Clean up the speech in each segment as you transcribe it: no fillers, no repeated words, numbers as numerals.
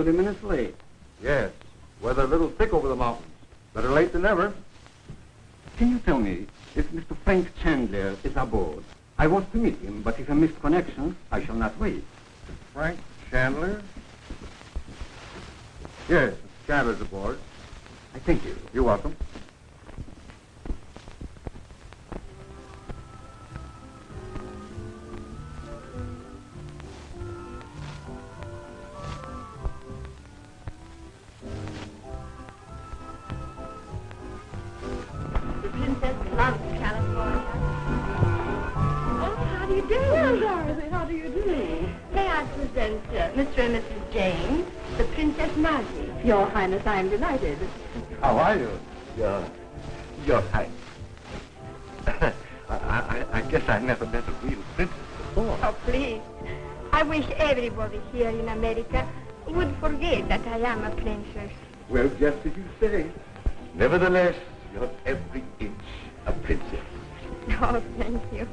30 minutes late. Yes. Weather a little thick over the mountains. Better late than never. Can you tell me if Mr. Frank Chandler is aboard? I want to meet him, but if I missed connection, I shall not wait. Frank Chandler? Yes, Mr. Chandler's aboard. I thank you. You're welcome. The princess loves California. Oh, how do you do? Well, Dorothy, how do you do? May I present Mr. and Mrs. James, the Princess Naji? Your Highness, I am delighted. How are you? Your Highness. I guess I never met a real princess before. Oh, please. I wish everybody here in America would forget that I am a princess. Well, just as you say. Nevertheless, you're every inch a princess. Oh, thank you.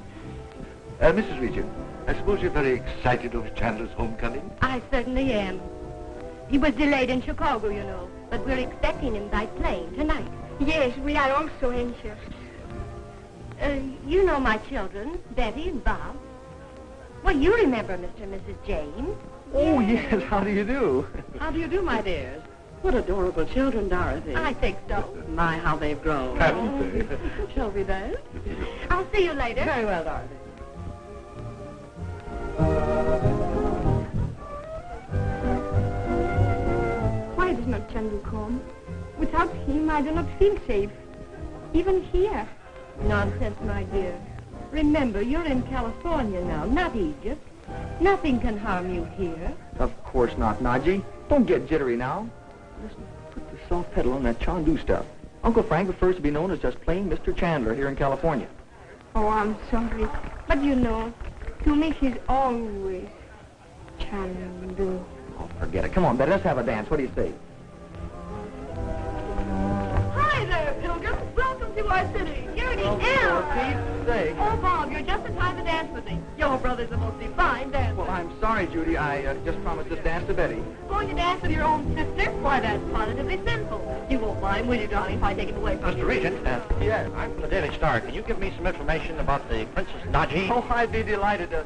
Mrs. Regent, I suppose you're very excited over Chandler's homecoming? I certainly am. He was delayed in Chicago, you know, but we're expecting him by plane tonight. Yes, we are also anxious. You know my children, Betty and Bob. Well, you remember Mr. and Mrs. James. Oh, yes, how do you do? How do you do, my dears? What adorable children, Dorothy. I think so. My, how they've grown. Haven't they? Shall we dance? I'll see you later. Very well, Dorothy. Why does not Chandu come? Without him, I do not feel safe. Even here. Nonsense, my dear. Remember, you're in California now, not Egypt. Nothing can harm you here. Of course not, Naji. Don't get jittery now. Listen, put the soft pedal on that Chandu stuff. Uncle Frank prefers to be known as just plain Mr. Chandler here in California. Oh, I'm sorry. But you know, to me he's always Chandu. Oh, forget it. Come on, Betty, let's have a dance. What do you say? Hi there, Pilgrim. Welcome to our city. You're the Oh, Bob, you're just in time to dance with me. Your brother's a most divine dancer. Well, I'm sorry, Judy. I just promised this dance to Betty. Going to dance with your own sister? Why, that's positively sinful. You won't mind, will you, darling, if I take it away from you? Mr. Regent, yes. I'm from the Daily Star. Can you give me some information about the Princess Naji? Oh, I'd be delighted to.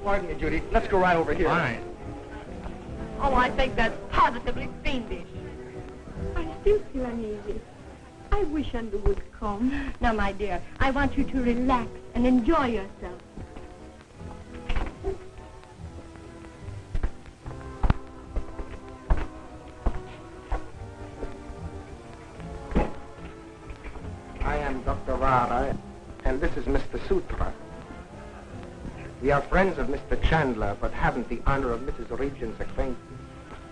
Pardon me, Judy. Let's go right over here. Fine. Oh, I think that's positively fiendish. I still feel uneasy. I wish Chandu would come. Now, my dear, I want you to relax and enjoy yourself. I am Dr. Vara, and this is Mr. Sutra. We are friends of Mr. Chandler, but haven't the honor of Mrs. Regent's acquaintance.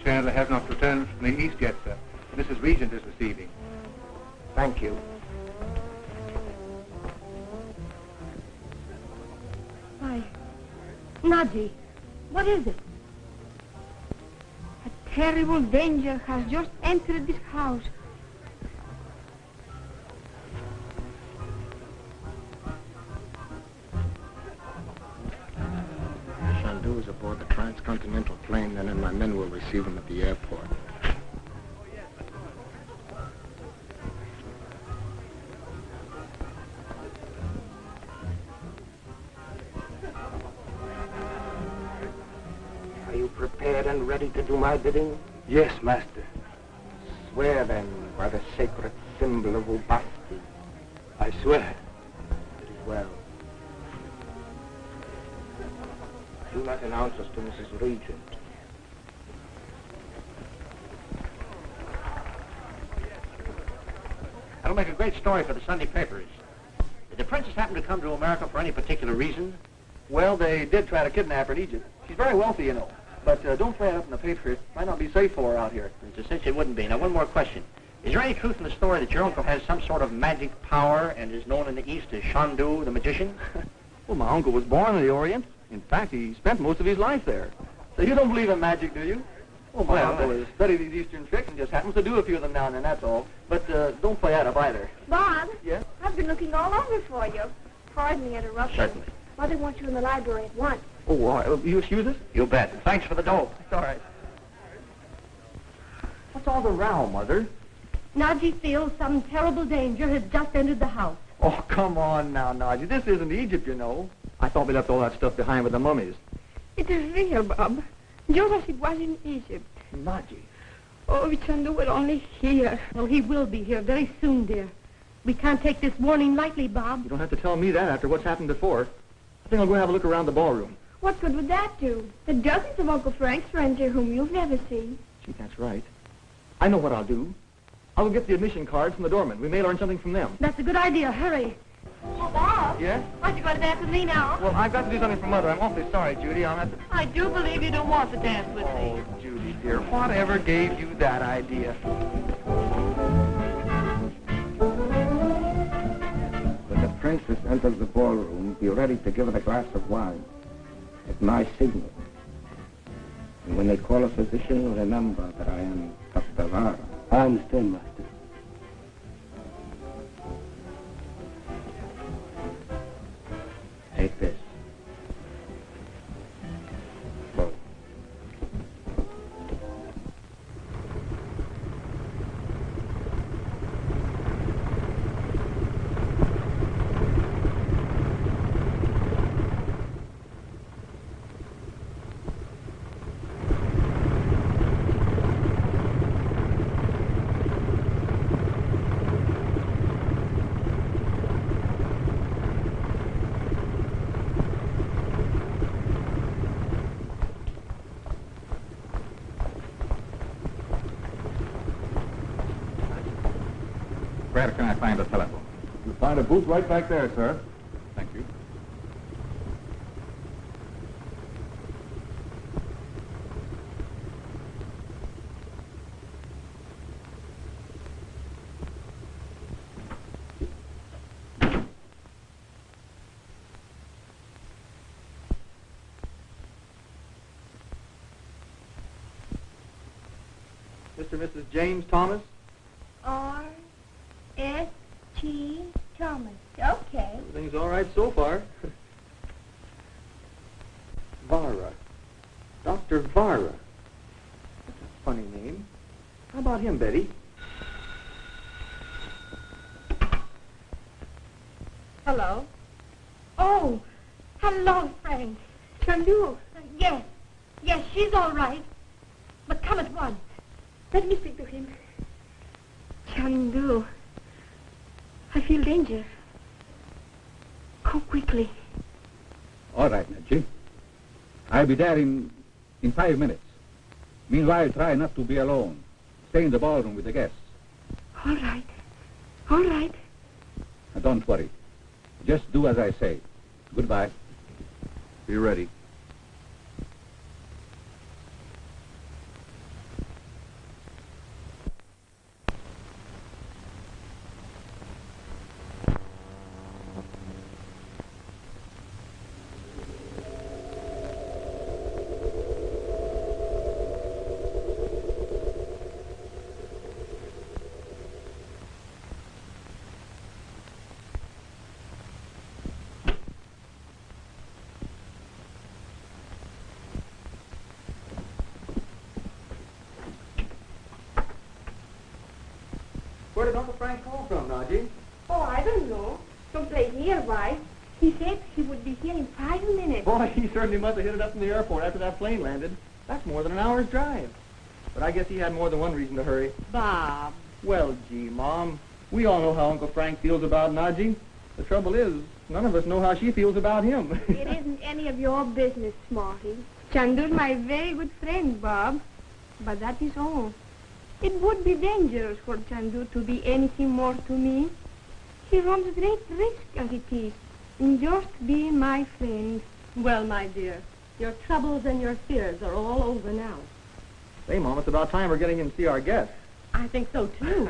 Chandler has not returned from the east yet, sir. Mrs. Regent is receiving. Thank you. Why, Naji, what is it? A terrible danger has just entered this house. Shandu is aboard the transcontinental plane, and then my men will receive him at the airport. Are you prepared and ready to do my bidding? Yes, Master. Swear then by the sacred symbol of Ubasti. I swear. It is well. Do not announce us to Mrs. Regent. That'll make a great story for the Sunday papers. Did the princess happen to come to America for any particular reason? Well, they did try to kidnap her in Egypt. She's very wealthy, you know. But don't play it up in the paper. It might not be safe for her out here. To say it wouldn't be. Now, one more question. Is there any truth in the story that your uncle has some sort of magic power and is known in the East as Chandu, the magician? Well, my uncle was born in the Orient. In fact, he spent most of his life there. So you don't believe in magic, do you? Well, my uncle has studied these Eastern tricks and just happens to do a few of them now and then, that's all. But don't play that up either. Bob? Yes? I've been looking all over for you. Pardon the interruption. Certainly. Mother wants you in the library at once. Oh, all right. You excuse us? You bet. Thanks for the dough. It's all right. all the row, Mother? Naji feels some terrible danger has just entered the house. Oh, come on now, Naji. This isn't Egypt, you know. I thought we left all that stuff behind with the mummies. It is real, Bob. Just as it was in Egypt. Naji. Oh, if Chandu were only here. Oh, he will be here very soon, dear. We can't take this warning lightly, Bob. You don't have to tell me that after what's happened before. I think I'll go have a look around the ballroom. What good would that do? There are dozens of Uncle Frank's friends here whom you've never seen. Gee, that's right. I know what I'll do. I'll get the admission cards from the doorman. We may learn something from them. That's a good idea. Hurry. Oh, Bob. Yes? Why don't you go to dance with me now? Well, I've got to do something for Mother. I'm awfully sorry, Judy. I'll have to... I do believe you don't want to dance with me. Oh, Judy, dear, whatever gave you that idea? When the princess enters the ballroom, be ready to give her a glass of wine at my signal. And when they call a physician, remember that I am Dr. Vara. I understand, Master. Take this. Go. Where can I find a telephone? You'll find a booth right back there, sir. Thank you. Mr. and Mrs. James Thomas? R.S.T. Thomas. Okay. Everything's all right so far. Vara. Dr. Vara. That's a funny name. How about him, Betty? Hello. Oh, hello, Frank. Chandu. Yes. Yes, she's all right. But come at once. Let me speak to him. Chandu. I feel danger. Come quickly. All right, Naji. I'll be there in 5 minutes. Meanwhile, try not to be alone. Stay in the ballroom with the guests. All right. All right. Now, don't worry. Just do as I say. Goodbye. Be ready. Where did Uncle Frank call from, Naji? Oh, I don't know. Someplace nearby. He said he would be here in 5 minutes. Boy, he certainly must have hit it up from the airport after that plane landed. That's more than an hour's drive. But I guess he had more than one reason to hurry. Bob. Well, gee, Mom, we all know how Uncle Frank feels about Naji. The trouble is, none of us know how she feels about him. It isn't any of your business, Smarty. Chandu's my very good friend, Bob. But that is all. It would be dangerous for Chandu to be anything more to me. He runs great risk as it is, in just being my friend. Well, my dear, your troubles and your fears are all over now. Say, Mom, it's about time we're getting in to see our guests. I think so, too.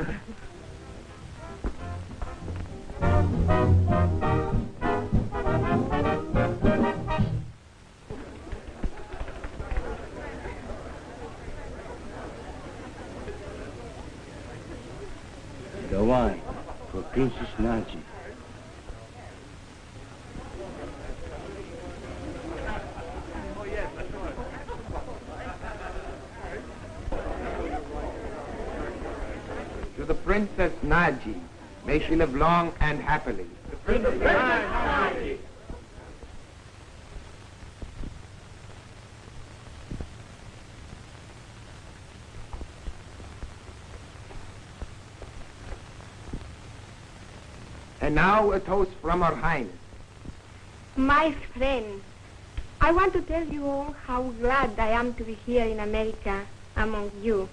The wine for Princess Naji. the Princess Naji. May she live long and happily. The Princess Naji. And now a toast from Her Highness. My friends, I want to tell you all how glad I am to be here in America among you.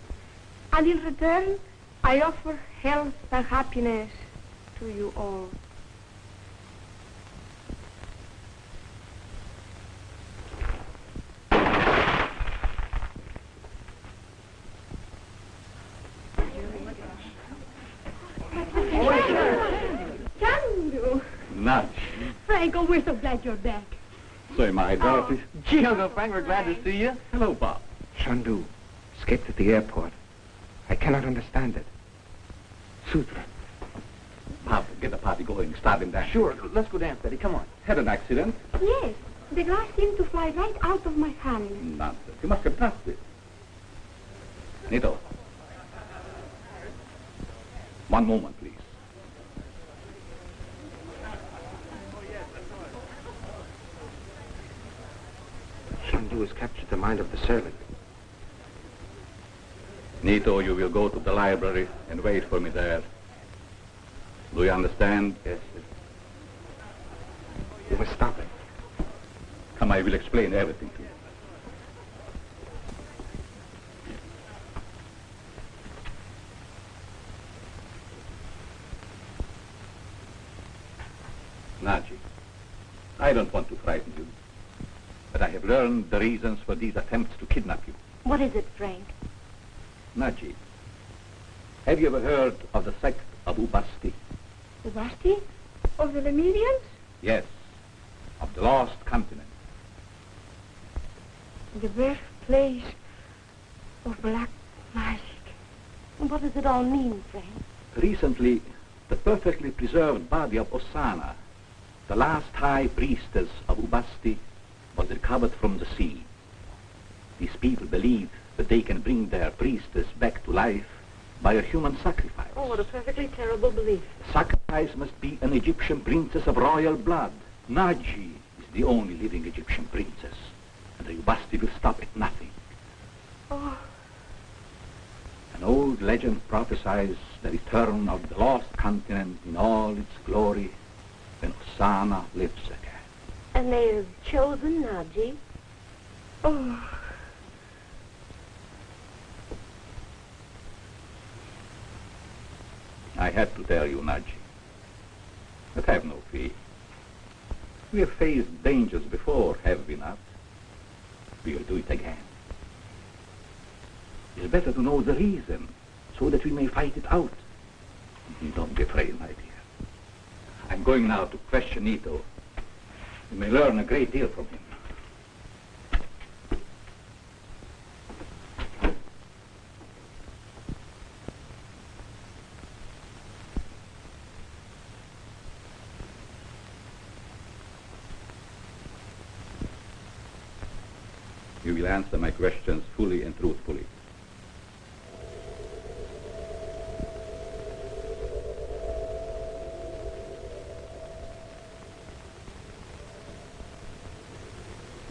And in return, I offer health and happiness to you all. Chandu! Naji. Frank, oh, we're so glad you're back. So am I, Dorothy. Gee, Uncle Frank, we're glad to see you. Hello, Bob. Chandu escaped at the airport. I cannot understand it. Sutra. Bob, get the party going. Start him down. Sure, let's go dance, Betty. Come on. Had an accident? Yes, the glass seemed to fly right out of my hand. Nonsense. You must have touched it. Nito. One moment, please. Chandu has captured the mind of the servant. Nito, you will go to the library and wait for me there. Do you understand? Yes, sir. You must stop it. Come, I will explain everything to you. Naji, I don't want to frighten you, but I have learned the reasons for these attempts to kidnap you. What is it, Frank? Naji, have you ever heard of the sect of Ubasti? Ubasti? Of the Lemurians? Yes, of the lost continent. The birthplace of black magic. And what does it all mean, Frank? Recently, the perfectly preserved body of Ossana, the last high priestess of Ubasti, was recovered from the sea. These people believe that they can bring their priestess back to life by a human sacrifice. Oh, what a perfectly terrible belief. The sacrifice must be an Egyptian princess of royal blood. Naji is the only living Egyptian princess, and the Ubasti will stop at nothing. Oh, An old legend prophesies the return of the lost continent in all its glory when Ossana lives again. And they have chosen Naji? oh. I had to tell you, Naji. But have no fear. We have faced dangers before, have we not? We will do it again. It's better to know the reason, so that we may fight it out. Don't be afraid, my dear. I'm going now to question Nito. You may learn a great deal from him. You will answer my questions fully and truthfully.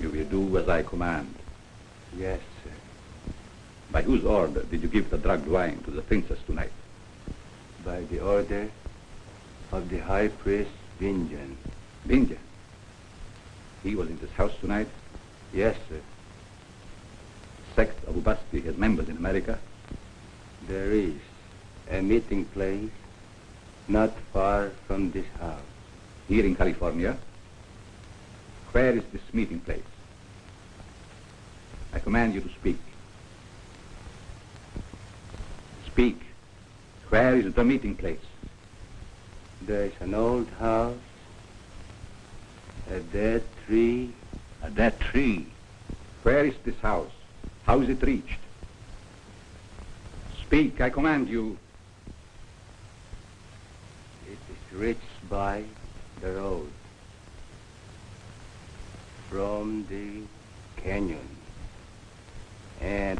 You will do as I command. Yes, sir. By whose order did you give the drugged wine to the princess tonight? By the order of the High Priest Vindhyan. Vindhyan. He was in this house tonight? Yes, sir. Sect of Ubasti has members in America? There is a meeting place not far from this house. Here in California? Where is this meeting place? I command you to speak. Speak. Where is the meeting place? There is an old house, a dead tree. A dead tree. Where is this house? How is it reached? Speak, I command you. It is reached by the road from the canyon. And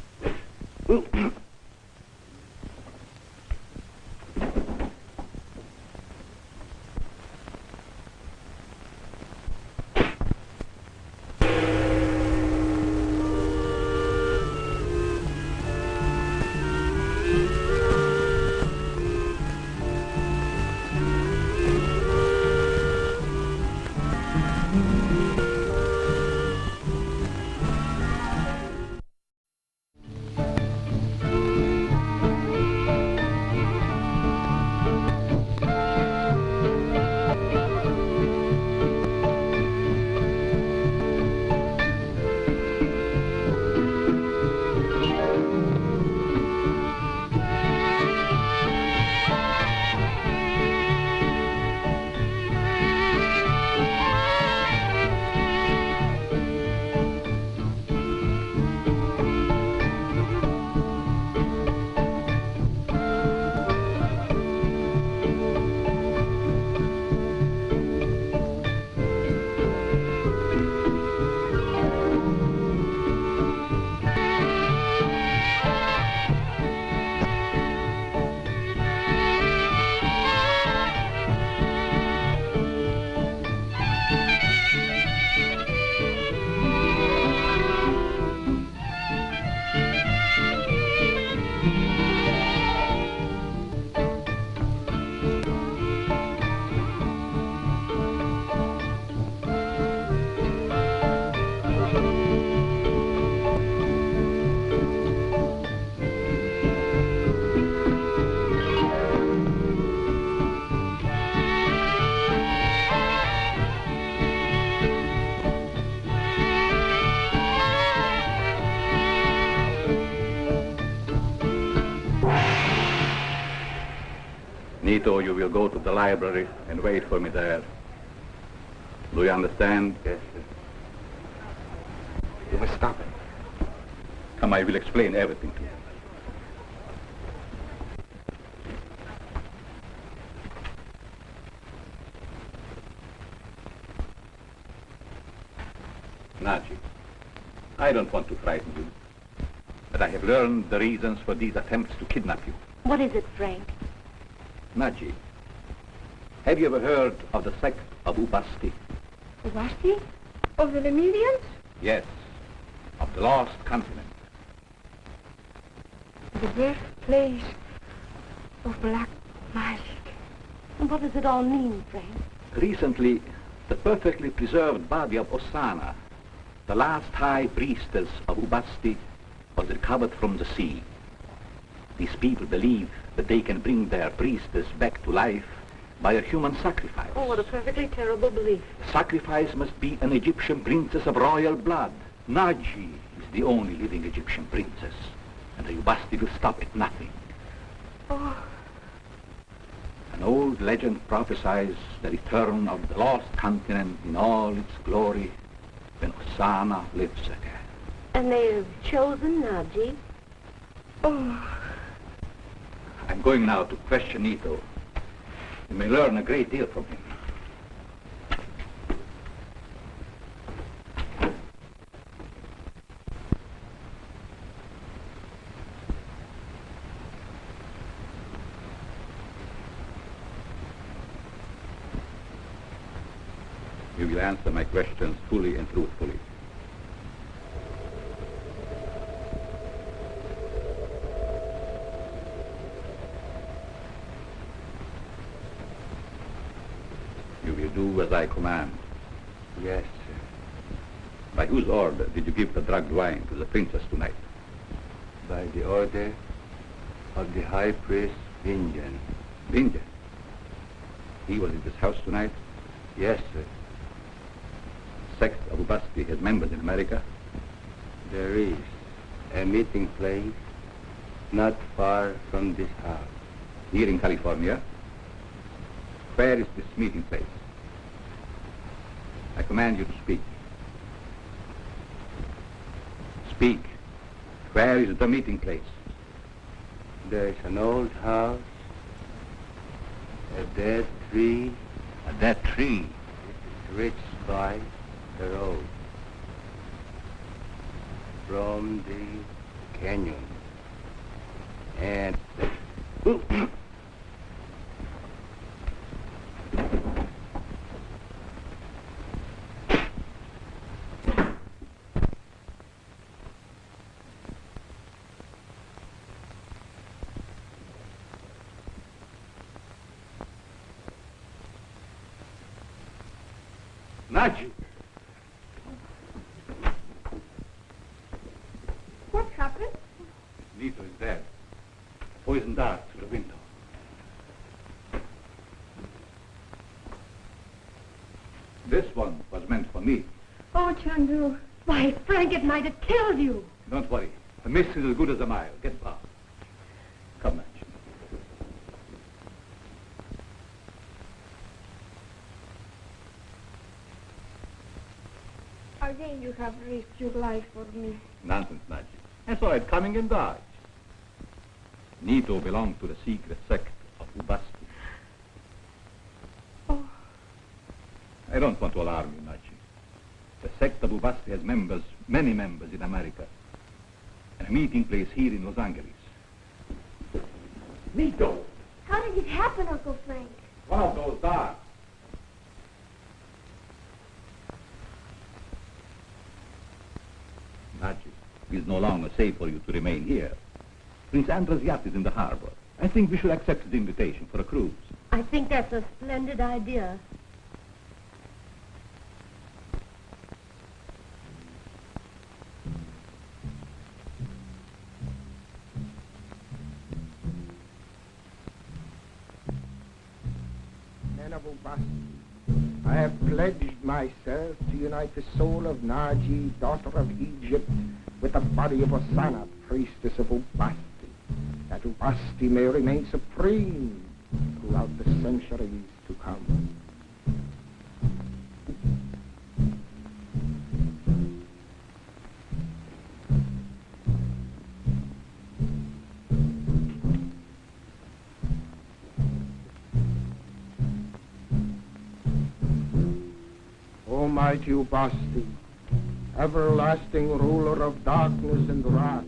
Nito, you will go to the library and wait for me there. Do you understand? Yes, sir. You must stop it. Come, I will explain everything to you. Naji, I don't want to frighten you, but I have learned the reasons for these attempts to kidnap you. What is it, Frank? Naji, have you ever heard of the sect of Ubasti? Ubasti? Of the Lemurians? Yes, of the lost continent. The birthplace of black magic. And what does it all mean, Frank? Recently, the perfectly preserved body of Ossana, the last high priestess of Ubasti, was recovered from the sea. These people believe that they can bring their priestess back to life by a human sacrifice. Oh, what a perfectly terrible belief. The sacrifice must be an Egyptian princess of royal blood. Naji is the only living Egyptian princess, and the Ubasti will stop at nothing. Oh. An old legend prophesies the return of the lost continent in all its glory when Ossana lives again. And they have chosen Naji? Oh. I'm going now to question Nito. You may learn a great deal from him. You will answer my questions fully and truthfully. You will do as I command. Yes, sir. By whose order did you give the drugged wine to the princess tonight? By the order of the high priest Vindhyan. Vindhyan? He was in this house tonight? Yes, sir. Sect of Ubasti has members in America? There is a meeting place not far from this house. Here in California? Where is this meeting place? I command you to speak. Speak. Where is the meeting place? There is an old house, a dead tree. A dead tree? It is reached by the road from the canyon. And Naji! What happened? Nito is dead. Poison dart through the window. This one was meant for me. Oh, Chandu. Why, Frank, it might have killed you. Don't worry. A miss is as good as a mile. Get past. Come, Naji. Again, you have risked your life for me. Nonsense, Naji. I saw it coming and dodged. Nito belonged to the secret sect of Ubasti. Oh. I don't want to alarm you, Naji. The sect of Ubasti has members, many members in America, and a meeting place here in Los Angeles. Nito! How did it happen, Uncle Frank? One of those darts. Naji, it is no longer safe for you to remain here. Prince Andrew's yacht is in the harbor. I think we should accept his invitation for a cruise. I think that's a splendid idea. Men of Ubasti, I have pledged myself to unite the soul of Naji, daughter of Egypt, with the body of Ossana, priestess of Ubasti, that Ubasti may remain supreme throughout the centuries to come. Almighty Ubasti, everlasting ruler of darkness and wrath,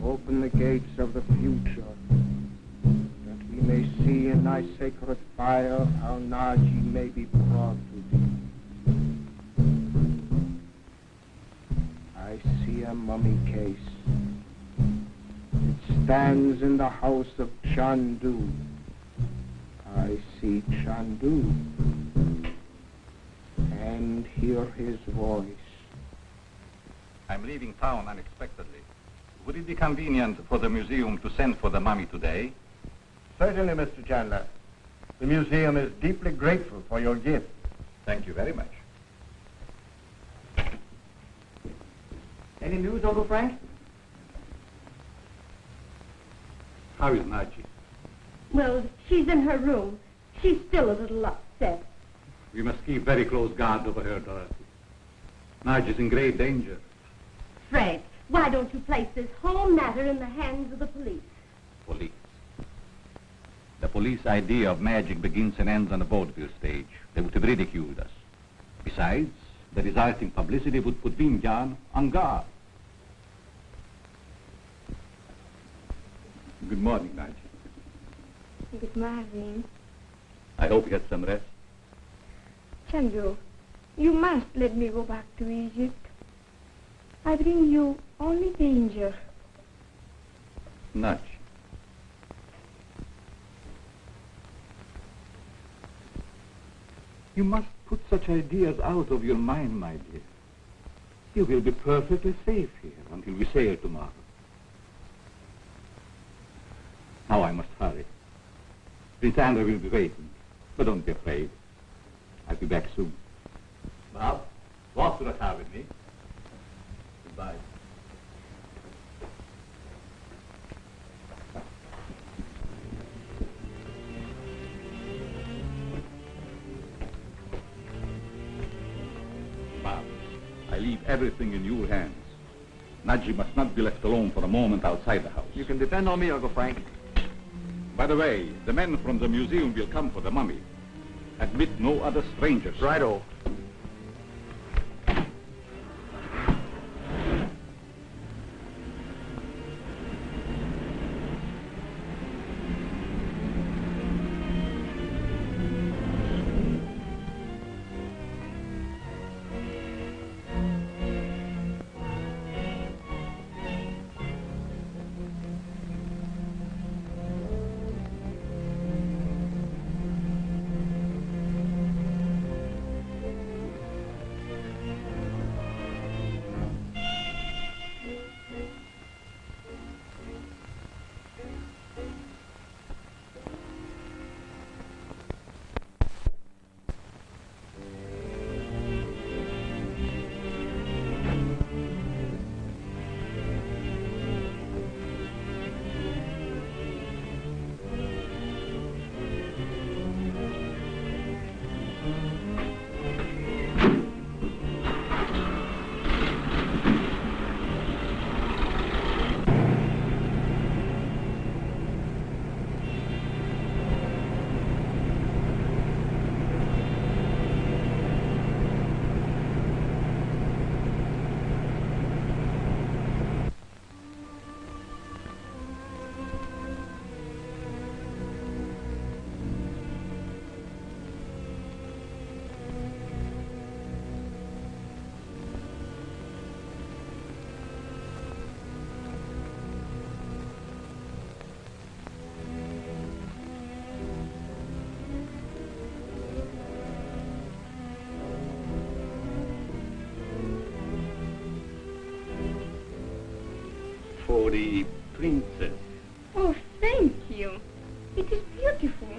open the gates of the future, that we may see in thy sacred fire how Naji may be brought to thee. I see a mummy case. It stands in the house of Chandu. I see Chandu and hear his voice. I'm leaving town unexpectedly. Would it be convenient for the museum to send for the mummy today? Certainly, Mr. Chandler. The museum is deeply grateful for your gift. Thank you very much. Any news, Uncle Frank? How is Naji? Well, she's in her room. She's still a little upset. We must keep very close guard over her, Dorothy. Naji's in great danger. Frank, why don't you place this whole matter in the hands of the police? Police. The police idea of magic begins and ends on the vaudeville stage. They would have ridiculed us. Besides, the resulting publicity would put Vindhyan on guard. Good morning, Naji. Good morning. I hope you had some rest. Chandu, you must let me go back to Egypt. I bring you only danger. Naji. You must put such ideas out of your mind, my dear. You will be perfectly safe here until we sail tomorrow. Now I must hurry. Prince Andrew will be waiting, but don't be afraid. I'll be back soon. Bob, walk to the car with me. Goodbye. Bob, I leave everything in your hands. Naji must not be left alone for a moment outside the house. You can depend on me, Uncle Frank. By the way, the men from the museum will come for the mummy. Admit no other strangers. Righto. For the princess. Oh, thank you. It is beautiful.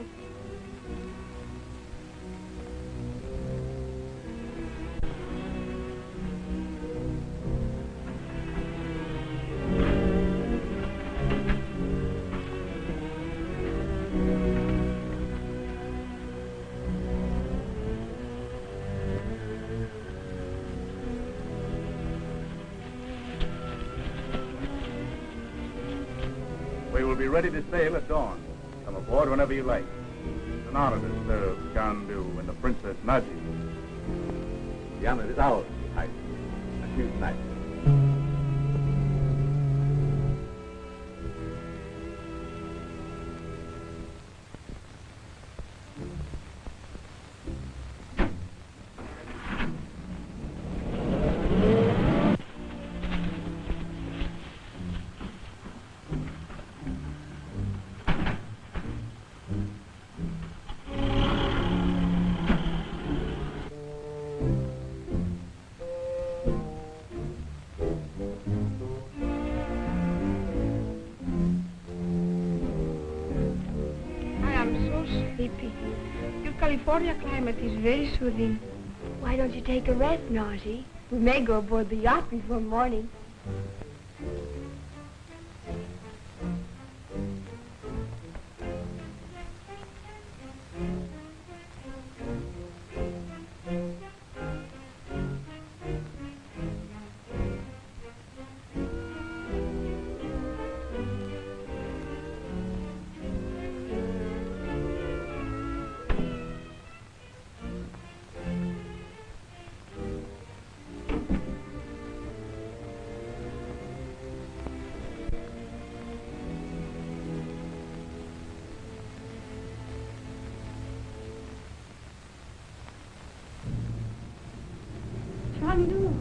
will be ready to sail at dawn. Come aboard whenever you like. It's an honor to serve Chandu and the Princess Nadji. The honor is ours, Your Highness. Good night. Your California climate is very soothing. Why don't you take a rest, Naji? We may go aboard the yacht before morning. Chandu.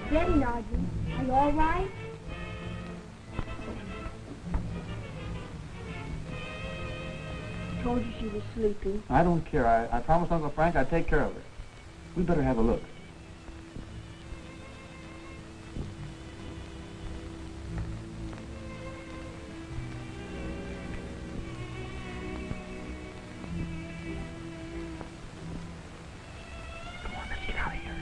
Steady, Naji. Are you all right? Told you she was sleeping. I don't care. I promised Uncle Frank I'd take care of her. We better have a look. Come on, let's get out of here.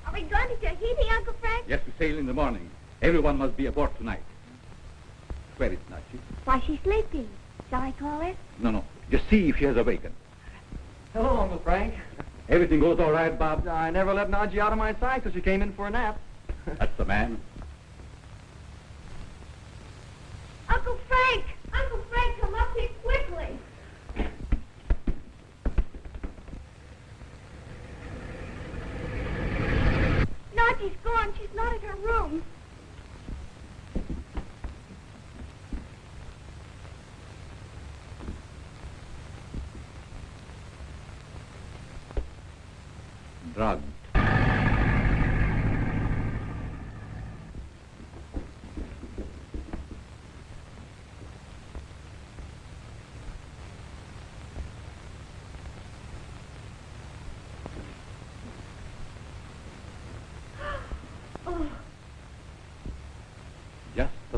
Are we going to Tahiti, Uncle Frank? Yes, we sail in the morning. Everyone must be aboard tonight. Where is Naji? Why, she's sleeping. Shall I call her? No. Just see if she has awakened. Hello, Uncle Frank. Everything goes all right, Bob? I never let Nadji out of my sight till she came in for a nap. That's the man. Uncle Frank! Uncle Frank, come up here quickly! Naji's gone. She's not in her room.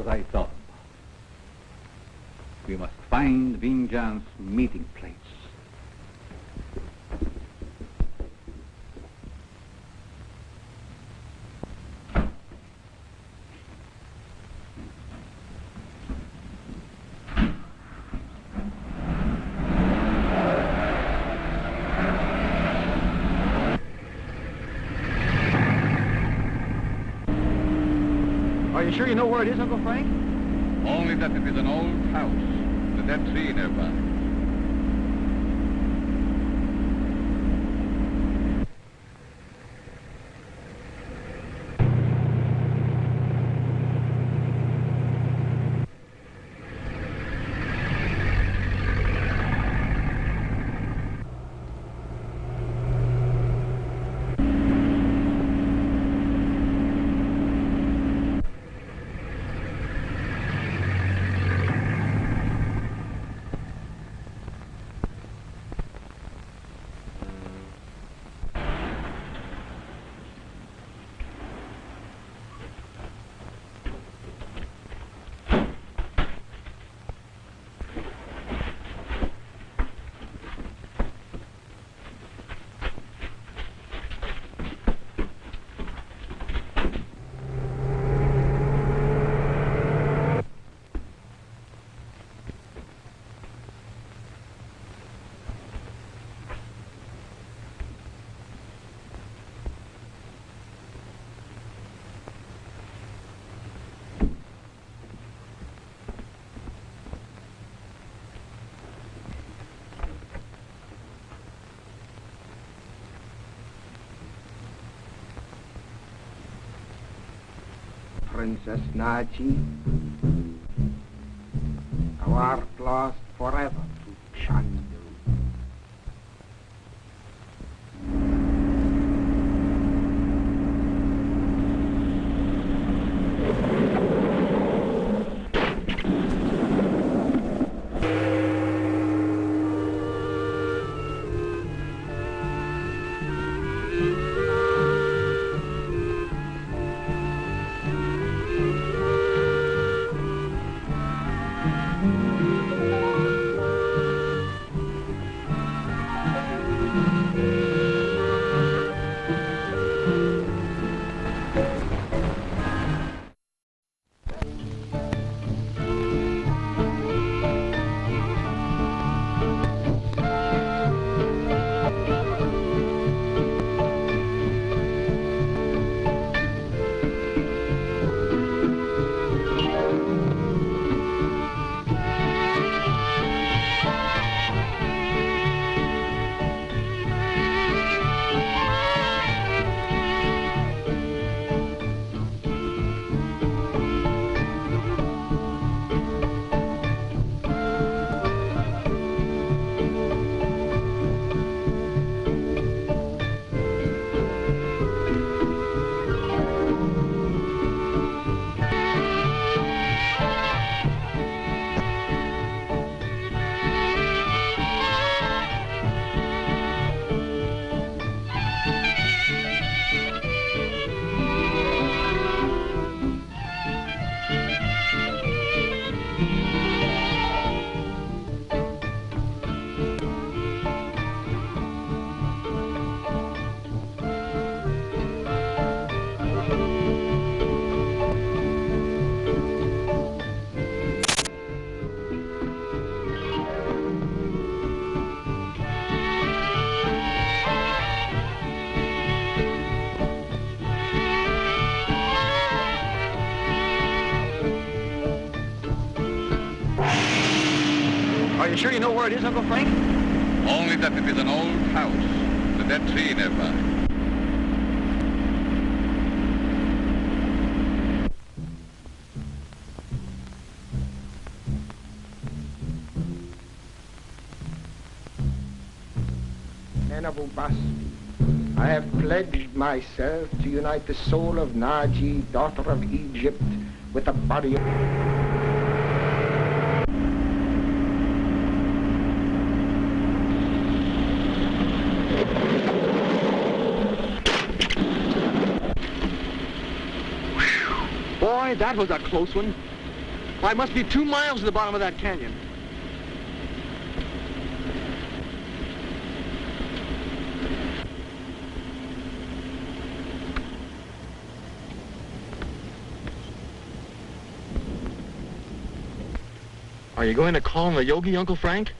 as I thought. We must find Vindhyan's meeting place. Are you sure you know where it is, Uncle Frank? Only that it is an old house with that tree nearby. Princess Naji, thou art lost forever to Chandu. Are you sure you know where it is, Uncle Frank? Only that it is an old house with that tree nearby. Men of Ubasti, I have pledged myself to unite the soul of Nadji, daughter of Egypt, with the body of... Boy, that was a close one. Why, it must be 2 miles to the bottom of that canyon. Are you going to call on the Yogi, Uncle Frank?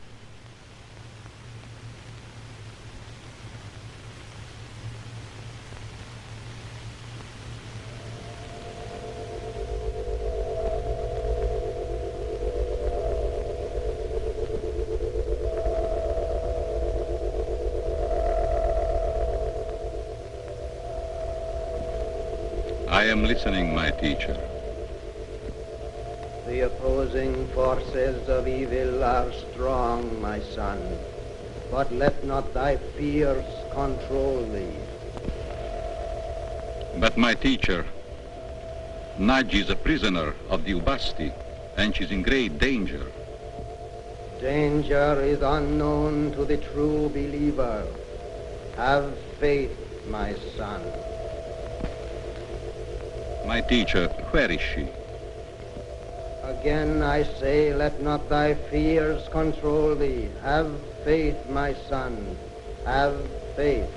I am listening, my teacher. The opposing forces of evil are strong, my son, but let not thy fears control thee. But my teacher, Naji is a prisoner of the Ubasti, and she's in great danger. Danger is unknown to the true believer. Have faith, my son. My teacher, where is she? Again I say, let not thy fears control thee. Have faith, my son. Have faith.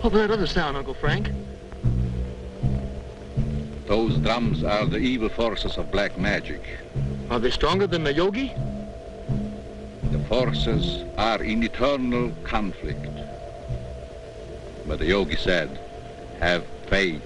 What was that other sound, Uncle Frank? Those drums are the evil forces of black magic. Are they stronger than the Yogi? The forces are in eternal conflict. But the Yogi said, have faith.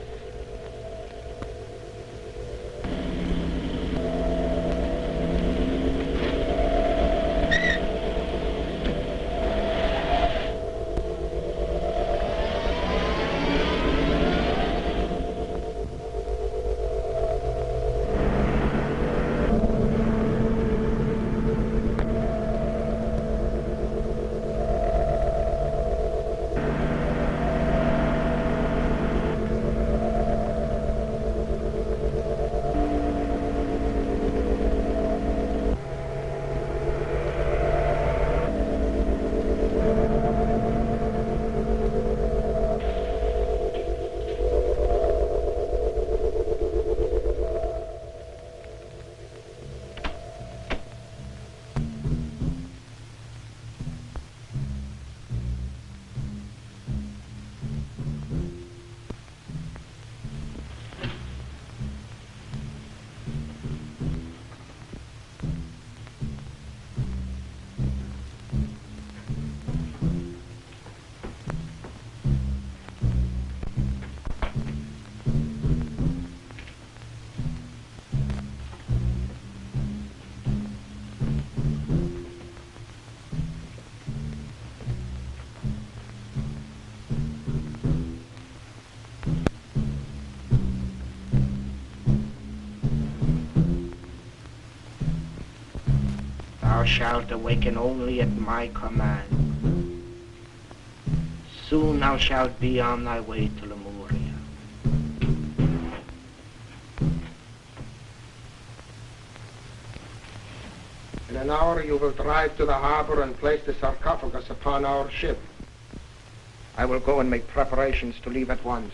Thou shalt awaken only at my command. Soon thou shalt be on thy way to Lemuria. In an hour you will drive to the harbor and place the sarcophagus upon our ship. I will go and make preparations to leave at once.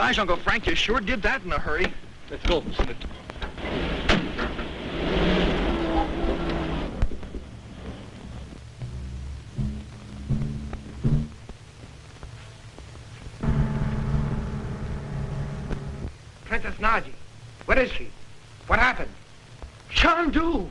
Gosh, Uncle Frank, you sure did that in a hurry. Let's go, Smith. Princess Naji. Where is she? What happened? Chandu!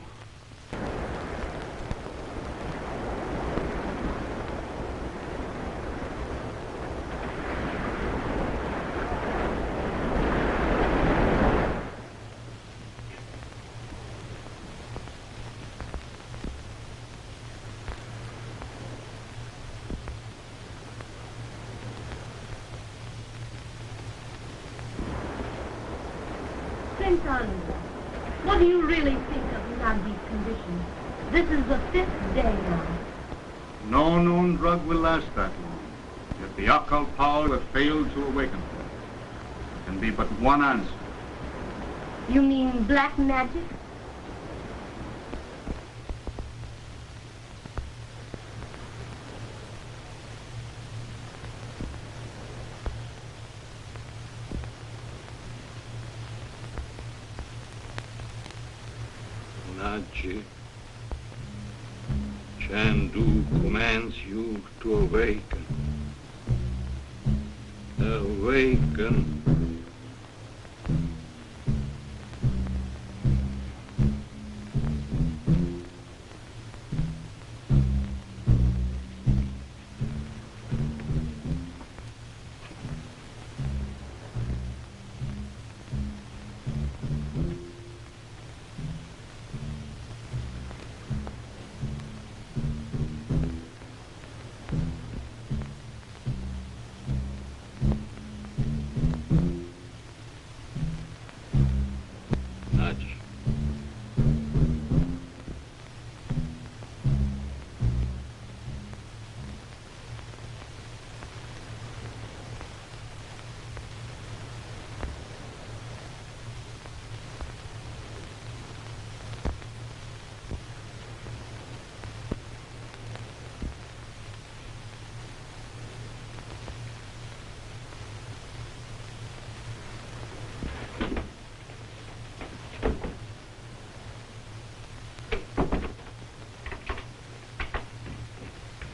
What do you really think of Naji's condition? This is the 5th day now. No known drug will last that long. If the occult power have failed to awaken, there can be but one answer. You mean black magic? Naji, Chandu commands you to awaken. Awaken.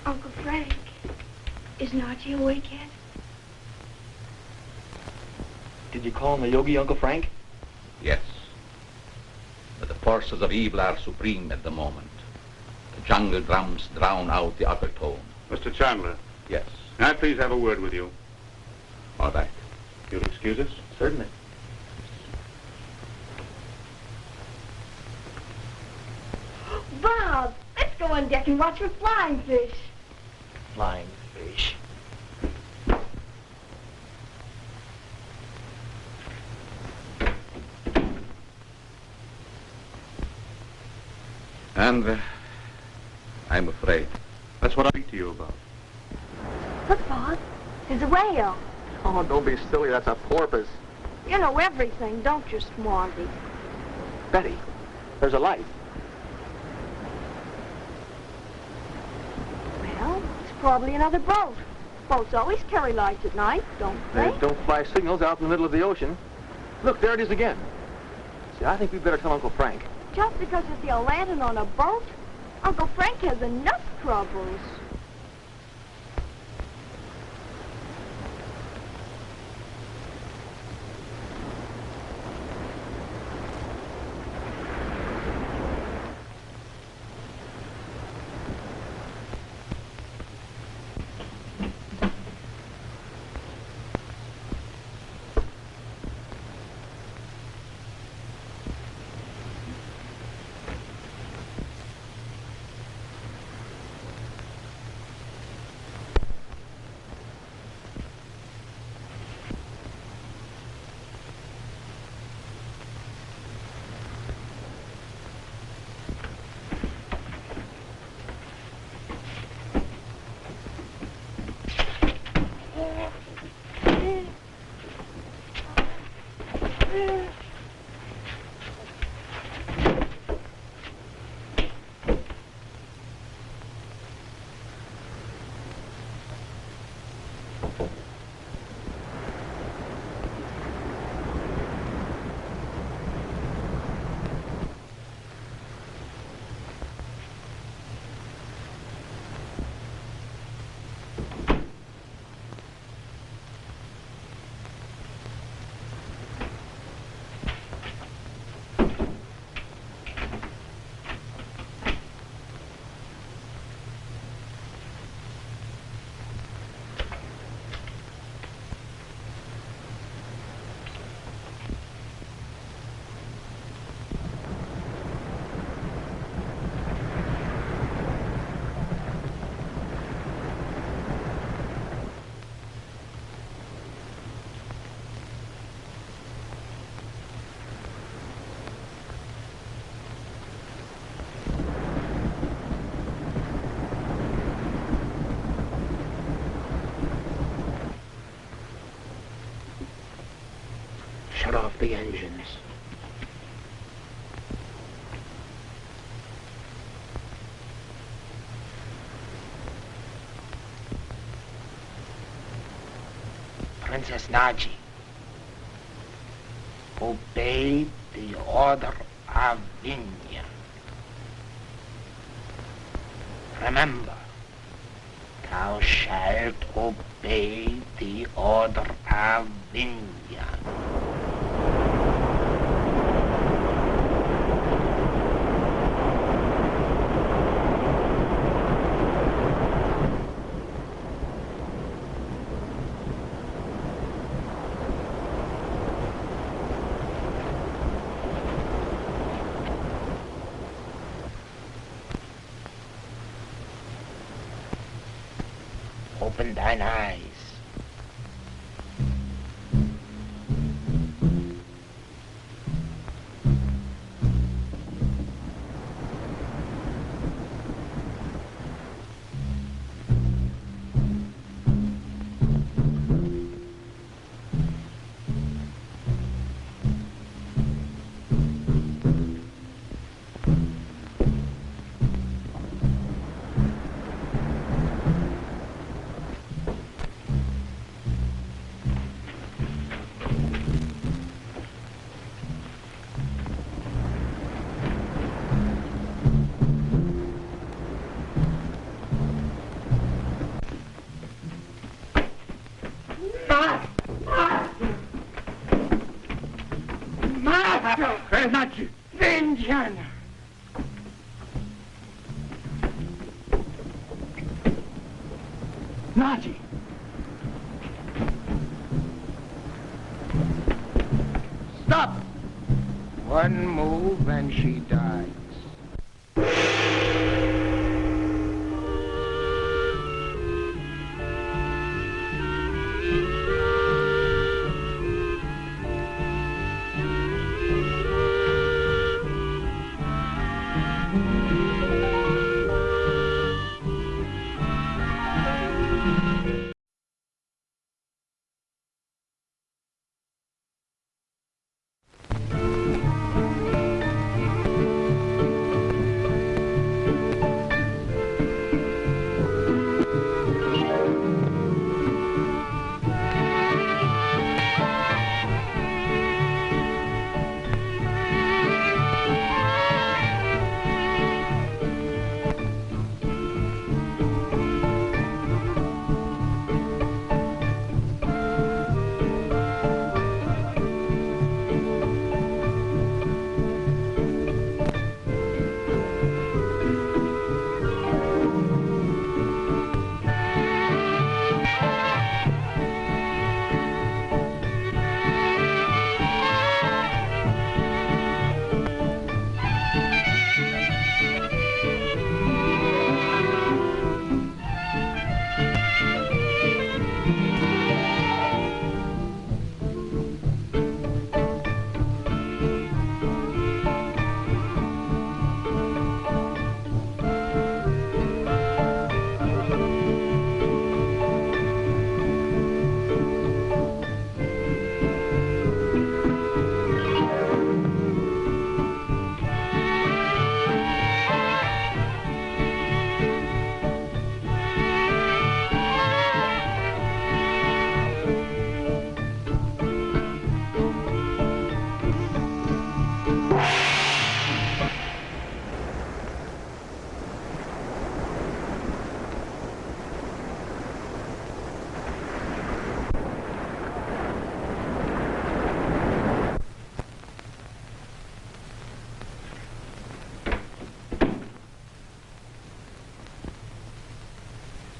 Uncle Frank, is Naji awake yet? Did you call him a Yogi, Uncle Frank? Yes. But the forces of evil are supreme at the moment. The jungle drums drown out the upper tone. Mr. Chandler. Yes. May I please have a word with you? All right. You'll excuse us? Certainly. Bob, let's go on deck and watch for flying fish. Flying fish. And I'm afraid. That's what I'll speak to you about. Look, Bob, there's a whale. Oh, don't be silly. That's a porpoise. You know everything, don't you, Smarty? Betty, there's a light. Well, it's probably another boat. Boats always carry lights at night, don't they? They don't fly signals out in the middle of the ocean. Look, there it is again. See, I think we'd better tell Uncle Frank. Just because you see a lantern on a boat? Uncle Frank has enough troubles. the engines. Princess Naji, obey the order of Vindhyan. Remember, thou shalt obey the order of Vindhyan. Open thine eyes. Naji! Vindhyan! Naji! Stop! One move and she dies.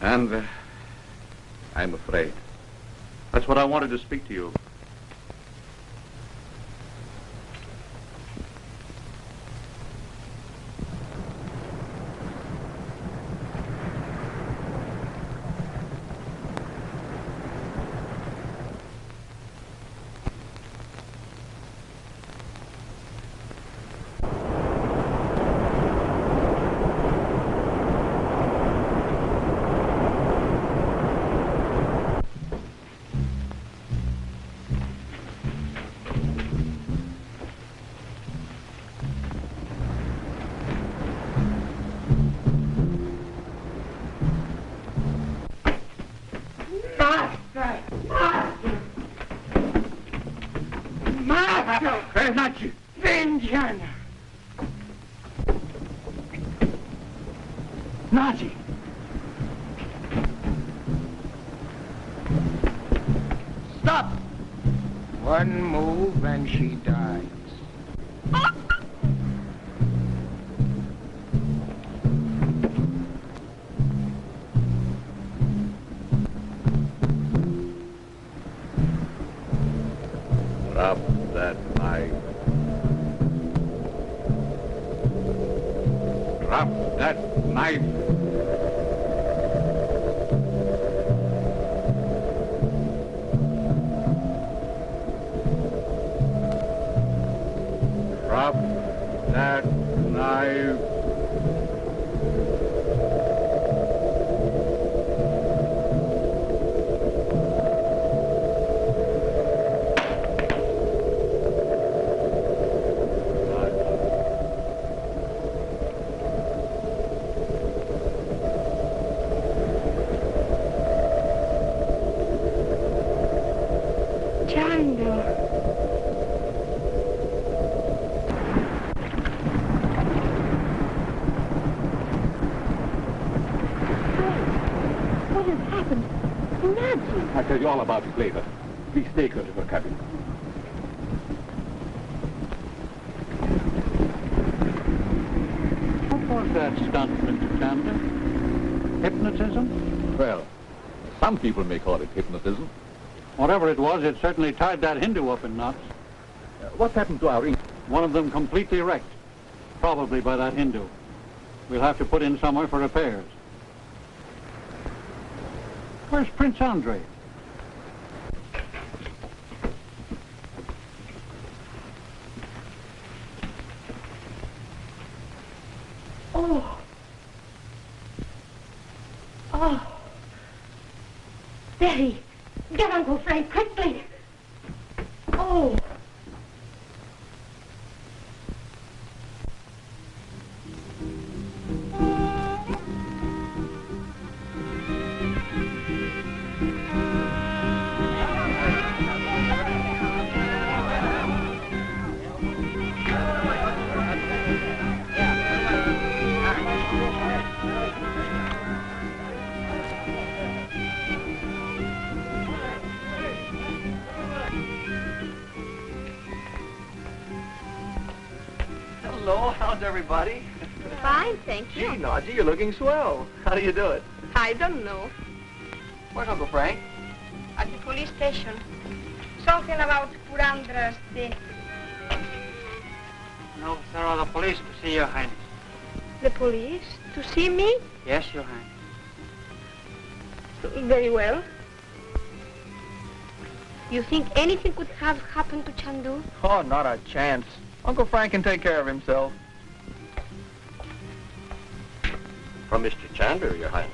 And I'm afraid. That's what I wanted to speak to you. Master! Master! Master! Where's Naji? Vindhyan! Naji! Stop! One move and she dies. Drop that knife. Drop that knife. Drop that knife. I'll tell you all about it later. Please take her to her cabin. What was that stunt, Mr. Chandler? Hypnotism? Well, some people may call it hypnotism. Whatever it was, it certainly tied that Hindu up in knots. What happened to our ink? One of them completely wrecked, probably by that Hindu. We'll have to put in somewhere for repairs. Where's Prince Andre? Oh. Oh. Betty, get Uncle Frank quickly. Oh. Hello, how's everybody? Fine, thank you. Gee, Naji, you're looking swell. How do you do it? I don't know. Where's Uncle Frank? At the police station. Something about Purandra's death. No, sir, of the police to see your Highness. The police? To see me? Yes, your Highness. Very well. You think anything could have happened to Chandu? Oh, not a chance. Uncle Frank can take care of himself. From Mr. Chandler, your Highness.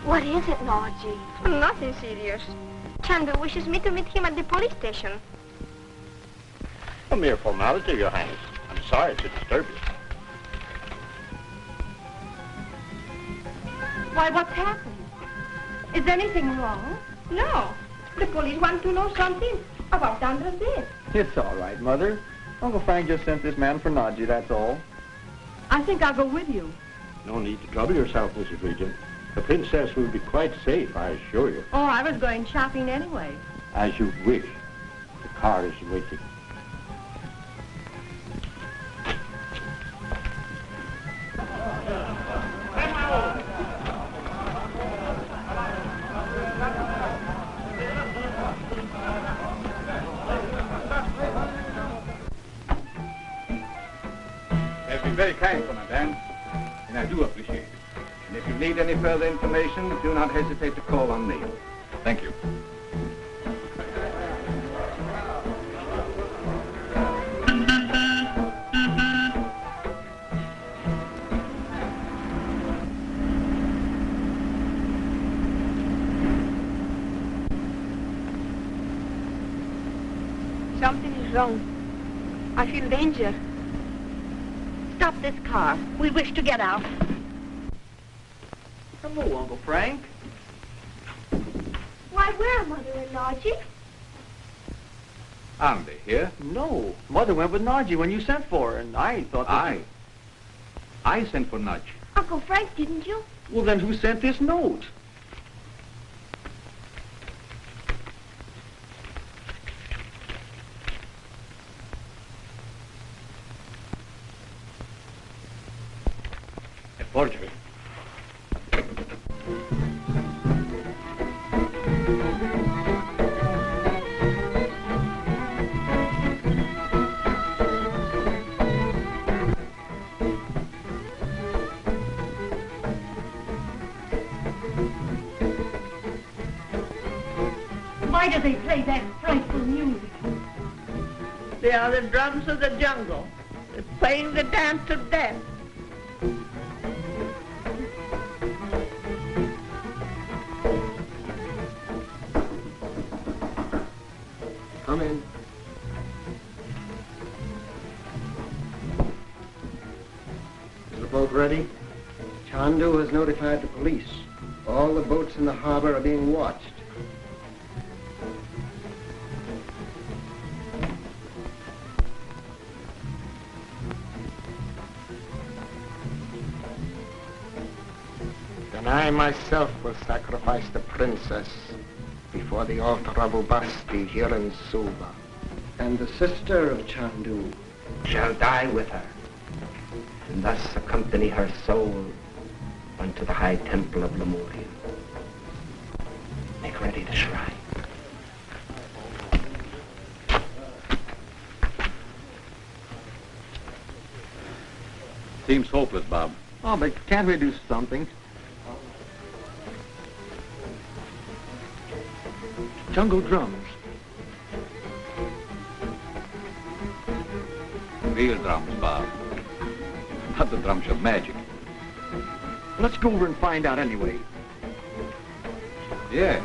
What is it, Naji? Nothing serious. Chandu wishes me to meet him at the police station. A mere formality, your Highness. I'm sorry to disturb you. Why, what's happened? Is anything wrong? No. The police want to know something about Chandra's death. It's all right, Mother. Uncle Frank just sent this man for Naji, that's all. I think I'll go with you. No need to trouble yourself, Mrs. Regent. The princess will be quite safe, I assure you. Oh, I was going shopping anyway. As you wish. The car is waiting. They've been very kind, Commandant, and I do appreciate it. And if you need any further information, do not hesitate to call on me. Thank you. Something is wrong. I feel danger. Stop this car. We wish to get out. Hello, Uncle Frank. Why, where are Mother and Naji? Aren't they here? No. Mother went with Naji when you sent for her, and I thought that... I sent for Nadji. Uncle Frank, didn't you? Well, then who sent this note? A forgery. Why do they play that frightful music? They are the drums of the jungle. They're playing the dance of death. Come in. Is the boat ready? Chandu has notified the police. All the boats in the harbor are being watched. Then I myself will sacrifice the princess before the altar of Ubasti here in Suva. And the sister of Chandu shall die with her, and thus accompany her soul unto the high temple of Lemuria. Make ready the shrine. Seems hopeless, Bob. Oh, but can't we do something? Jungle drums. Real drums, Bob. Not the drums of magic. Let's go over and find out anyway. Yeah.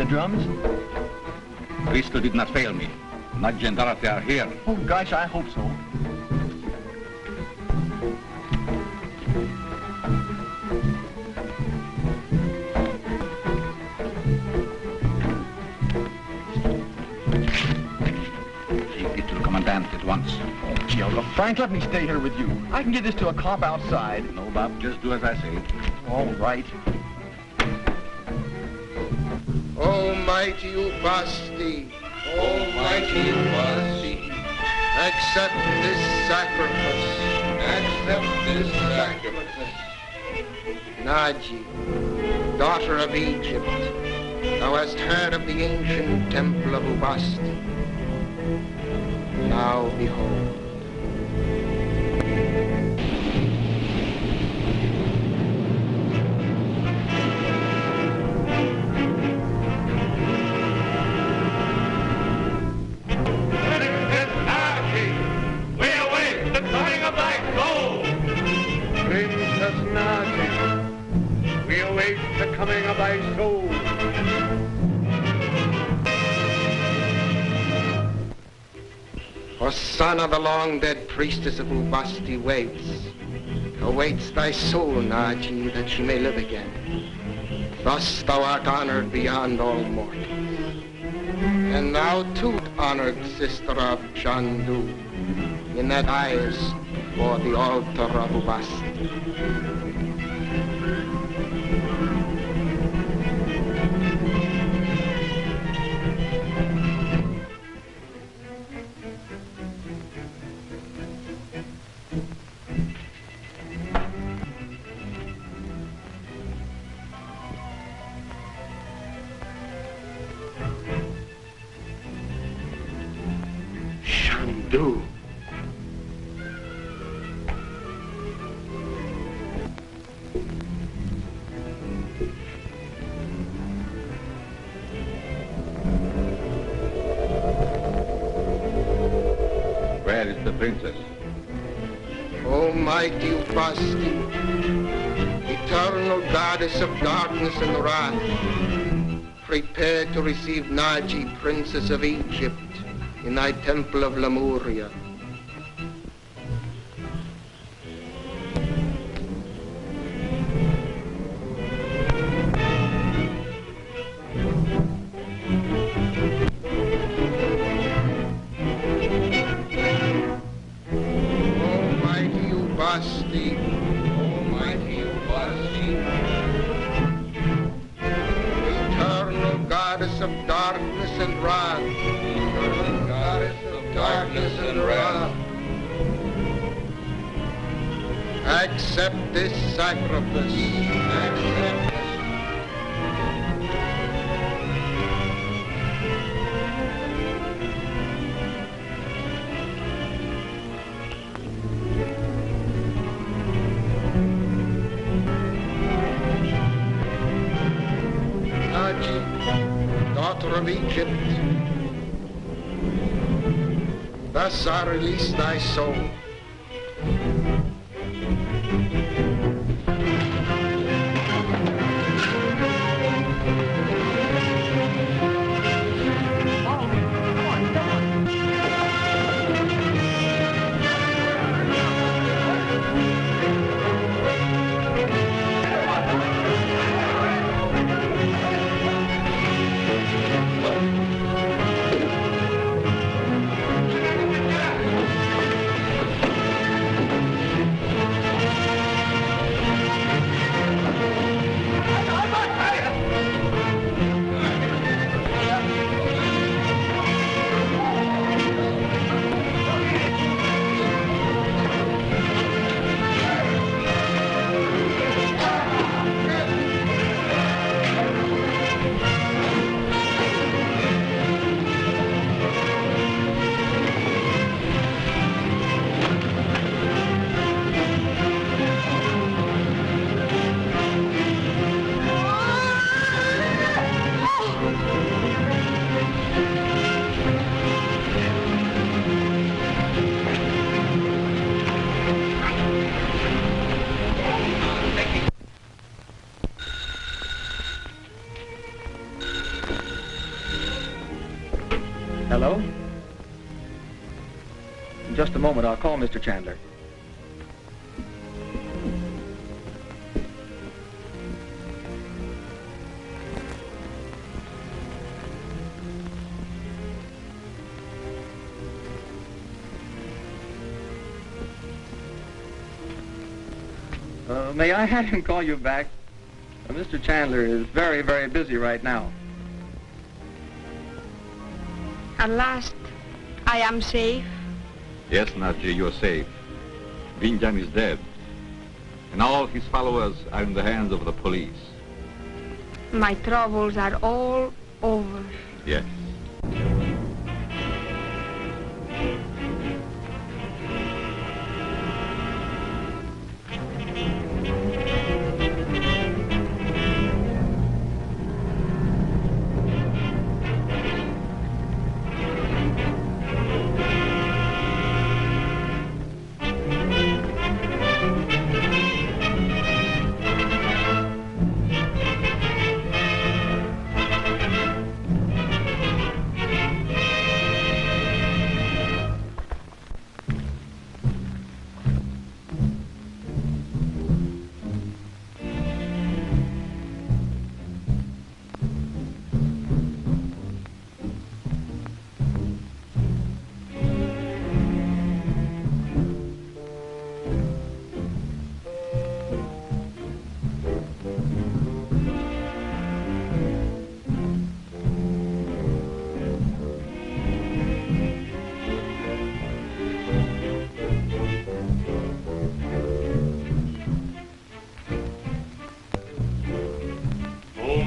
Drums? Crystal did not fail me. Nadji and Dorothy are here. Oh, gosh, I hope so. Take it to the commandant at once. Oh, gee, Uncle Frank, let me stay here with you. I can give this to a cop outside. No, Bob, just do as I say. All right. Almighty Ubasti, Almighty Ubasti, accept this sacrifice. Accept this sacrifice. Naji, daughter of Egypt, thou hast heard of the ancient temple of Ubasti. Now behold. Coming of thy soul. Ossana, the long-dead priestess of Ubasti, awaits thy soul, Naji, that she may live again. Thus thou art honored beyond all mortals. And thou too, honored sister of Chandu, in that eyes for the altar of Ubasti. do. Where is the princess? Almighty Ubasti, eternal goddess of darkness and wrath, prepare to receive Naji, princess of Egypt, in thy temple of Lemuria. Accept this sacrifice. Accept this. Naji, daughter of Egypt, thus I release thy soul. Hello? In just a moment, I'll call Mr. Chandler. May I have him call you back? Mr. Chandler is very, very busy right now. At last, I am safe. Yes, Naji, you're safe. Vindhyan is dead. And all his followers are in the hands of the police. My troubles are all over. Yes.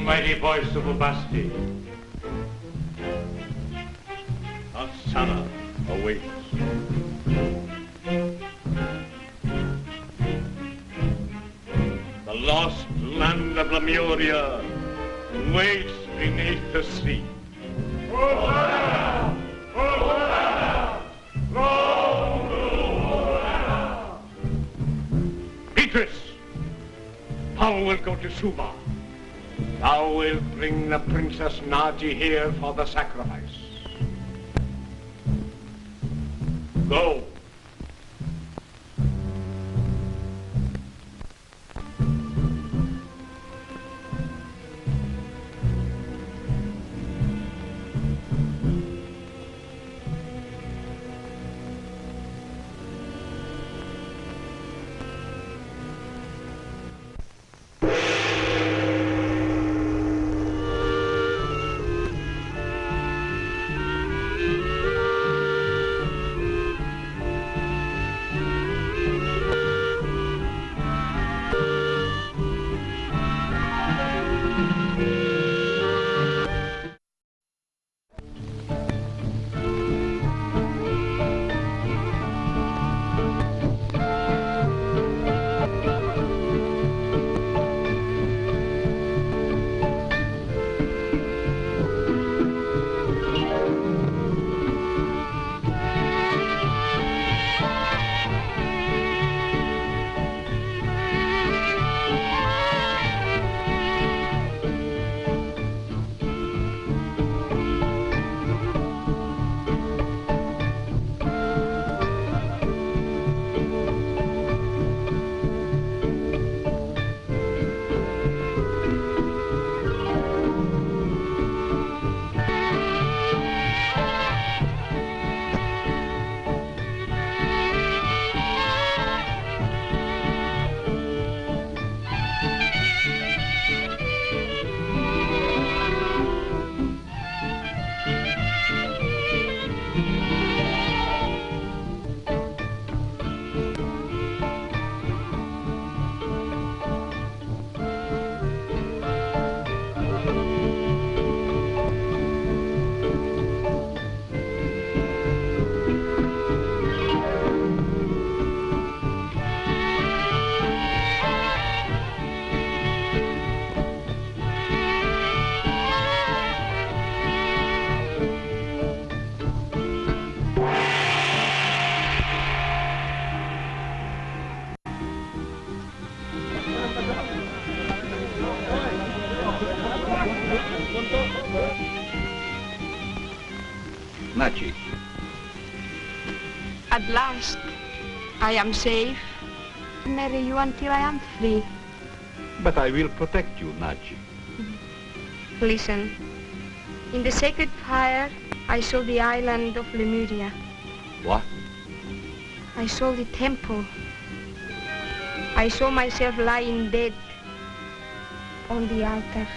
Mighty voice of Ubasti. Ossana, awaits. The lost land of Lemuria waits beneath the sea. Ossana! Ossana! Beatrice, thou wilt go to Suva. Thou wilt bring the Princess Naji here for the sacrifice. Go. Naji. At last, I am safe. Marry you until I am free. But I will protect you, Naji. Listen. In the sacred fire, I saw the island of Lemuria. What? I saw the temple. I saw myself lying dead on the altar.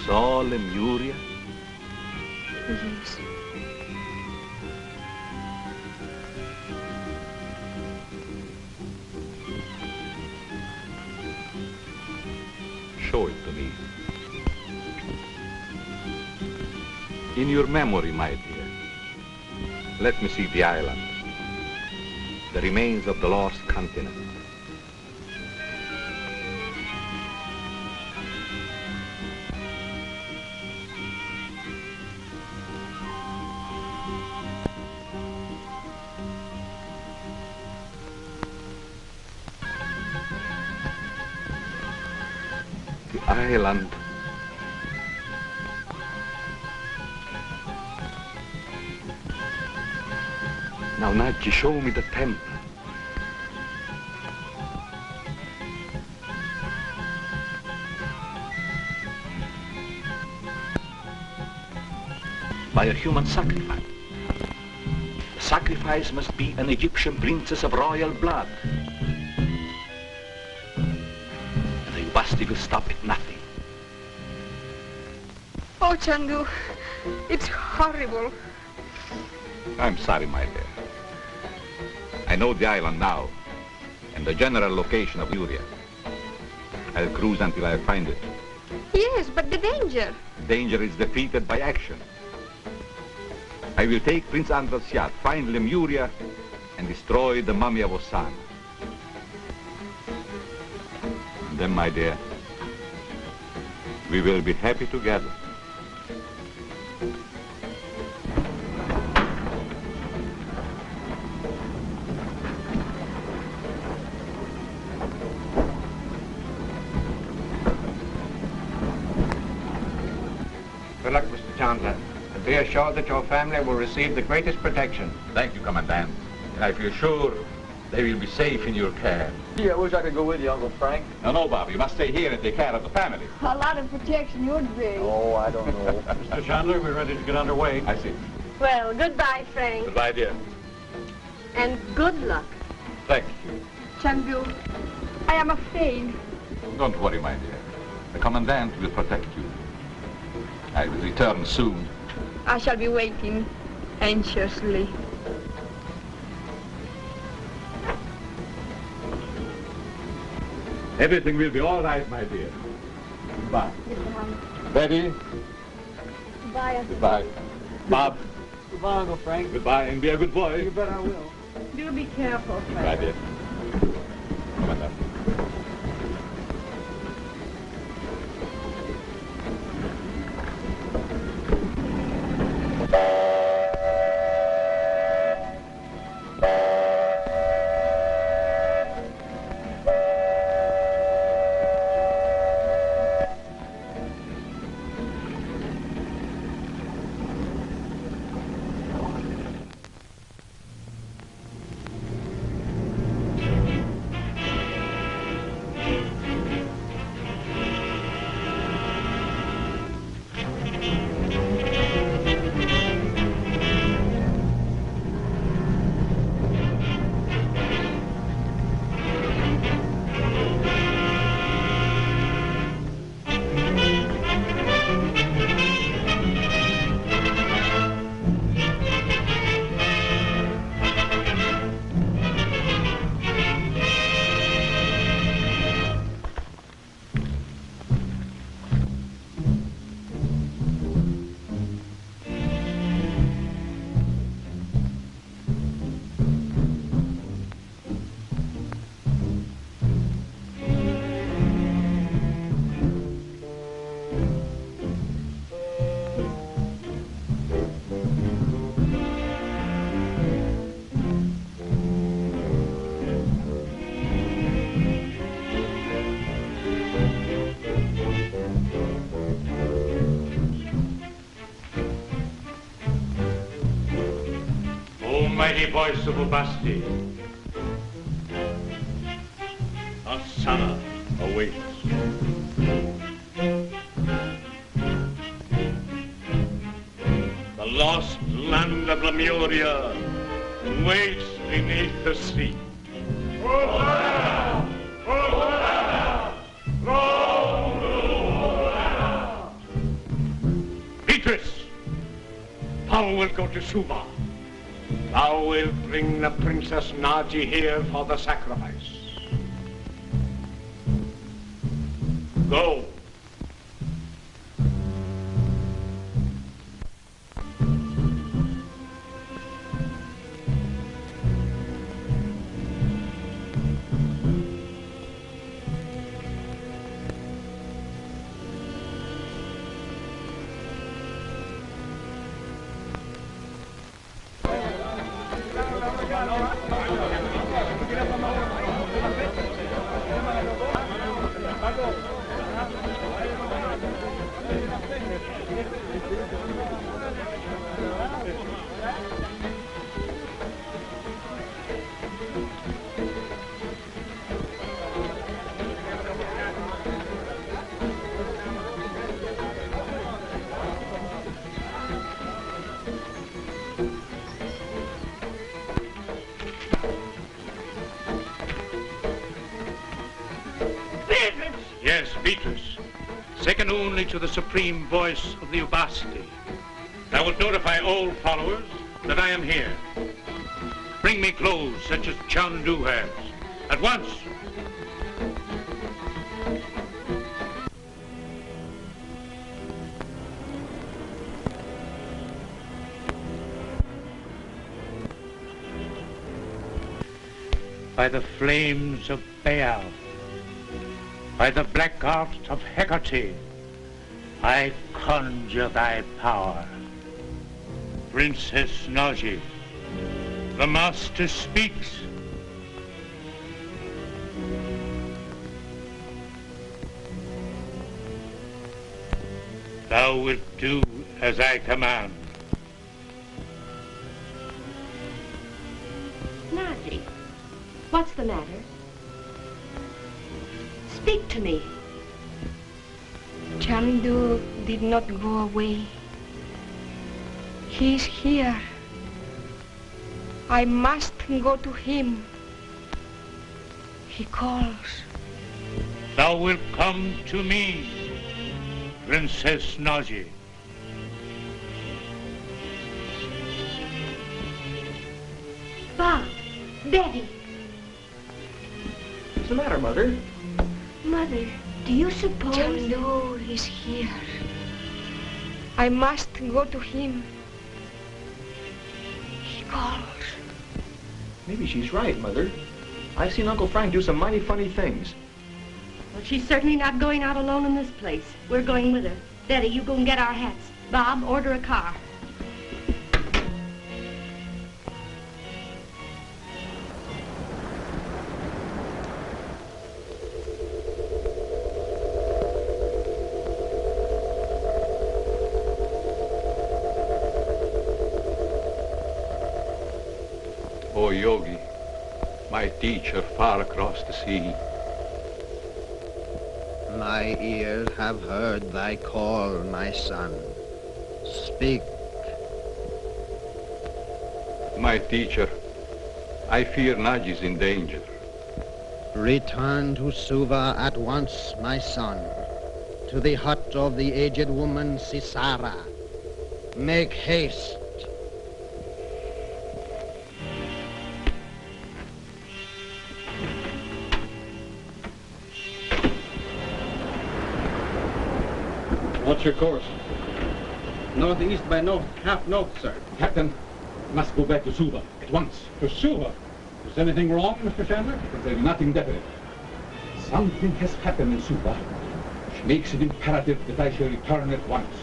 Saw Lemuria? Yes. Show it to me. In your memory, my dear, let me see the island, the remains of the lost continent. The island. Now, Naji, show me the temple. By a human sacrifice. The sacrifice must be an Egyptian princess of royal blood. And the Ubasti will stop at nothing. Oh, Chandu, it's horrible. I'm sorry, my dear. I know the island now, and the general location of Lemuria. I'll cruise until I find it. Yes, but the danger. Danger is defeated by action. I will take Prince Andrew's yacht, find Lemuria, and destroy the mummy of Ossana. And then, my dear, we will be happy together. Good luck, Mr. Chandler. And be assured that your family will receive the greatest protection. Thank you, Commandant. And I feel sure they will be safe in your care. Gee, I wish I could go with you, Uncle Frank. No, Bob, you must stay here and take care of the family. A lot of protection you'd be. Oh, I don't know. Mr. Chandler, we're ready to get underway. I see. Well, goodbye, Frank. Goodbye, dear. And good luck. Thank you. Chandu, I am afraid. Don't worry, my dear. The Commandant will protect you. I will return soon. I shall be waiting anxiously. Everything will be all right, my dear. Goodbye. Goodbye. Betty, Goodbye. goodbye. Bob, Goodbye, Uncle Frank. goodbye, and be a good boy. You bet I will. Do be careful, Goodbye, Frank. dear. Commandant. Mighty voice of Ubasti. Ossana awaits. The lost land of Lemuria waits beneath the sea. Ossana! Ossana! Ossana! Beatrice, thou wilt go to Suva. Thou wilt bring the Princess Naji here for the sacrifice. Go. Yes, Beatrice. Second only to the supreme voice of the Ubasti. I will notify all followers that I am here. Bring me clothes such as Chandu has. At once. by the flames of Baal, by the black art of Hecate, I conjure thy power. Princess Naji, the master speaks. Thou wilt do as I command. Naji, what's the matter? Speak to me. Chandu did not go away. He's here. I must go to him. He calls. Thou wilt come to me, Princess Naji. Bob, Betty. What's the matter, Mother? Mother, do you suppose... Chandu is here. I must go to him. He calls. Maybe she's right, Mother. I've seen Uncle Frank do some mighty funny things. Well, she's certainly not going out alone in this place. We're going with her. Betty, you go and get our hats. Bob, order a car. O Yogi, my teacher far across the sea. My ears have heard thy call, my son. Speak. My teacher, I fear Naji's in danger. Return to Suva at once, my son, to the hut of the aged woman Sisara. Make haste. What's your course? Northeast by north, half north, sir. Captain, must go back to Suva at once. To Suva? Is anything wrong, Mr. Chandler? There's nothing definite. Something has happened in Suva, which makes it imperative that I shall return at once.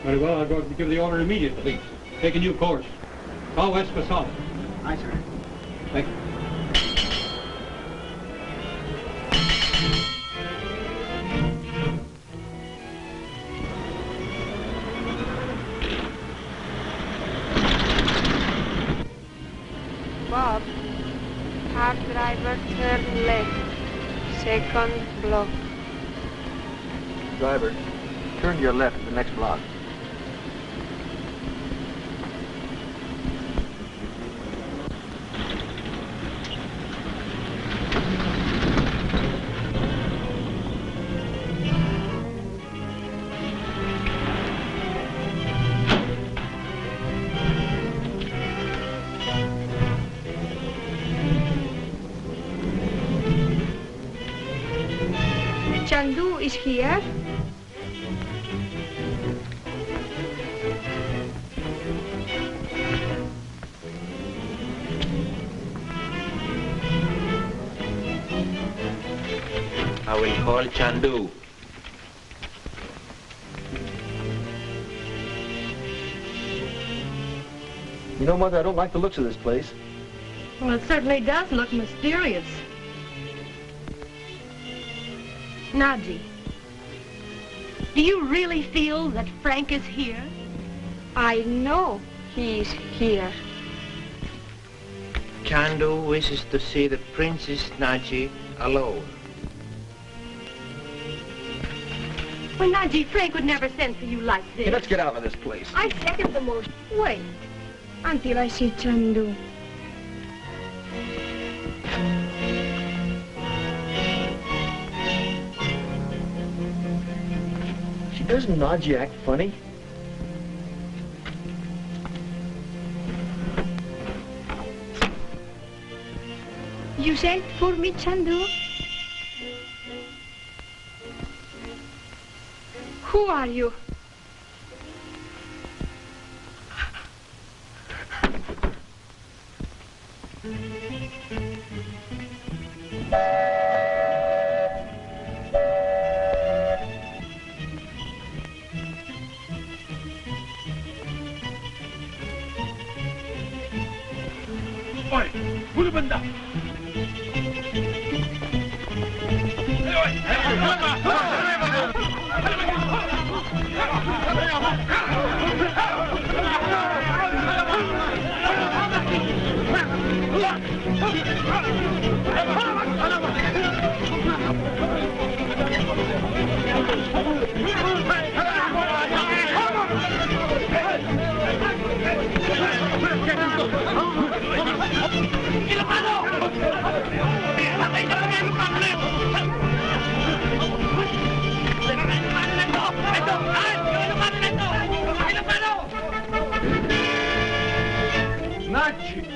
Very well, I'll go and give the order immediately. Take a new course. Call west for south. Aye, sir. Thank you. Bob, car driver, turn left. Second block. Driver, turn to your left at the next block. Chandu is here. I will call Chandu. You know, Mother, I don't like the looks of this place. Well, it certainly does look mysterious. Naji, do you really feel that Frank is here? I know he's here. Chandu wishes to see the Princess Naji alone. Well, Naji, Frank would never send for you like this. Hey, let's get out of this place. I second the motion. Wait until I see Chandu. Doesn't Naji act funny? You sent for me, Chandu? Who are you? Oi, bulu benda. Naji!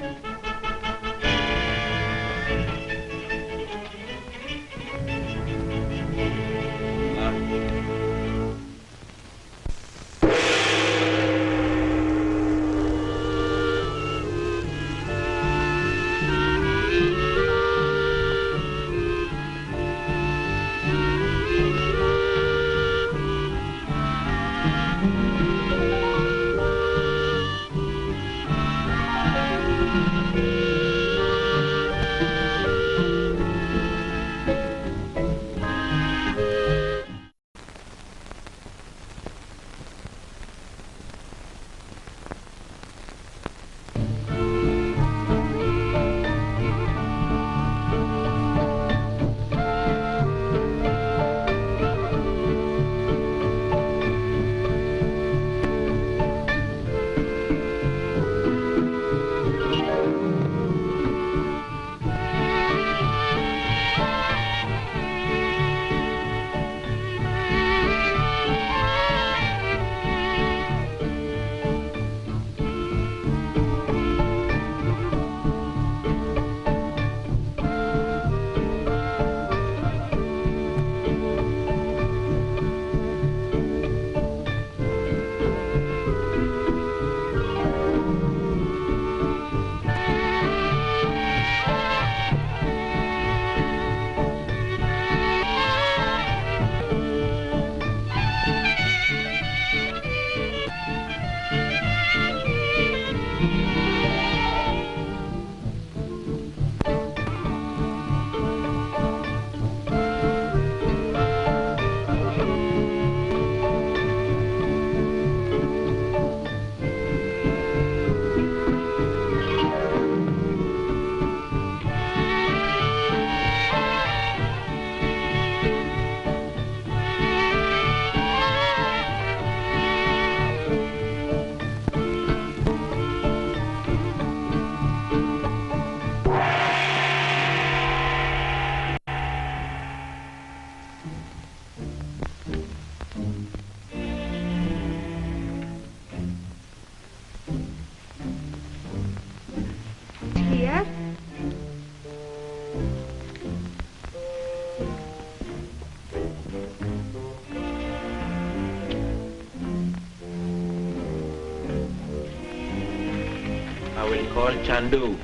I will call Chandu.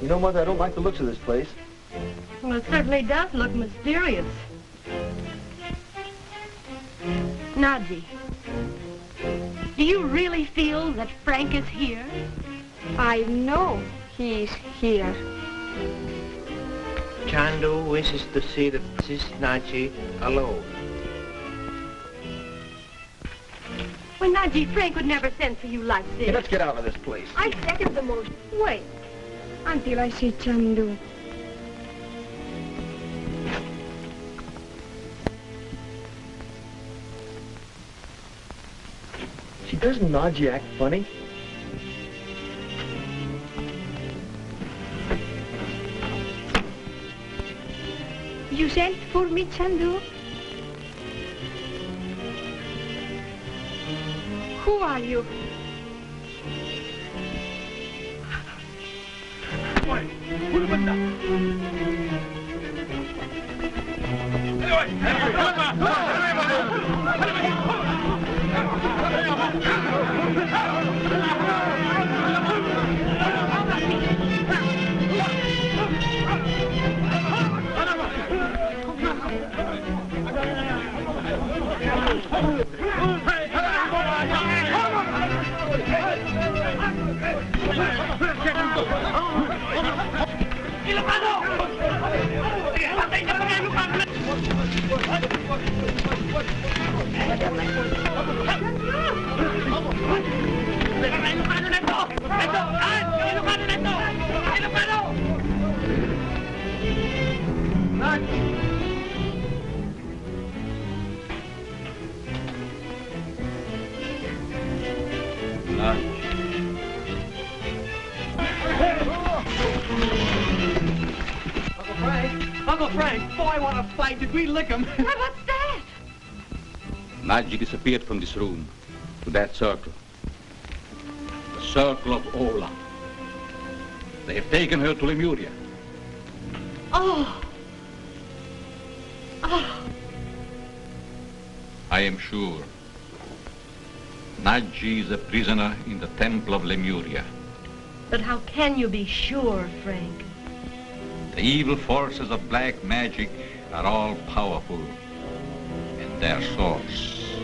You know, Mother, I don't like the looks of this place. Well, it certainly does look mysterious. Nadji, do you really feel that Frank is here? I know he's here. Chandu wishes to see the Princess Naji alone. Well, Nadji, Frank would never send for you like this. Hey, let's get out of this place. I second the motion. Wait until I see Chandu. See, doesn't Naji act funny? You sent for me, Chandu? Who are you? want to fight. Did we lick him? What's that? Naji disappeared from this room to that circle. The circle of Ola. They have taken her to Lemuria. Oh. Oh. I am sure. Naji is a prisoner in the temple of Lemuria. But how can you be sure, Frank? The evil forces of black magic are all powerful in their source.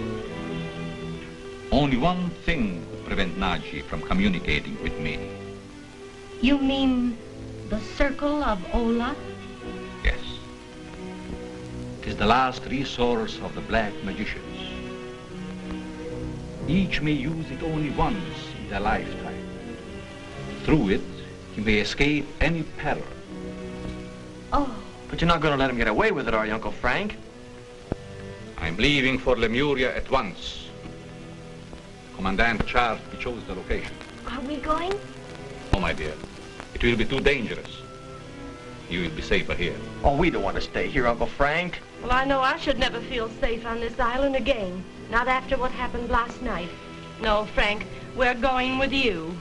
Only one thing would prevent Naji from communicating with me. You mean the circle of Ola? Yes. It is the last resource of the black magicians. Each may use it only once in their lifetime. Through it, he may escape any peril. Oh. But you're not going to let him get away with it, are you, Uncle Frank? I'm leaving for Lemuria at once. Commandant charged me chose the location. Are we going? Oh, my dear. It will be too dangerous. You will be safer here. Oh, we don't want to stay here, Uncle Frank. Well, I know I should never feel safe on this island again. Not after what happened last night. No, Frank, we're going with you.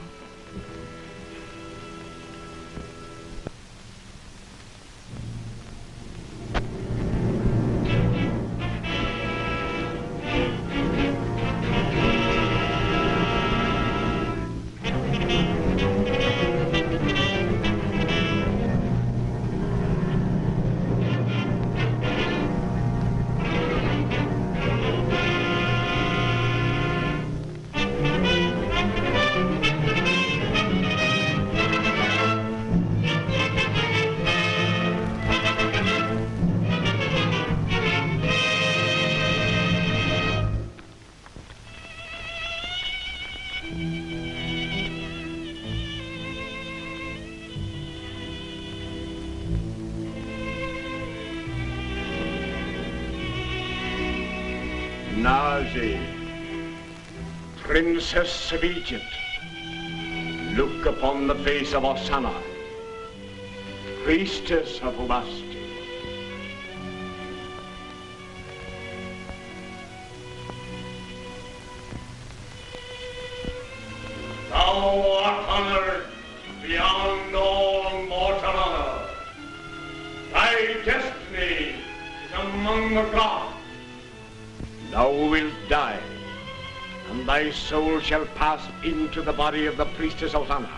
Naji, Princess of Egypt, look upon the face of Ossana, priestess of Ubasti. Thou art honored beyond all mortal honor. Thy destiny is among the gods. Thou wilt die, and thy soul shall pass into the body of the priestess Ossana,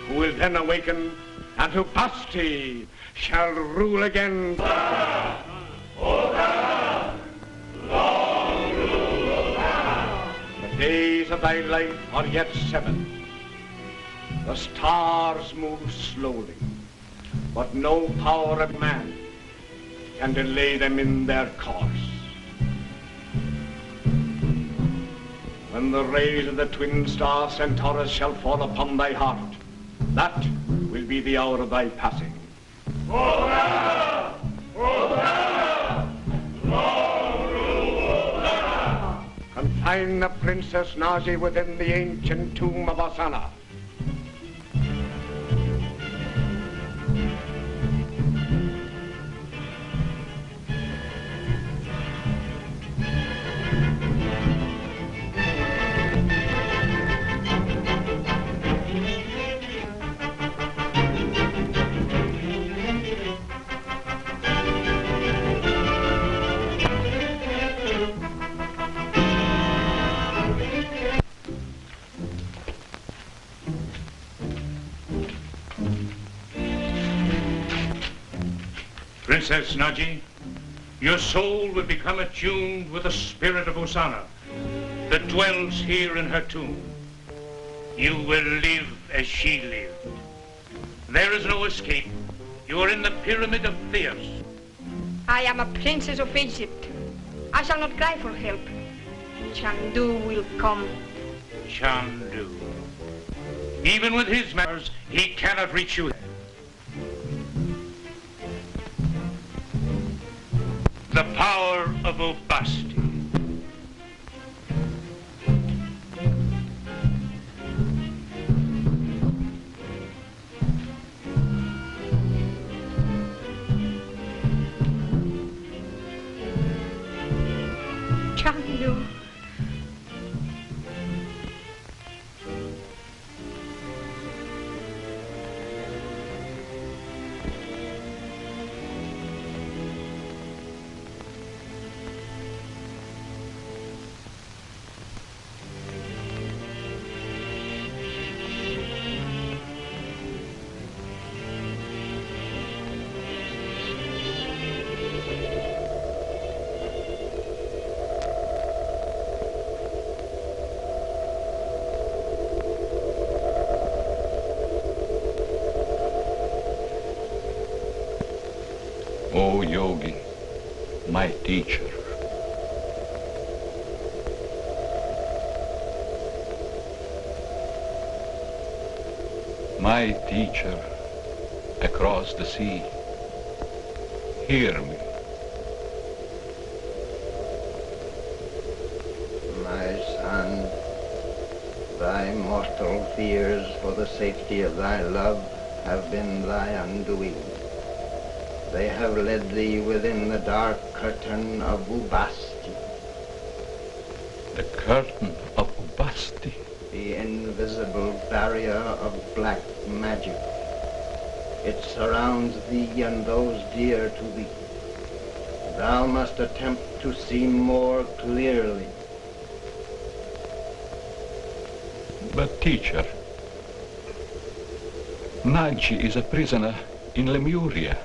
who will then awaken, and Ubasti shall rule again. Ossana! Ossana! Long rule Ossana! The days of thy life are yet 7. The stars move slowly, but no power of man can delay them in their course. When the rays of the twin star Centaurus shall fall upon thy heart, that will be the hour of thy passing. Ossana! Ossana! Long rule Ossana! Confine the Princess Naji within the ancient tomb of Ossana. Princess Naji, your soul will become attuned with the spirit of Ossana that dwells here in her tomb. You will live as she lived. There is no escape. You are in the pyramid of Theos. I am a princess of Egypt. I shall not cry for help. Chandu will come. Chandu. Even with his powers, he cannot reach you. The power of Ubasti. Chandu. Oh, Yogi, my teacher. My teacher across the sea, hear me. My son, thy mortal fears for the safety of thy love have been thy undoing. They have led thee within the dark curtain of Ubasti. The curtain of Ubasti? The invisible barrier of black magic. It surrounds thee and those dear to thee. Thou must attempt to see more clearly. But teacher, Naji is a prisoner in Lemuria.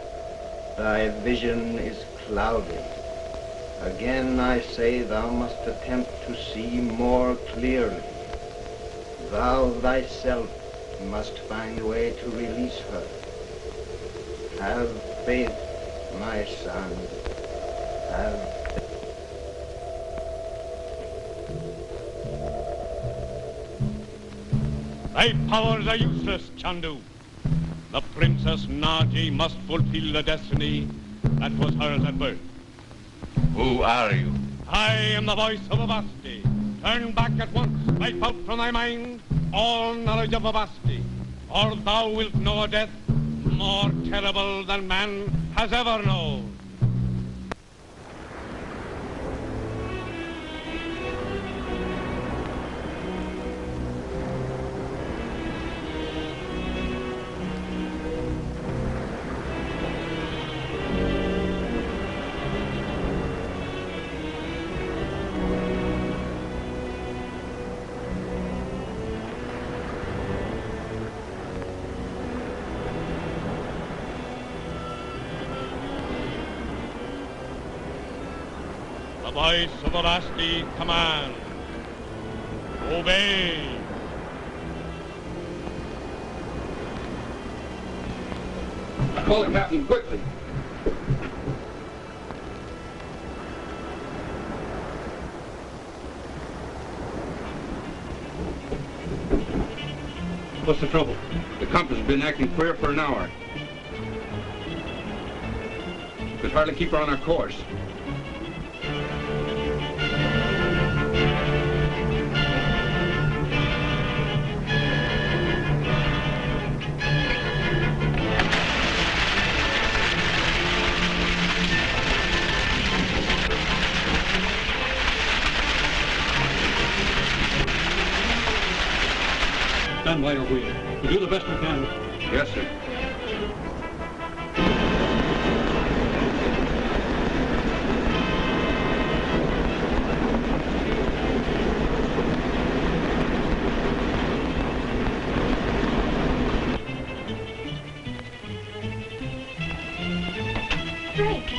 Thy vision is cloudy. Again I say thou must attempt to see more clearly. Thou thyself must find a way to release her. Have faith, my son. Have Thy powers are useless, Chandu. The Princess Naji must fulfill the destiny that was hers at birth. Who are you? I am the voice of Ubasti. Turn back at once, wipe out from thy mind all knowledge of Ubasti, or thou wilt know a death more terrible than man has ever known. The voice of Ubasti commands. Obey. Call it, Captain, quickly. What's the trouble? The compass has been acting queer for an hour. Could hardly keep her on our course. Stand by your wheel. We'll do the best we can. Yes, sir. Frank,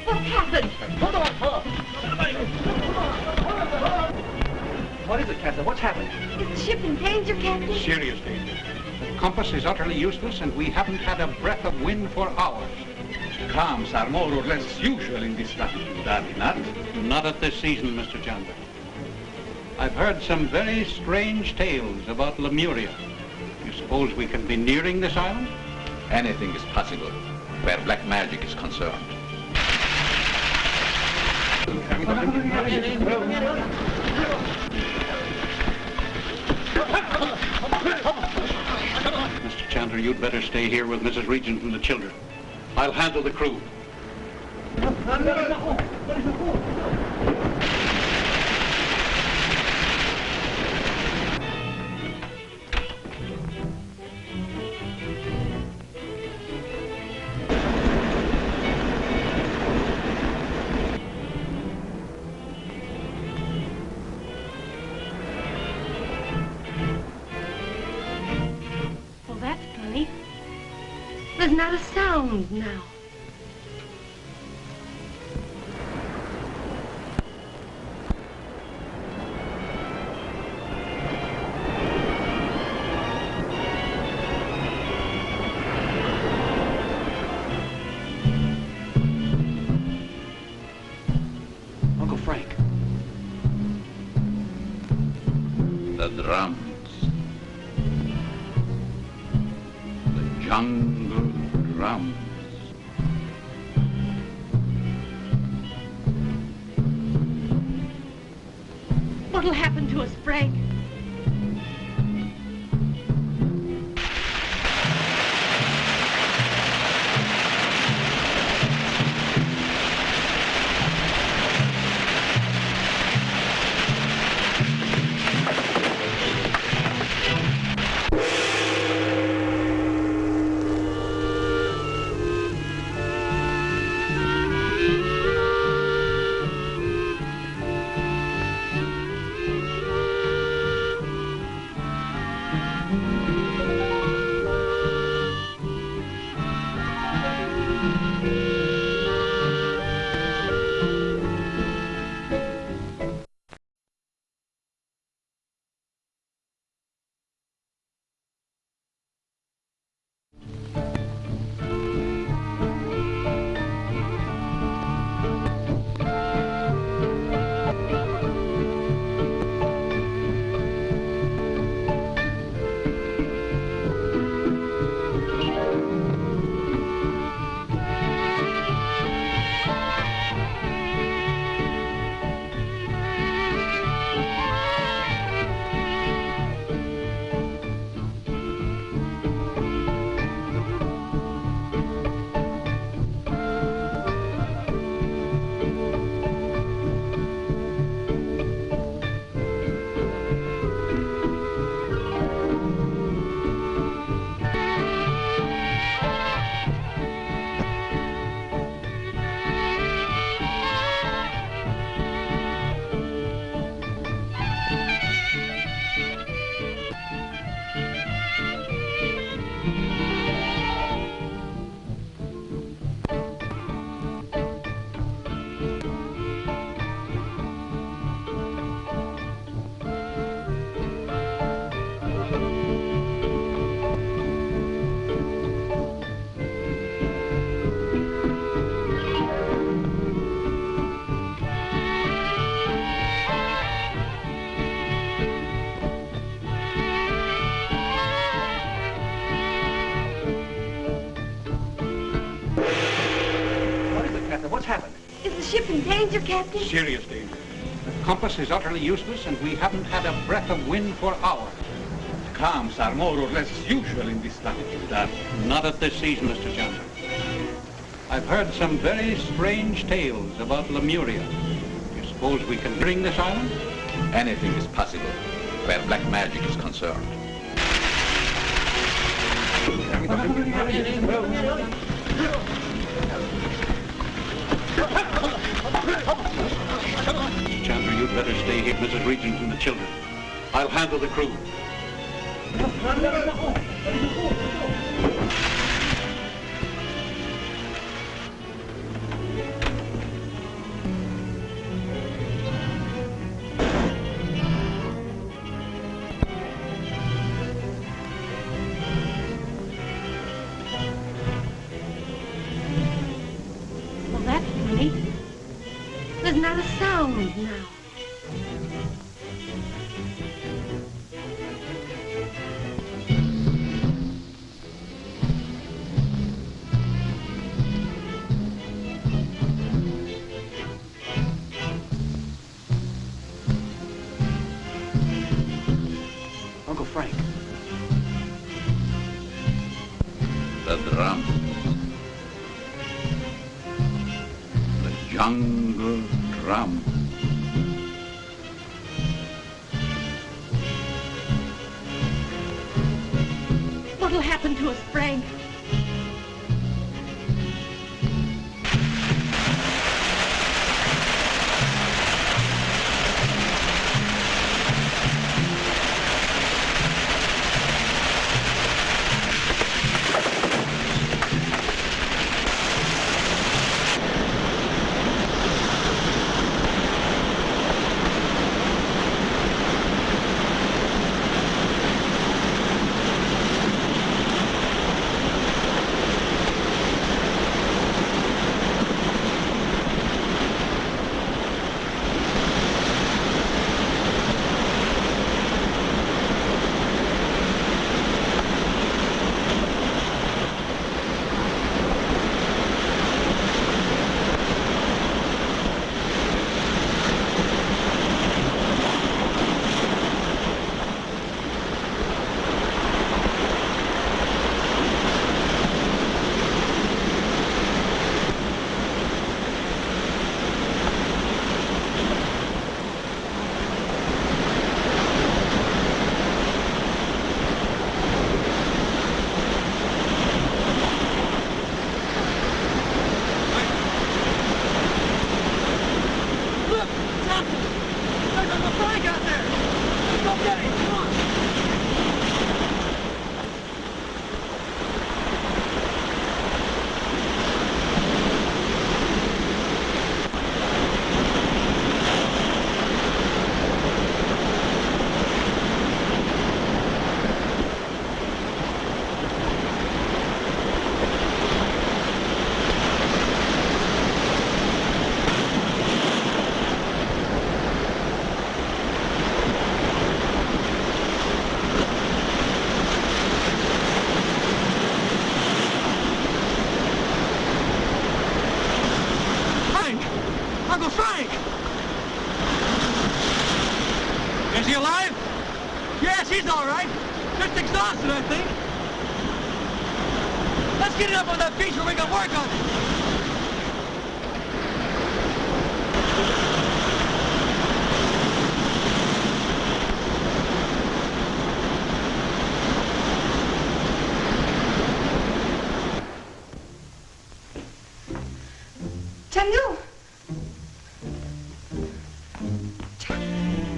what's happened? Hold on, hold on. What is it, Captain? What's happened? Is the ship in danger, Captain? Serious danger. The compass is utterly useless, and we haven't had a breath of wind for hours. Calms are more or less usual in this latitude, are they not? Not at this season, Mr. Chandler. I've heard some very strange tales about Lemuria. You suppose we can be nearing this island? Anything is possible where black magic is concerned. Mr. Chandler, you'd better stay here with Mrs. Regent and the children. I'll handle the crew. There's not a sound now. Uncle Frank. The drums. The jungle drums. What'll happen to us, Frank? What's happened? Is the ship in danger, Captain? Serious danger. The compass is utterly useless, and we haven't had a breath of wind for hours. Calms are more or less usual in this latitude. Not at this season, Mr. Chandu. I've heard some very strange tales about Lemuria. You suppose we can bring this island? Anything is possible where black magic is concerned. Chandler, you'd better stay here, Mrs. Regent and the children. I'll handle the crew. Well, that's funny. There's not a sound now. Uncle Frank. The drums. The jungle drums. What'll happen to us, Frank? Look! There's Uncle Frank out there! Let's go get him! Come on! Uncle Frank! Is he alive? Yes, he's all right. Just exhausted, I think. Let's get it up on that beach where we can work on it. Chandu!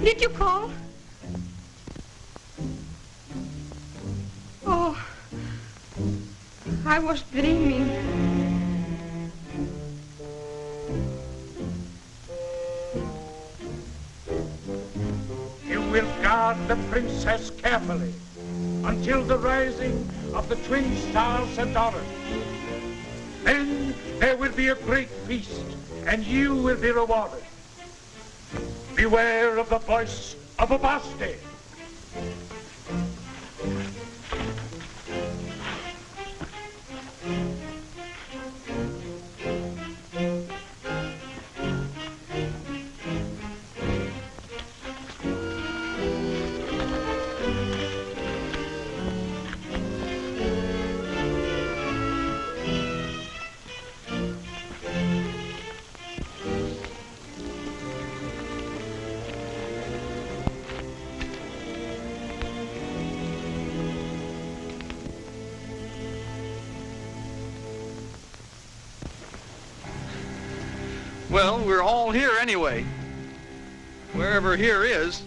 Did you call? Oh, I was dreaming. You will guard the princess carefully until the rising of the twin stars and daughters. Then there will be a great feast, and you will be rewarded. Beware of the voice of Ubasti. Well, we're all here anyway. Wherever here is.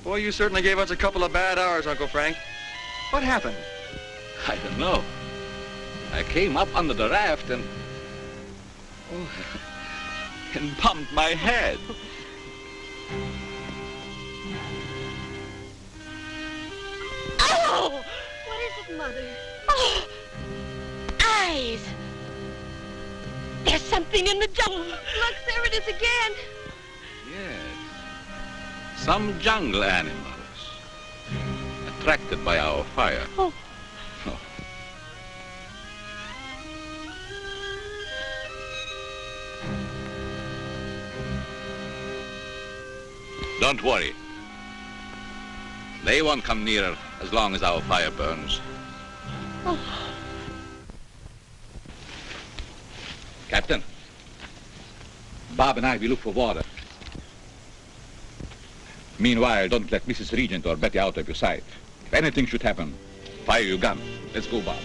Boy, you certainly gave us a couple of bad hours, Uncle Frank. What happened? I don't know. I came up under the raft and... Oh, and bumped my head. Oh! What is it, Mother? Oh! Eyes! There's something in the jungle. Look, there it is again. Yes. Some jungle animals. Attracted by our fire. Oh. Oh. Don't worry. They won't come nearer as long as our fire burns. Oh. Captain, Bob and I will look for water. Meanwhile, don't let Mrs. Regent or Betty out of your sight. If anything should happen, fire your gun. Let's go, Bob.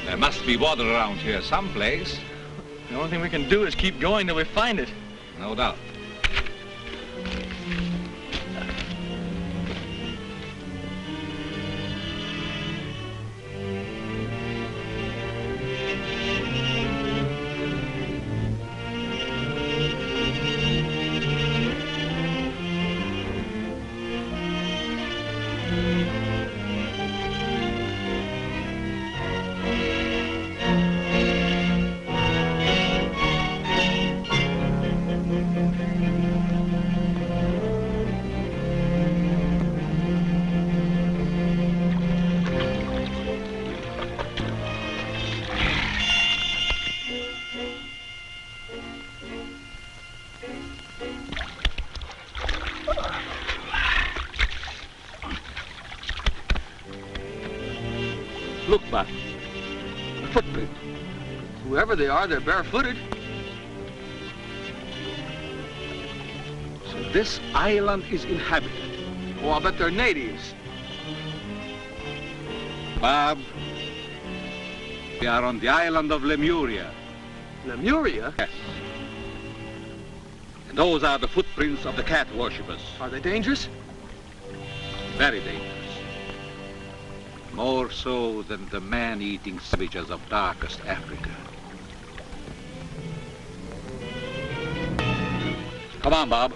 There must be water around here someplace. The only thing we can do is keep going till we find it. No doubt. Look, Bob. A footprint. Whoever they are, they're barefooted. So this island is inhabited. Oh, I bet they're natives. Bob, we are on the island of Lemuria. Lemuria? Yes. And those are the footprints of the cat worshippers. Are they dangerous? Very dangerous. More so than the man-eating savages of darkest Africa. Come on, Bob.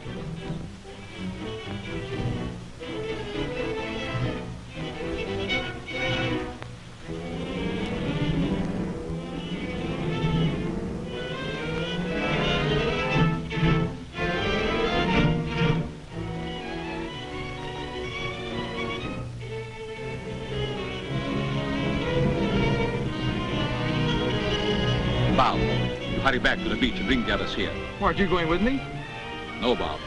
Bob, you hurry back to the beach and bring the others here. Aren't you going with me? No, Bob.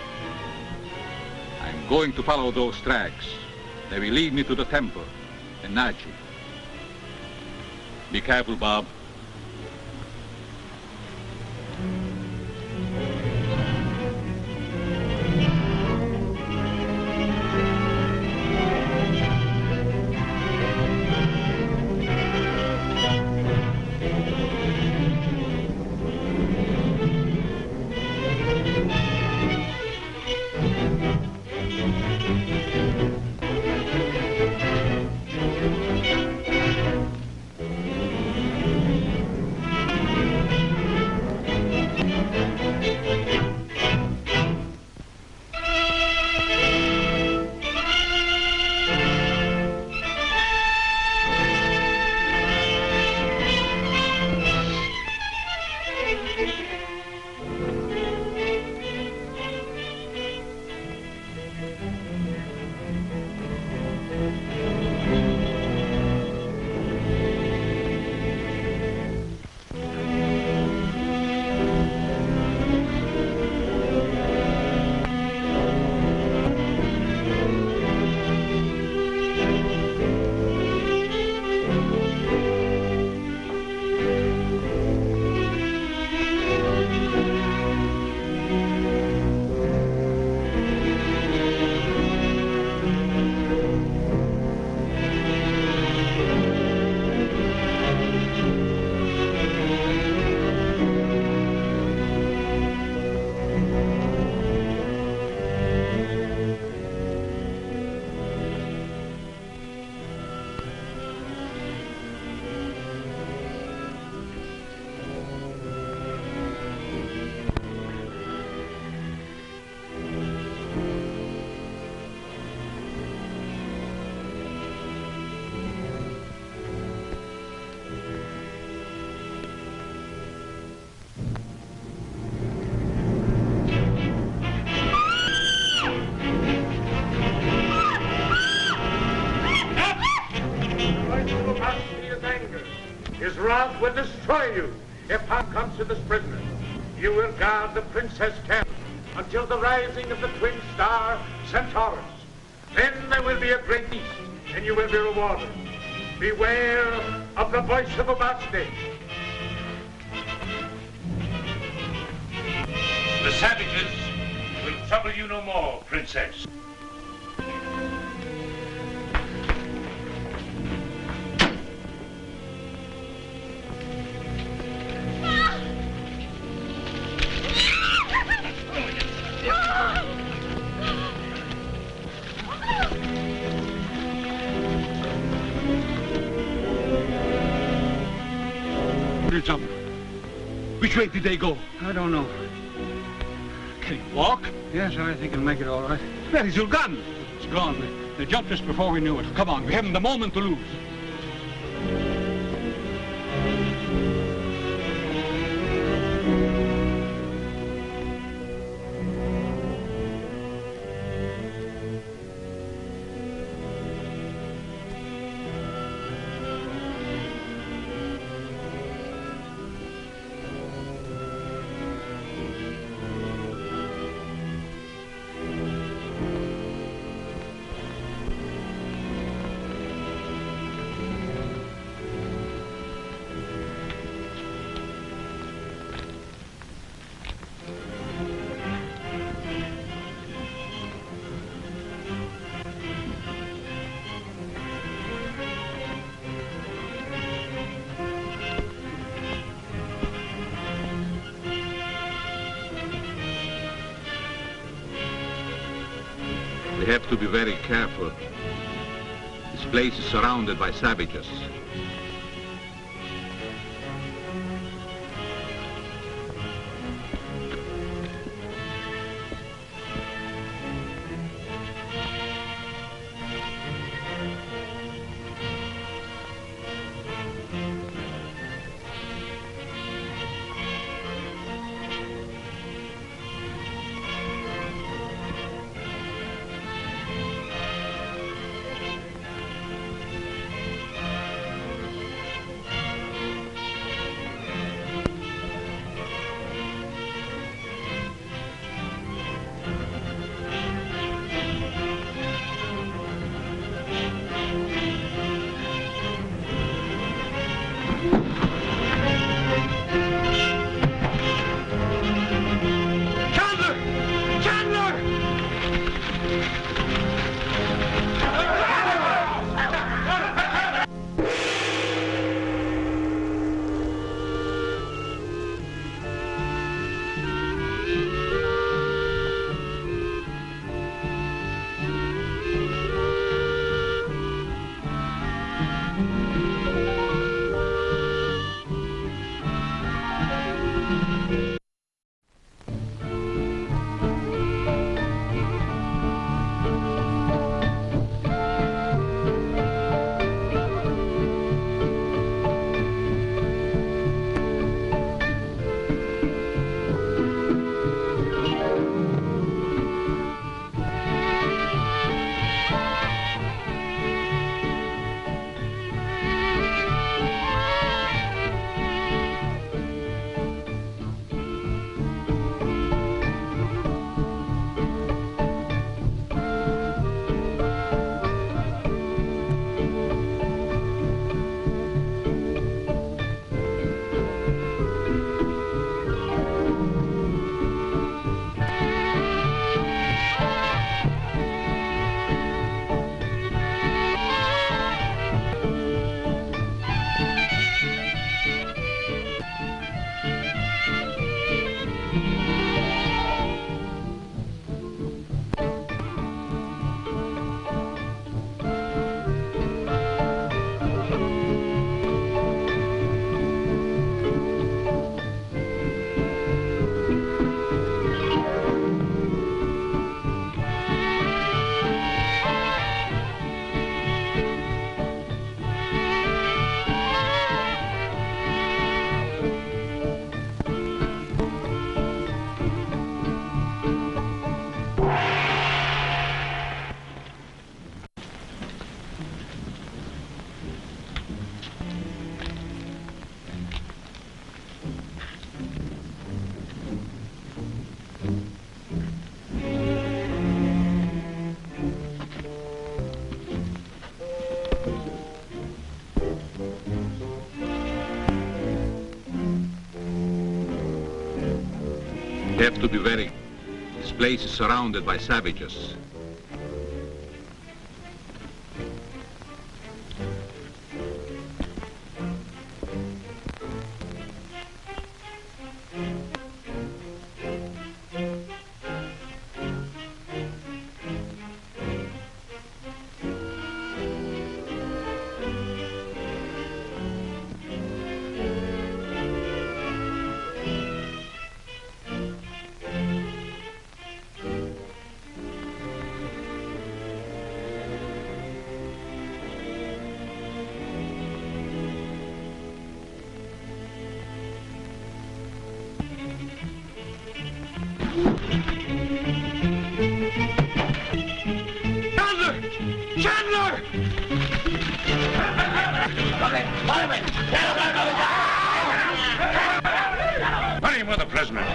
I'm going to follow those tracks. They will lead me to the temple in Naji. Be careful, Bob. His wrath will destroy you if harm comes to this prisoner. You will guard the princess camp until the rising of the twin star Centaurus. Then there will be a great feast, and you will be rewarded. Beware of the voice of Ubasti. The savages will trouble you no more, princess. Which way did they go? I don't know. Can you walk? Yes, I think I'll make it all right. Where is your gun? It's gone. They jumped us before we knew it. Come on, we haven't a moment to lose. We have to be very careful. This place is surrounded by savages. We have to be very... This place is surrounded by savages. Chandler! Plenty of other prisoners.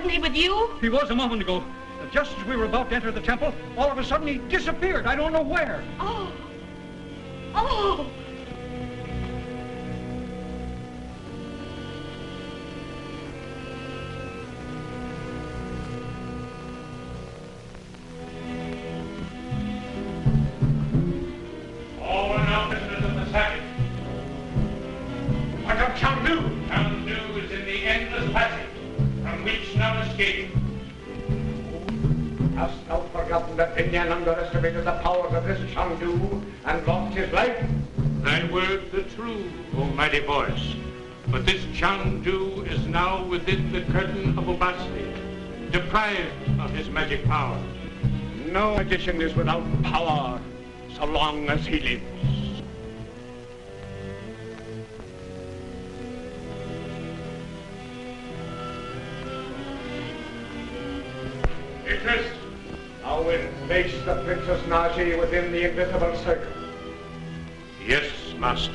Wasn't he with you? He was a moment ago. Just as we were about to enter the temple, all of a sudden he disappeared. I don't know where. Oh. Oh. Forward now, prisoners of the Sect. What of Chandu? Chandu is in the endless passage, from which none escape. Hast thou forgotten that Vindhyan underestimated the powers of this Chandu and lost his life? Thy words are true, O mighty voice. But this Chandu is now within the curtain of Ubasti, deprived of his magic power. No magician is without power so long as he lives. Beatrice, thou wilt place the Princess Naji within the invisible circle. Yes, master.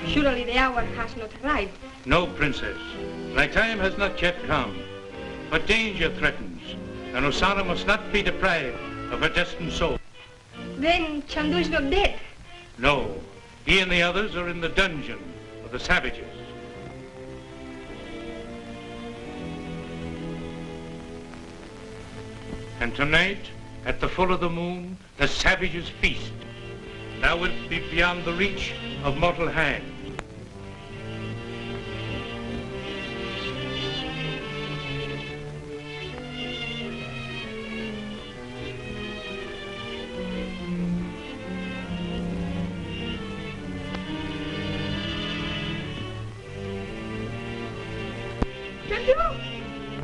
Surely the hour has not arrived. No, princess. Thy time has not yet come. But danger threatens, and Ossana must not be deprived of her destined soul. Then Chandu is not dead. No, he and the others are in the dungeon of the savages. And tonight, at the full of the moon, the savages feast. Thou wilt be beyond the reach of mortal hand.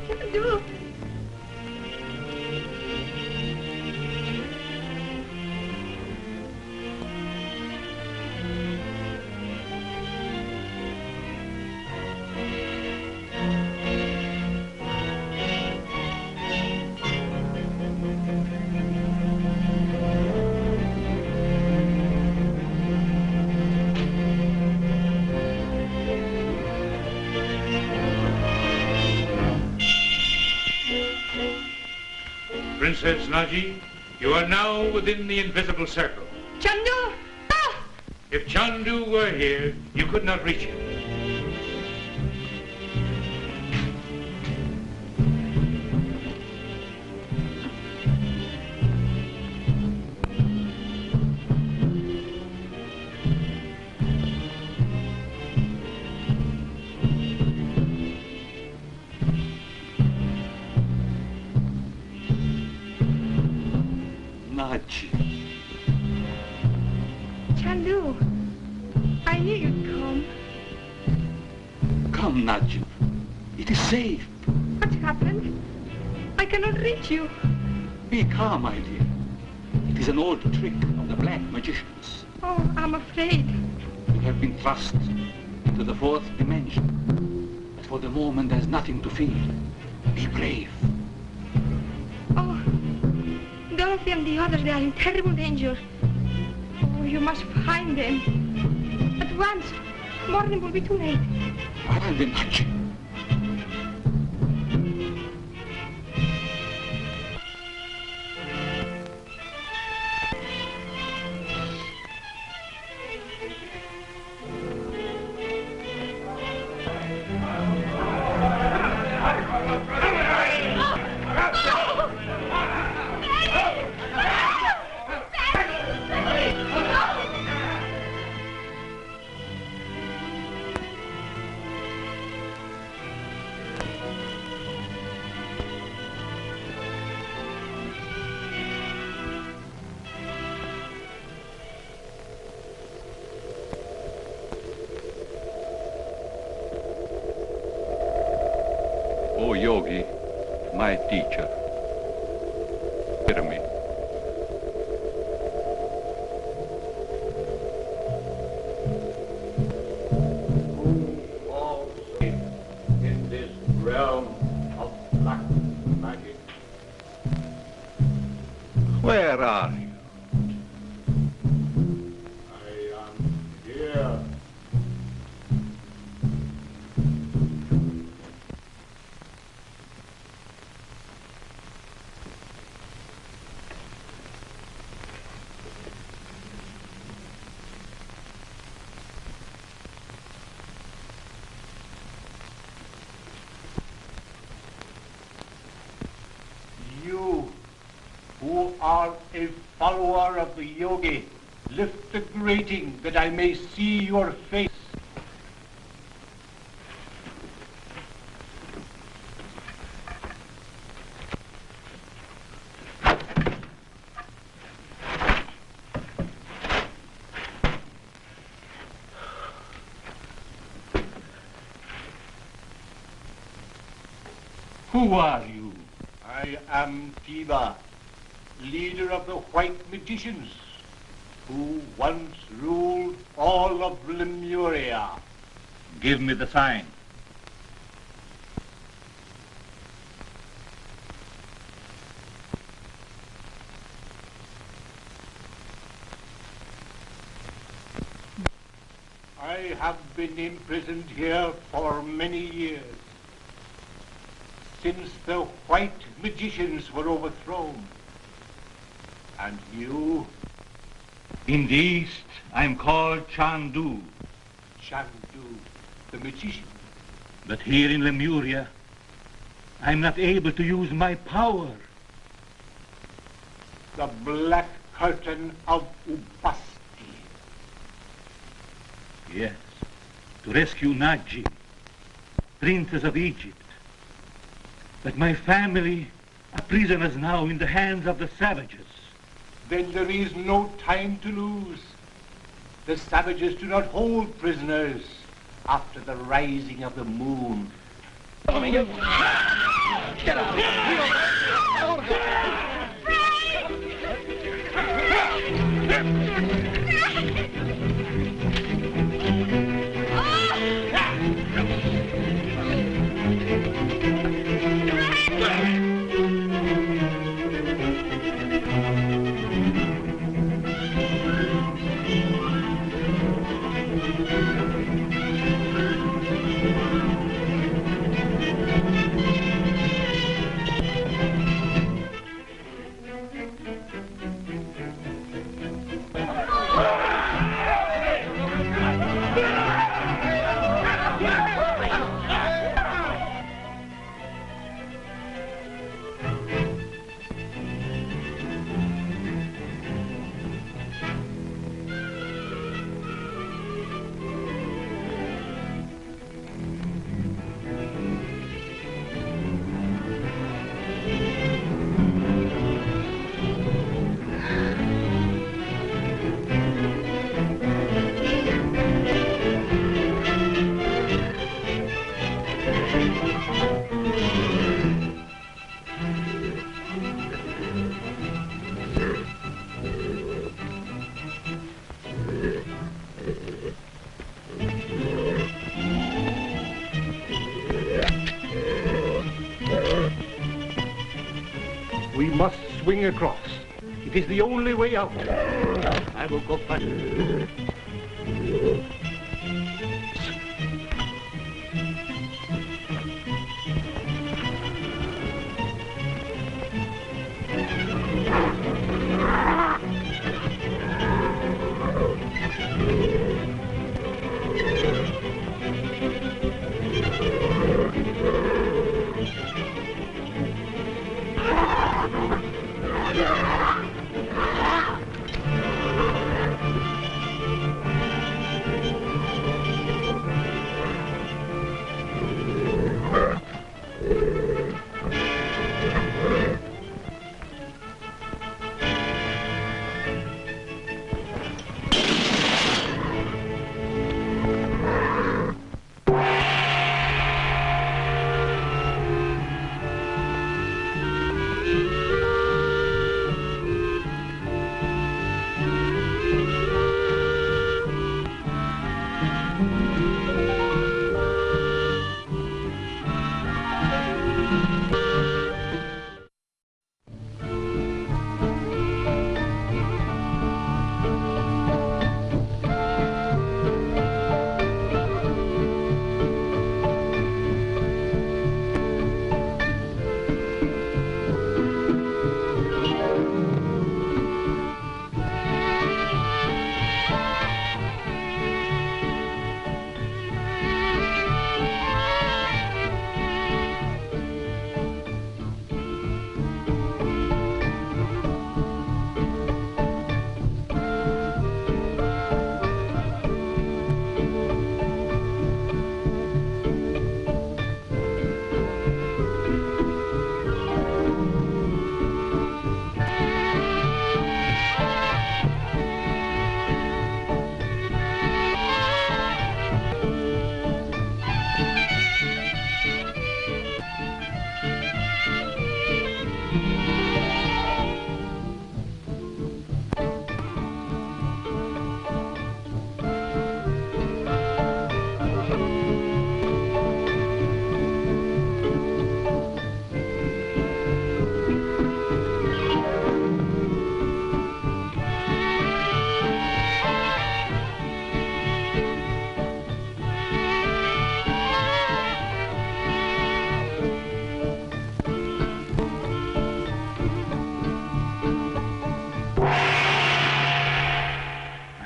Chandu! Princess Naji, you are now within the invisible circle. Chandu! Ah! If Chandu were here, you could not reach him. Naji. Chandu, I knew you'd come. Come, Naji. It is safe. What's happened? I cannot reach you. Be calm, my dear. It is an old trick of the black magicians. Oh, I'm afraid. You have been thrust into the fourth dimension. But for the moment, there's nothing to fear. Be brave. Oh, Dorothy and the others, they are in terrible danger. Oh, you must find them. At once. Morning will be too late. Where are they, Naji? O Yogi, my teacher, hear me. Who all sit in this realm of black magic? Where are you? I am here. You, who are a follower of the Yogi, lift the grating that I may see your face. Who are you? I am Tiba, leader of the White Magicians, who once ruled all of Lemuria. Give me the sign. I have been imprisoned here for many years, since the White Magicians were overthrown. And you? In the east, I'm called Chandu. Chandu, the magician. But here in Lemuria, I'm not able to use my power. The Black Curtain of Ubasti. Yes, to rescue Naji, princess of Egypt. But my family are prisoners now in the hands of the savages. Then there is no time to lose. The savages do not hold prisoners after the rising of the moon. Get We must swing across. It is the only way out. I will go first.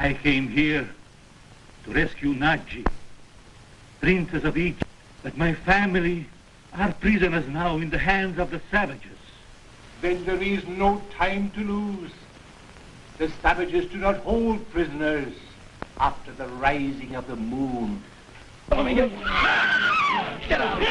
I came here to rescue Nadji, princess of Egypt, but my family are prisoners now in the hands of the savages. Then there is no time to lose. The savages do not hold prisoners after the rising of the moon. Get out!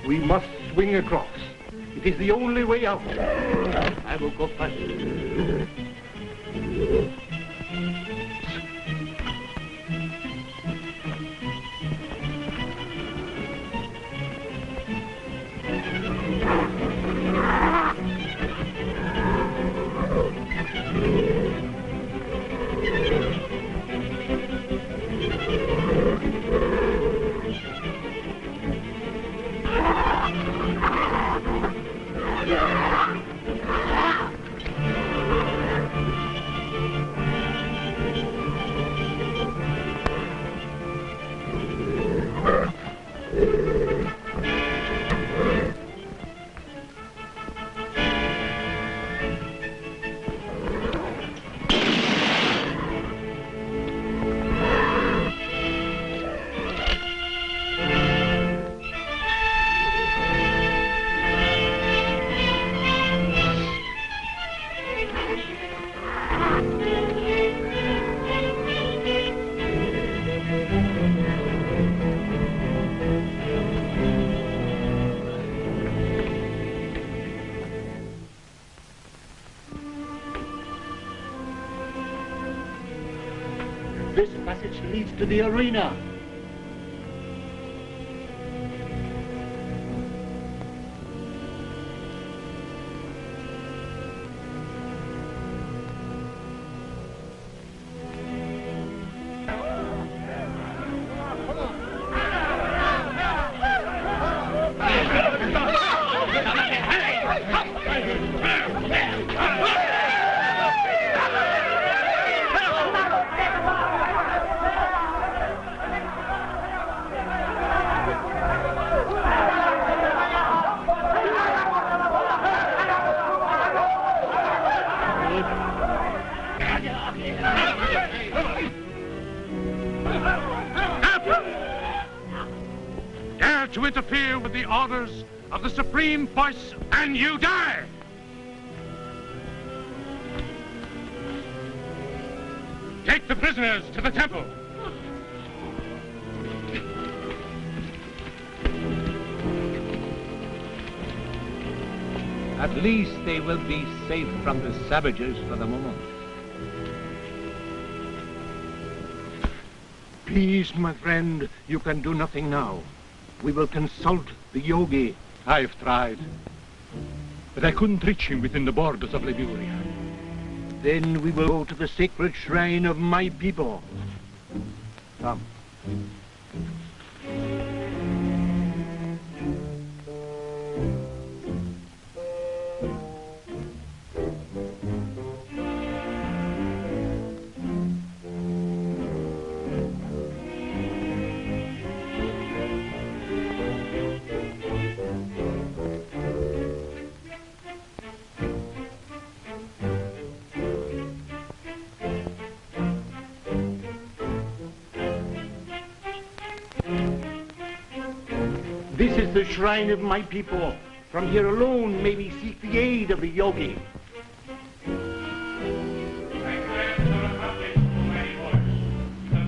We must swing across. It is the only way out. I will go first. This passage leads to the arena. Dare to interfere with the orders of the Supreme Voice, and you die! Take the prisoners to the temple. At least they will be safe from the savages for the moment. Please, my friend, you can do nothing now. We will consult the Yogi. I've tried, but I couldn't reach him within the borders of Lemuria. Then we will go to the sacred shrine of my people. Come. This is the shrine of my people. From here alone may we seek the aid of the Yogi. The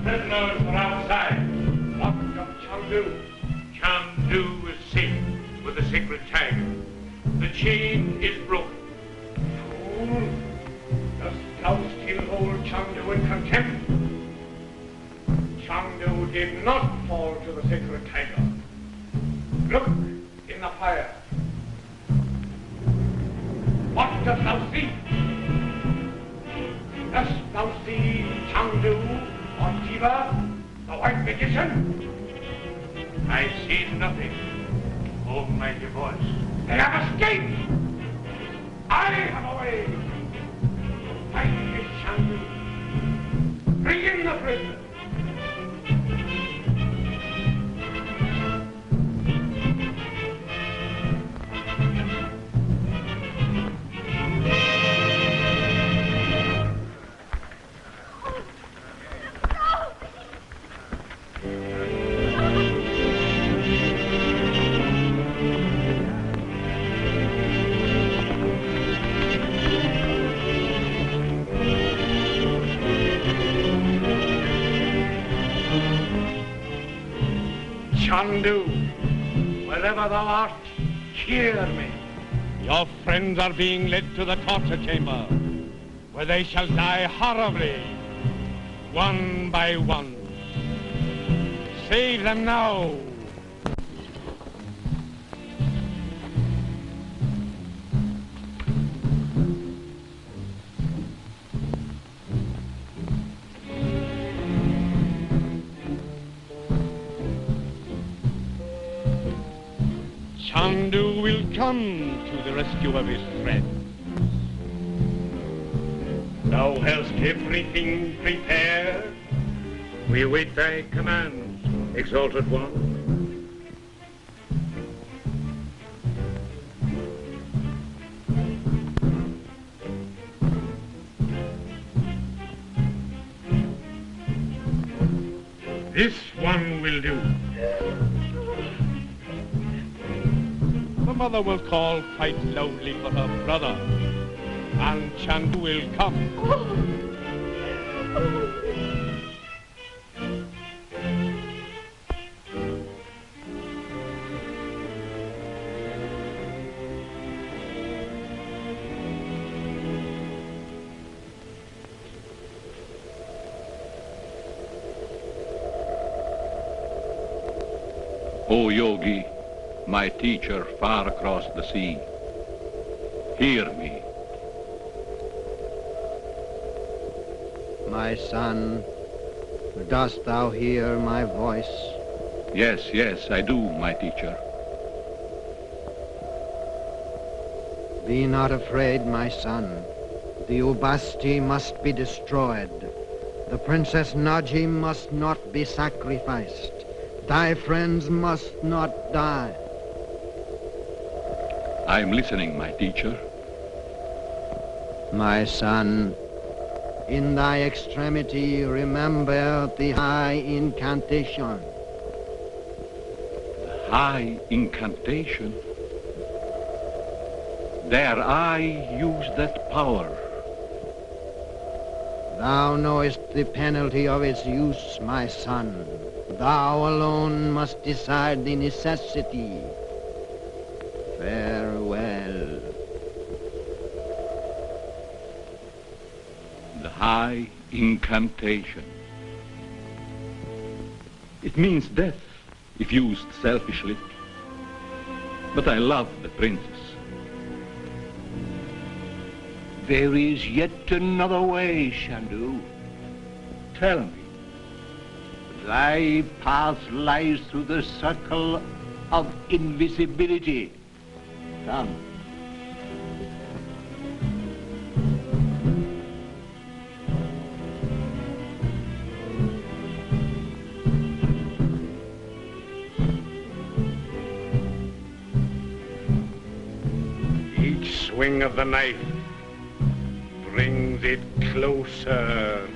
prisoners are outside. Locked up Chandu. Chandu is safe with the sacred tiger. The chain is broken. Fool, dost thou still hold Chandu in contempt? Chandu did not fall to the sacred tiger. Look in the fire. What dost thou see? Dost thou see Chandu or Suva, the white magician? I see nothing, almighty voice. They have escaped! I have a way to fight this Chandu. Bring in the prisoner. Chandu, wherever thou art, hear me. Your friends are being led to the torture chamber, where they shall die horribly, one by one. Save them now. Chandu will come to the rescue of his friend. Thou hast everything prepared. We await thy commands, exalted one. This one will do. The mother will call quite loudly for her brother, and Chandu will come. O Yogi, my teacher far across the sea, hear me. My son, dost thou hear my voice? Yes, yes, I do, my teacher. Be not afraid, my son. The Ubasti must be destroyed. The Princess Naji must not be sacrificed. Thy friends must not die. I'm listening, my teacher. My son, in thy extremity, remember the high incantation. The high incantation? Dare I use that power? Thou knowest the penalty of its use, my son. Thou alone must decide the necessity. Farewell. The high incantation. It means death if used selfishly. But I love the princess. There is yet another way, Chandu. Tell me. Thy path lies through the circle of invisibility. Come. Each swing of the knife brings it closer.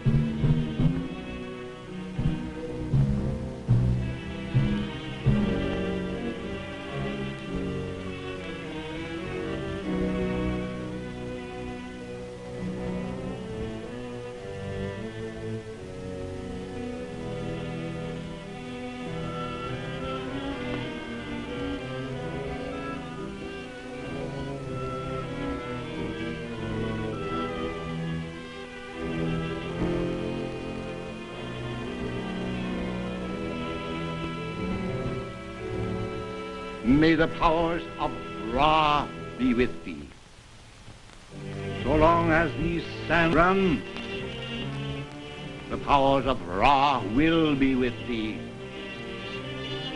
May the powers of Ra be with thee. So long as these sands run, the powers of Ra will be with thee.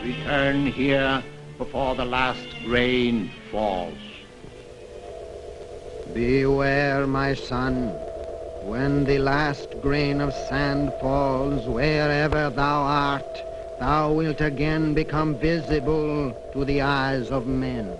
Return here before the last rain falls. Beware, my son. When the last grain of sand falls, wherever thou art, thou wilt again become visible to the eyes of men.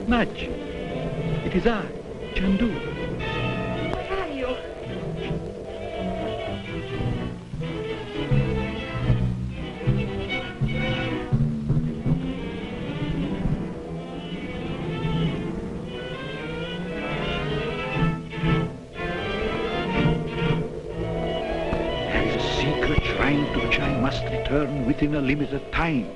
Nadji, it is I, Chandu. Where are you? There is a secret shrine to which I must return within a limited time.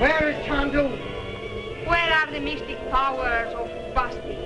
Where is Chandu? Where are the mystic powers of Ubasti?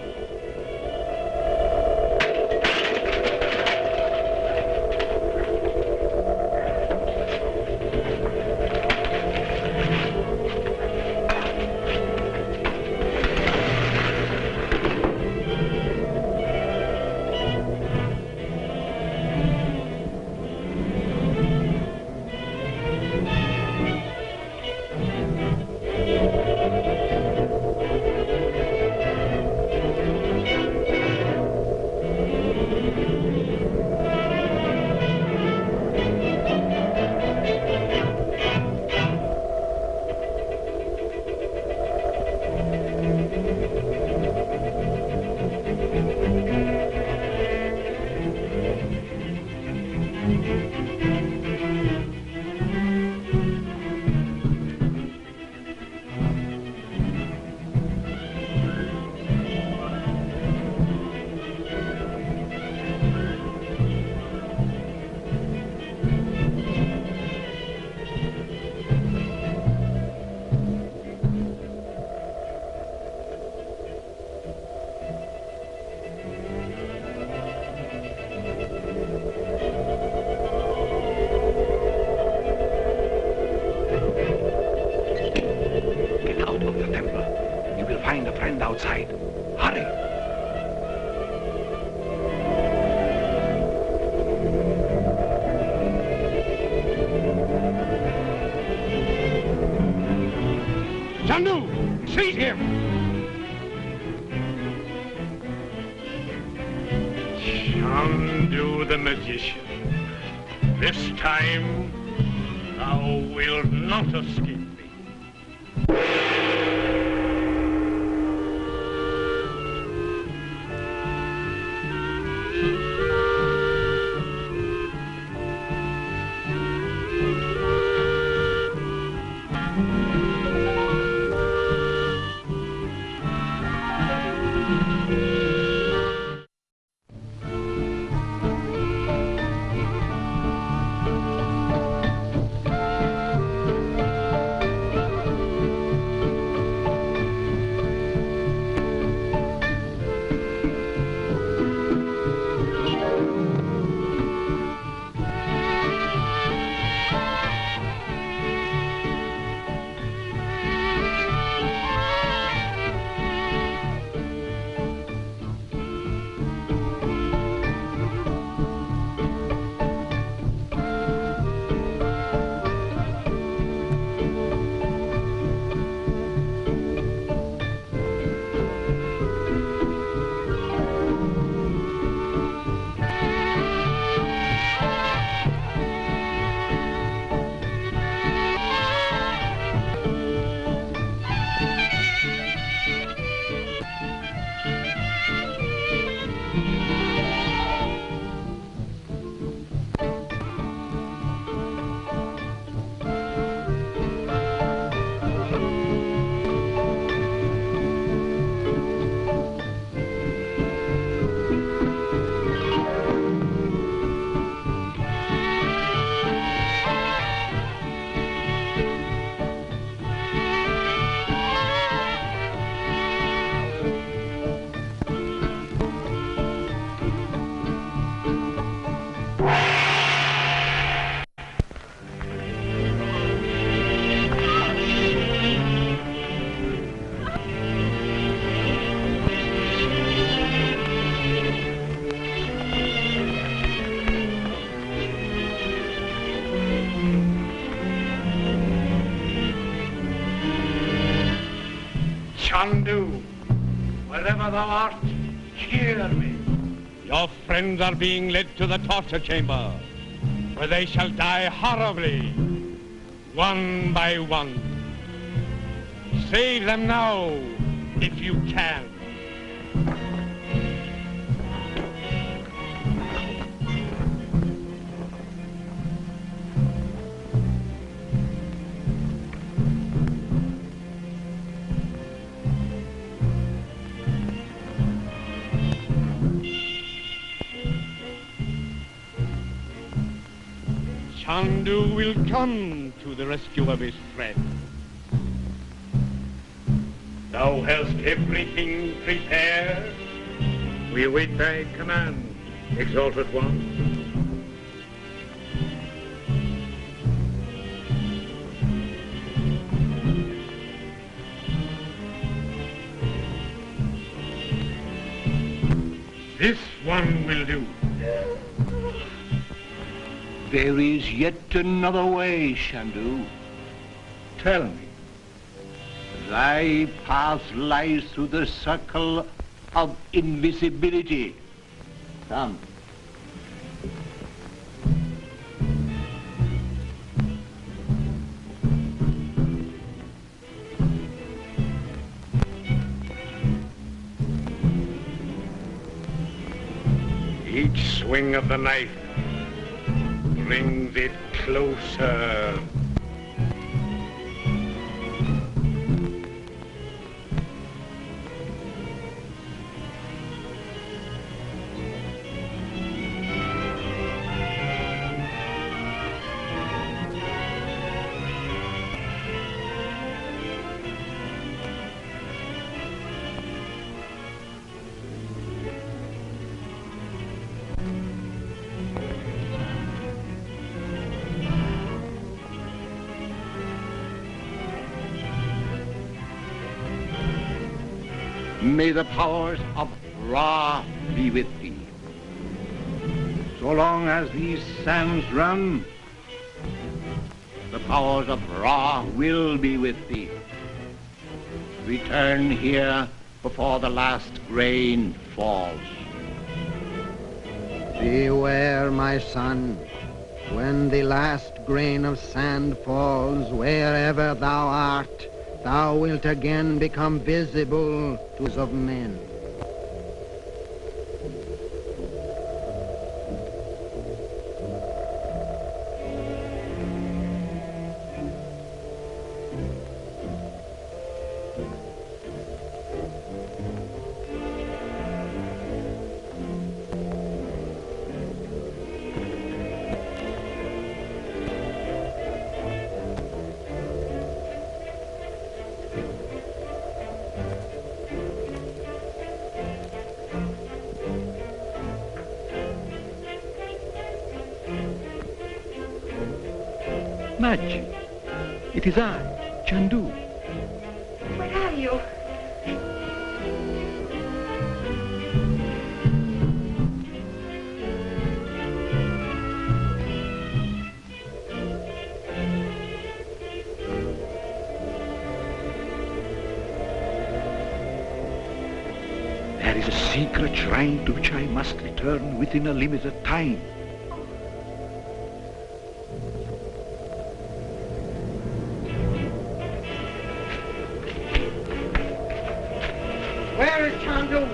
Outside. Hurry! Chandu! Seize him! to the magician. This time, thou wilt not escape me. Chandu, wherever thou art, hear me. Your friends are being led to the torture chamber, where they shall die horribly, one by one. Save them now, if you can. Chandu will come to the rescue of his friend. Thou hast everything prepared. We await thy command, exalted one. This one will do. There is yet another way, Chandu. Tell me. Thy path lies through the circle of invisibility. Come. Each swing of the knife brings it closer. May the powers of Ra be with thee. So long as these sands run, the powers of Ra will be with thee. Return here before the last grain falls. Beware, my son. When the last grain of sand falls, wherever thou art, thou wilt again become visible to the of men. Nadji, it is I, Chandu. Where are you? There is a secret shrine to which I must return within a limited time. Where is Chandu?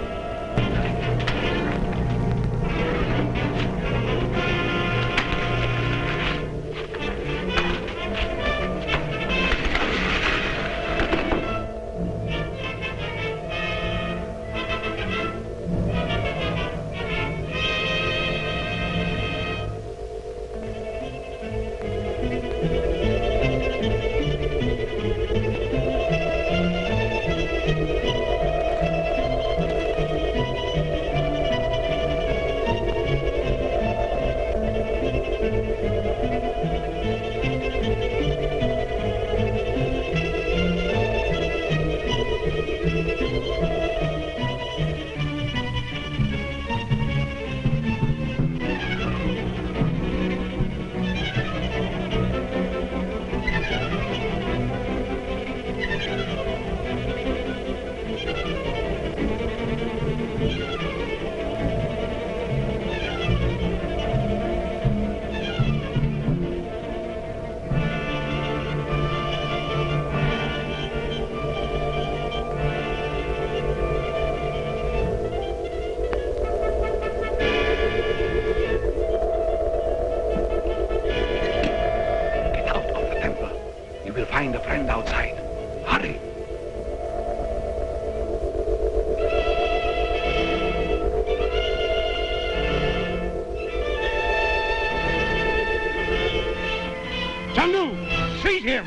Find a friend outside. Hurry. Chandu, seize him!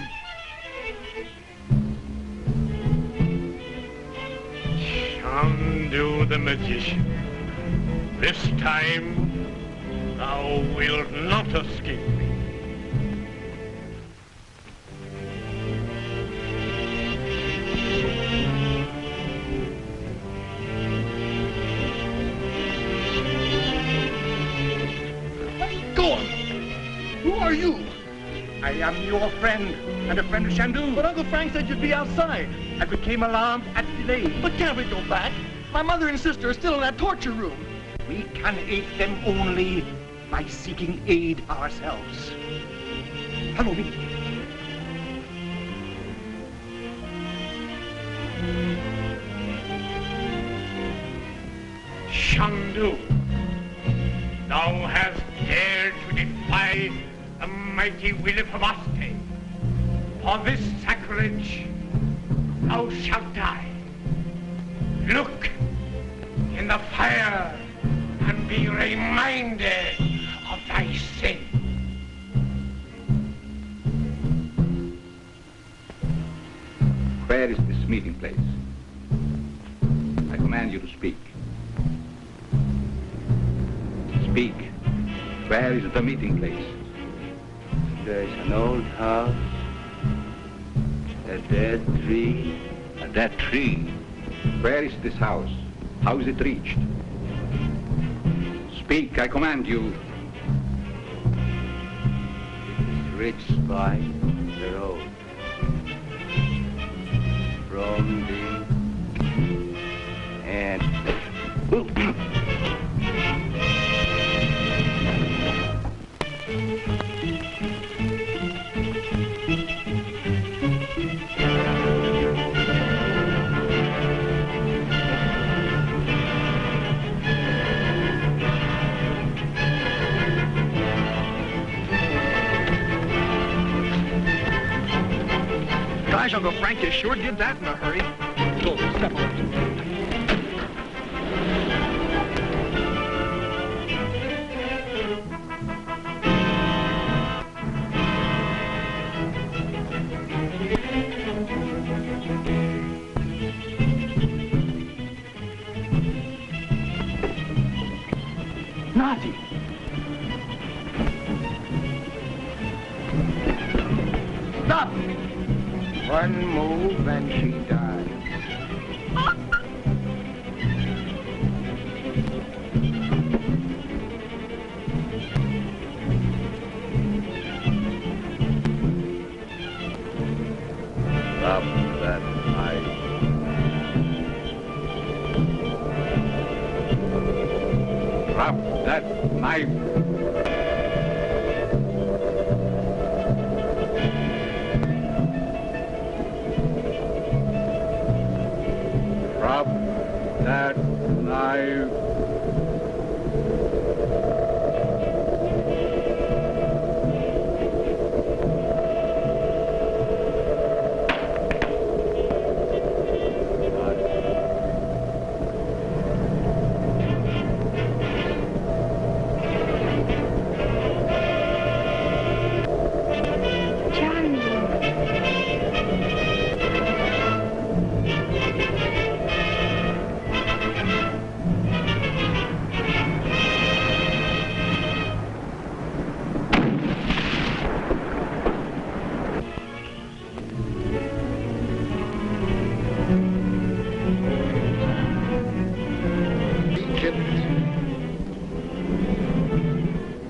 Chandu the magician, this time thou wilt not escape me. I am your friend, and a friend of Chandu. But Uncle Frank said you'd be outside. I became alarmed at delay. But can't we go back? My mother and sister are still in that torture room. We can aid them only by seeking aid ourselves. Follow me. Chandu, thou hast dared to defy the mighty will of Ubasti. For this sacrilege, thou shalt die. Look in the fire and be reminded of thy sin. Where is this meeting place? I command you to speak. Speak. Where is the meeting place? There is an old house, a dead tree. A dead tree? Where is this house? How is it reached? Speak, I command you. It is reached by the road. From the end. Gosh, Uncle Frank, you sure did that in a hurry. Go, step on. Naji! Stop! One move and she dies. Drop that knife. Drop that knife. Drop that knife.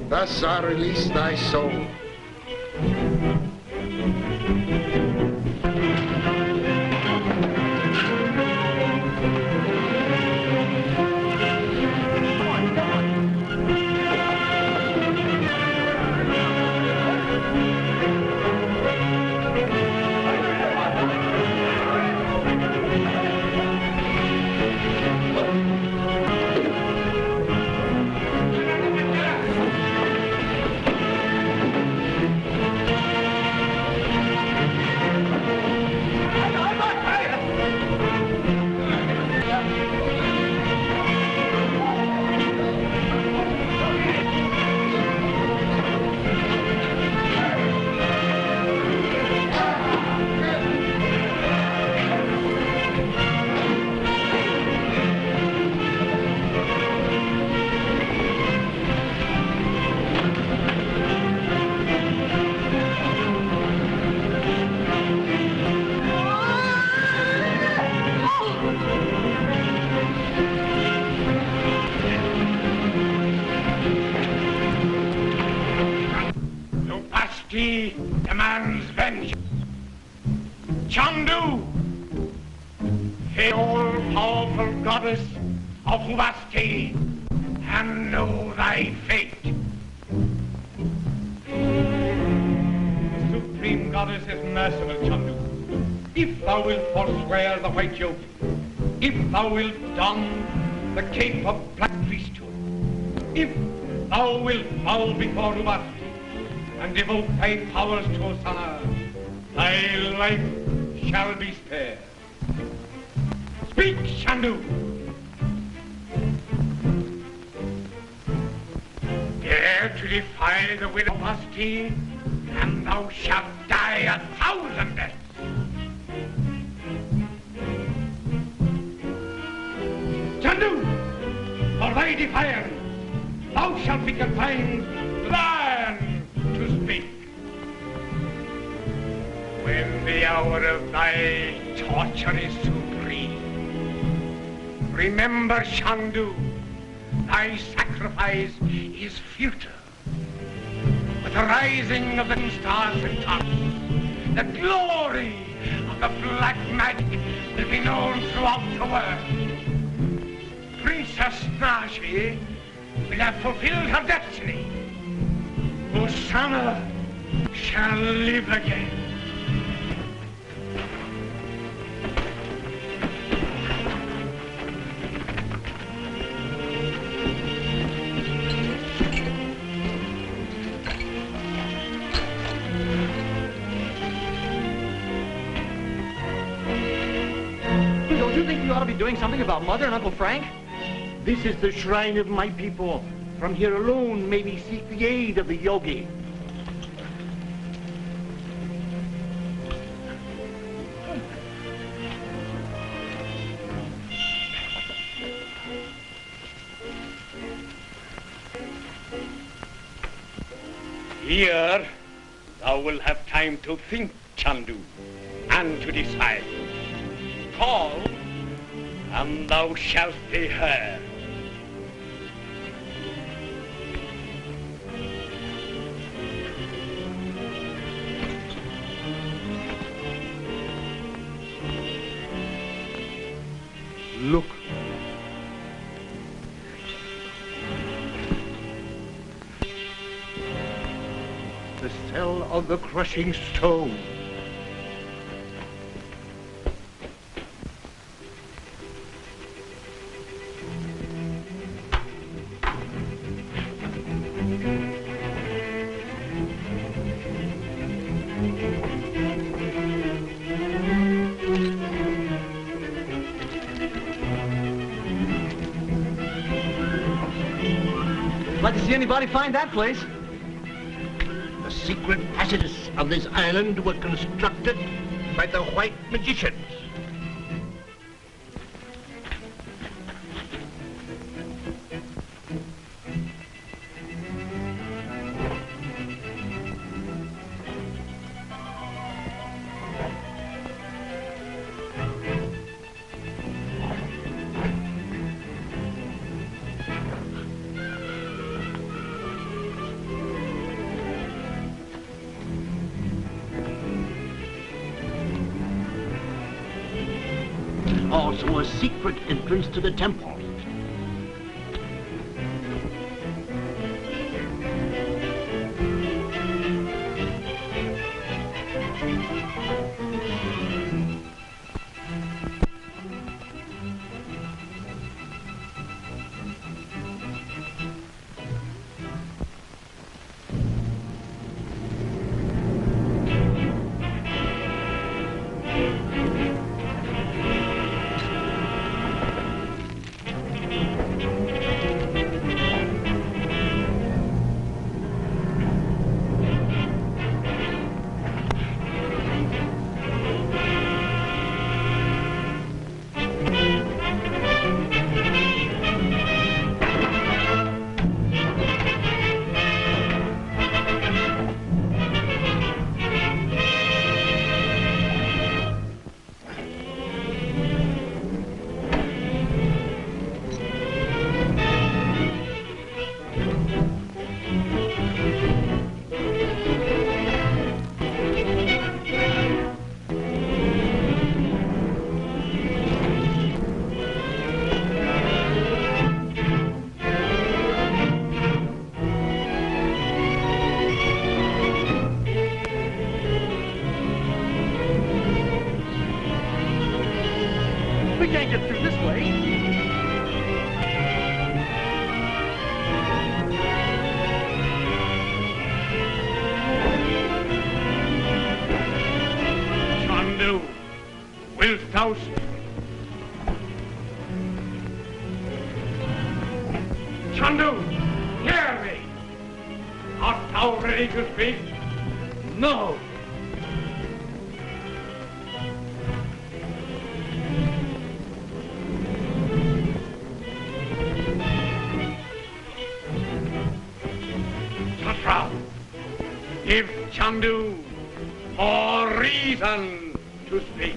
Thus I release thy soul. Demands vengeance. Chandu, the all-powerful goddess of Ubasti, and know thy fate. The supreme goddess is merciful, Chandu. If thou wilt forswear the white yogi, if thou wilt don the cape of black priesthood, if thou wilt bow before Ubasti, and devote thy powers to Ossana, thy life shall be spared. Speak, Chandu! Dare to defy the will of Ubasti, and thou shalt die 1,000 deaths. Chandu, for thy defiance, thou shalt be confined to the iron to speak. When the hour of thy torture is supreme, remember, Chandu, thy sacrifice is futile. With the rising of the stars and tops, the glory of the black magic will be known throughout the world. Princess Naji will have fulfilled her destiny. Ossana shall live again. Don't you think you ought to be doing something about Mother and Uncle Frank? This is the shrine of my people. From here alone may we seek the aid of the Yogi. Here, thou wilt have time to think, Chandu, and to decide. Call, and thou shalt be heard. Look. The cell of the crushing stone. Like to see anybody find that place. The secret passages of this island were constructed by the white magicians. Also a secret entrance to the temple. We can't get through this way. Chandu, wilt thou speak? Chandu, hear me! Art thou ready to speak? No! Give Chandu more reason to speak.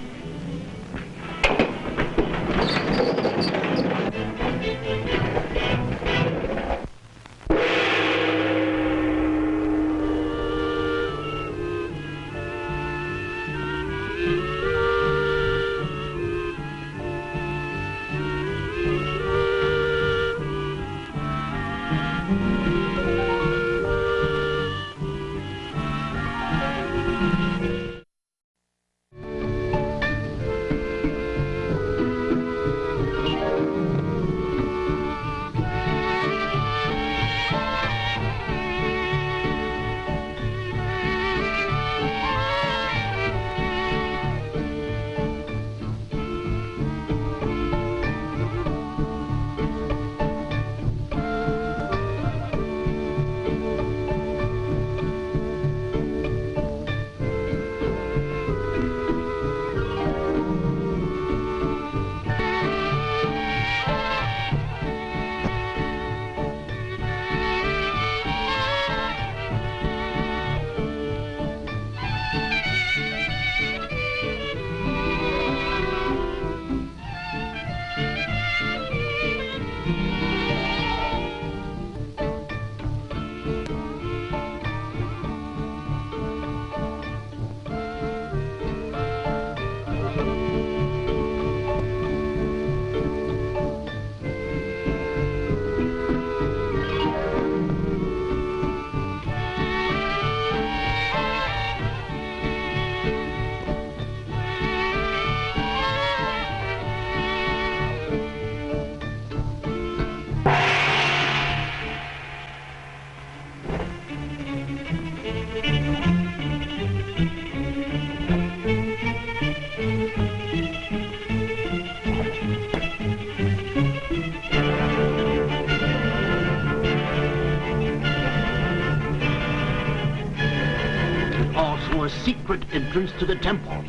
secret entrance to the temple.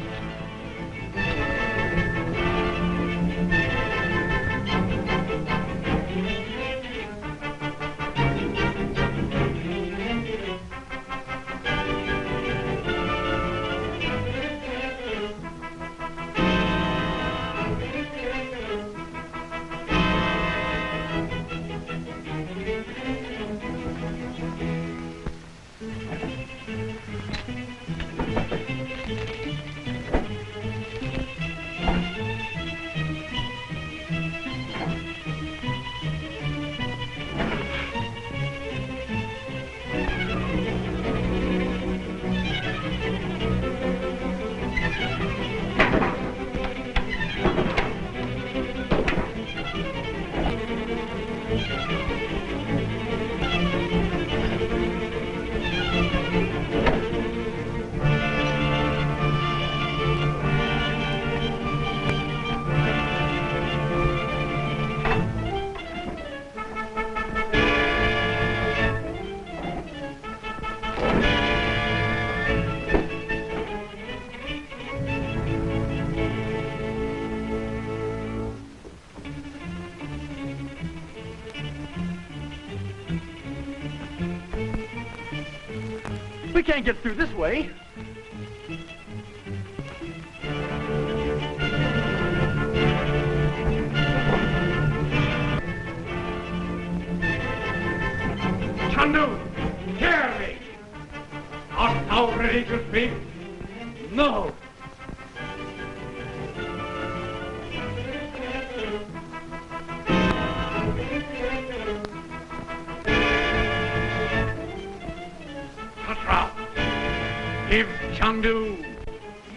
We can't get through this way. Chandu, hear me! Art thou ready to speak? No. Give Chandu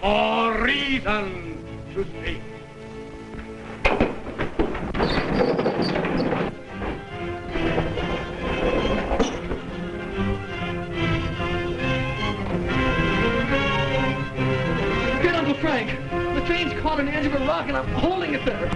more reason to speak. Get Uncle Frank! The train's caught on the edge of a rock and I'm holding it there.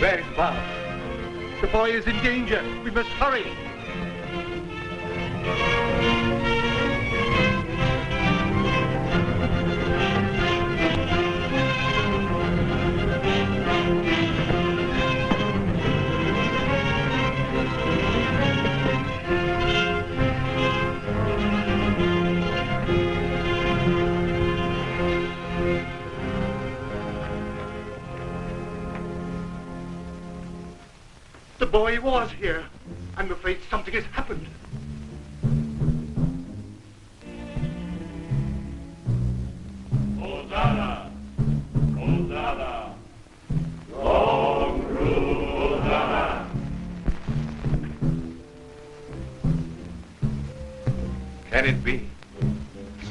Where's Bob? The boy is in danger. We must hurry. The boy was here. I'm afraid something has happened. Ossana! Ossana! Long through Ossana! Can it be?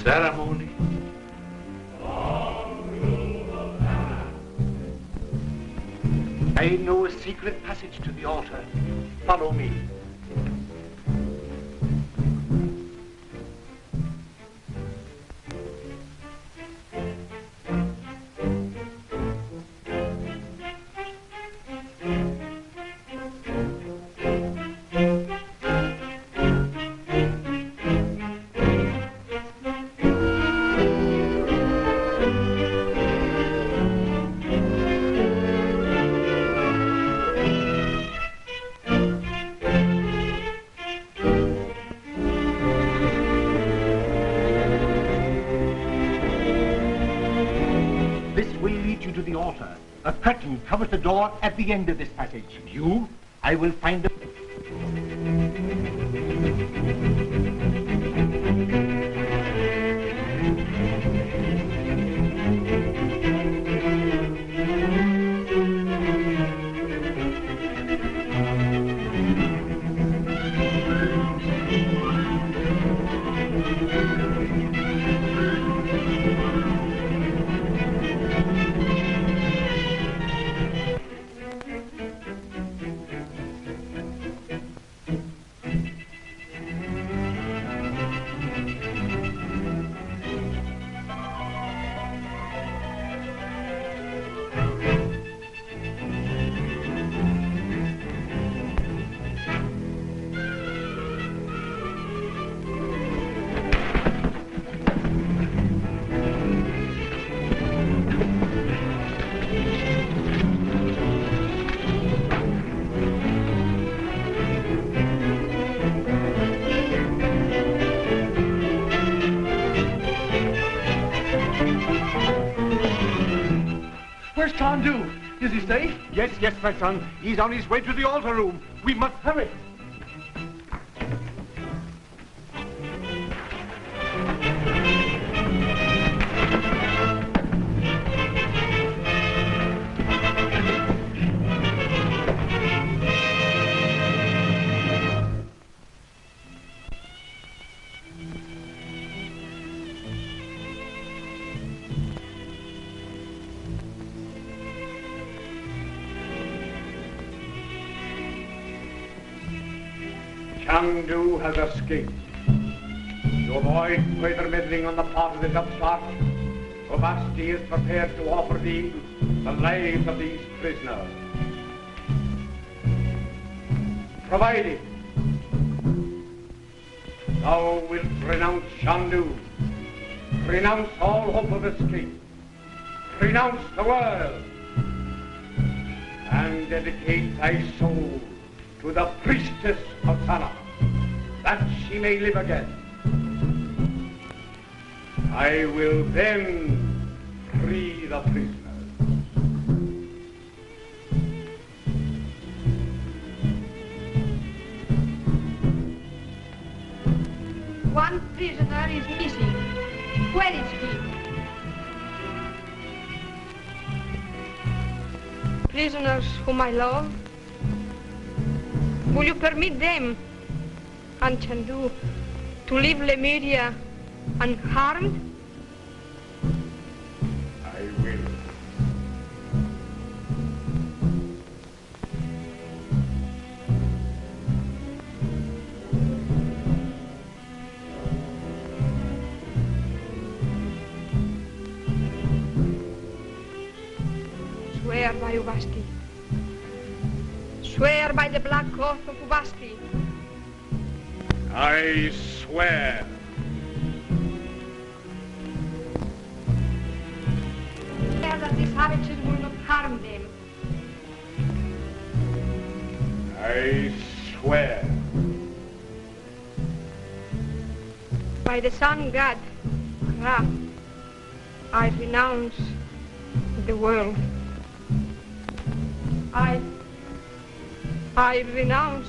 Ceremony? I know a secret passage to the altar. Follow me. A curtain covers the door at the end of this passage. You, I will find the... Chandu, is he safe? Yes, yes, my son. He's on his way to the altar room. We must hurry. Chandu has escaped. To avoid further meddling on the part of this upstart, Ubasti is prepared to offer thee the lives of these prisoners. Provided thou wilt renounce Chandu, renounce all hope of escape, renounce the world, and dedicate thy soul to the priestess Ossana, that she may live again. I will then free the prisoners. One prisoner is missing. Where is he? Prisoners whom I love, will you permit them and Chandu to leave Lemuria unharmed? I will. Swear by Ubasti. Swear by the black oath of Ubasti. I swear. Swear that the savages will not harm them. I swear. By the sun god, Ra, I renounce the world. I renounce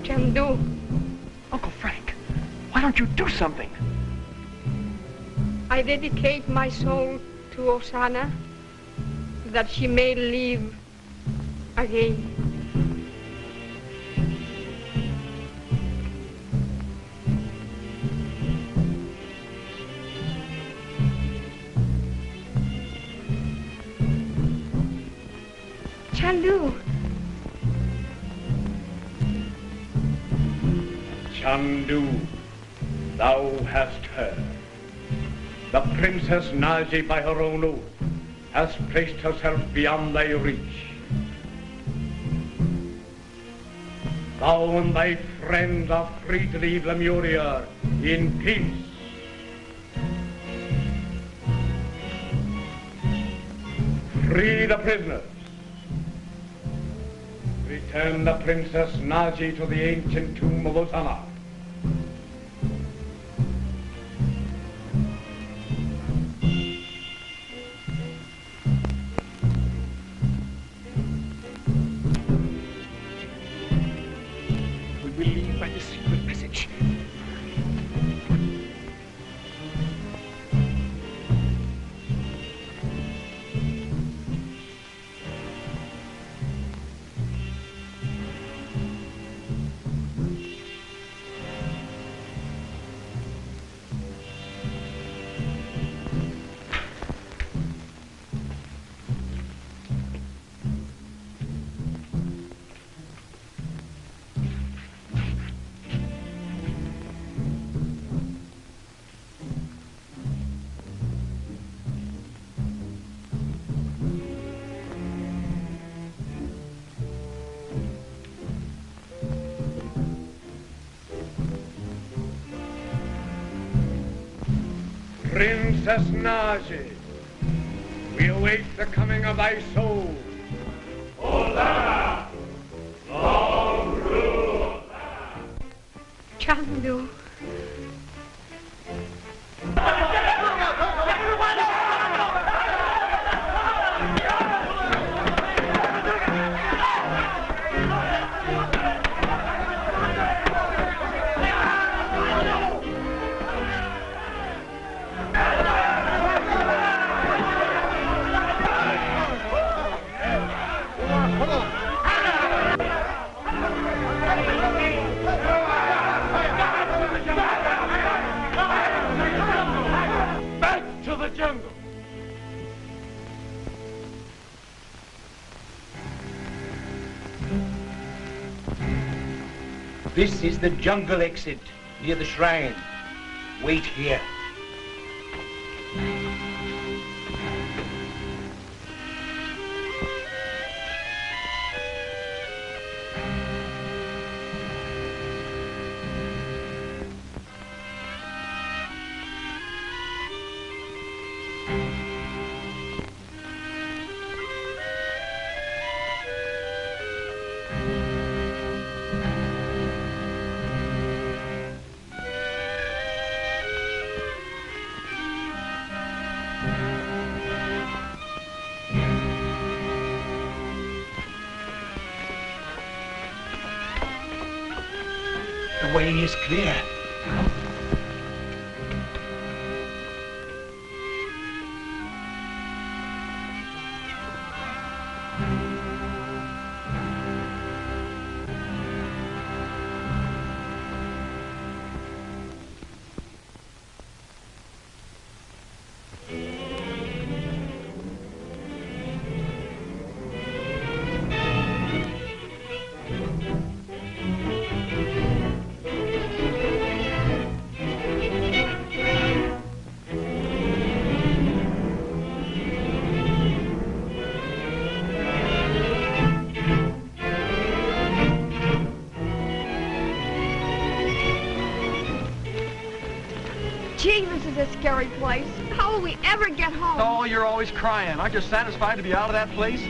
Chandu. Uncle Frank, why don't you do something? I dedicate my soul to Ossana, that she may live again. Chandu. Chandu, thou hast heard. The Princess Naji, by her own oath, has placed herself beyond thy reach. Thou and thy friends are free to leave Lemuria in peace. Free the prisoners. Return the Princess Naji to the ancient tomb of Ossana. We will leave by the secret passage. Princess Naji, we await the coming of thy soul. Ossana! Long rule! Chandu. This is the jungle exit near the shrine. Wait here. The way is clear. Gee, this is a scary place. How will we ever get home? Oh, you're always crying. Aren't you satisfied to be out of that place?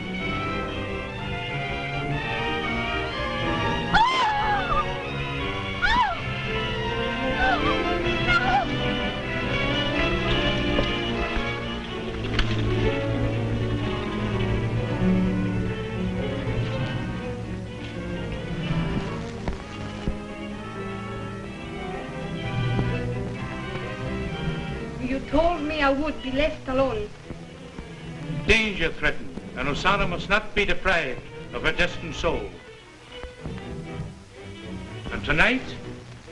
You told me I would be left alone. Danger threatened, and Ossana must not be deprived of her destined soul. And tonight,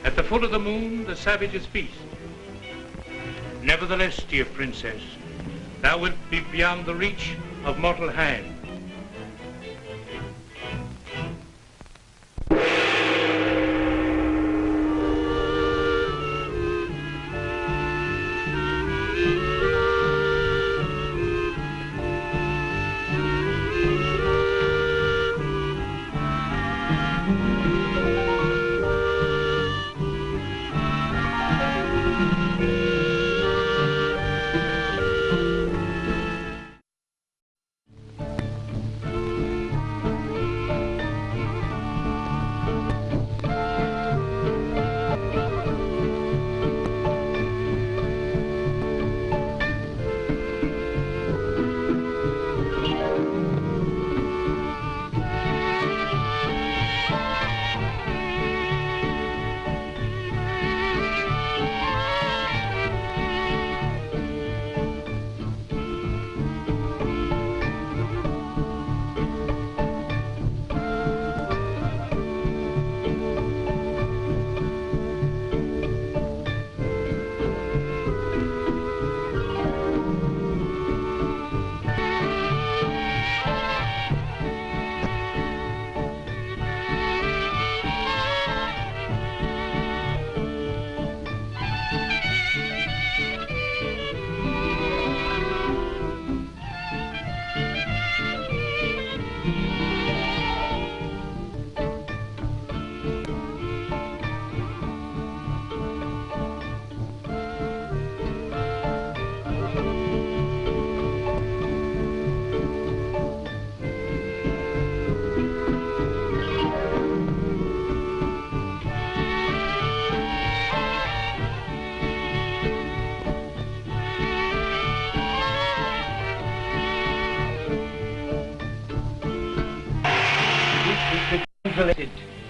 at the foot of the moon, the savages feast. Nevertheless, dear princess, thou wilt be beyond the reach of mortal hand.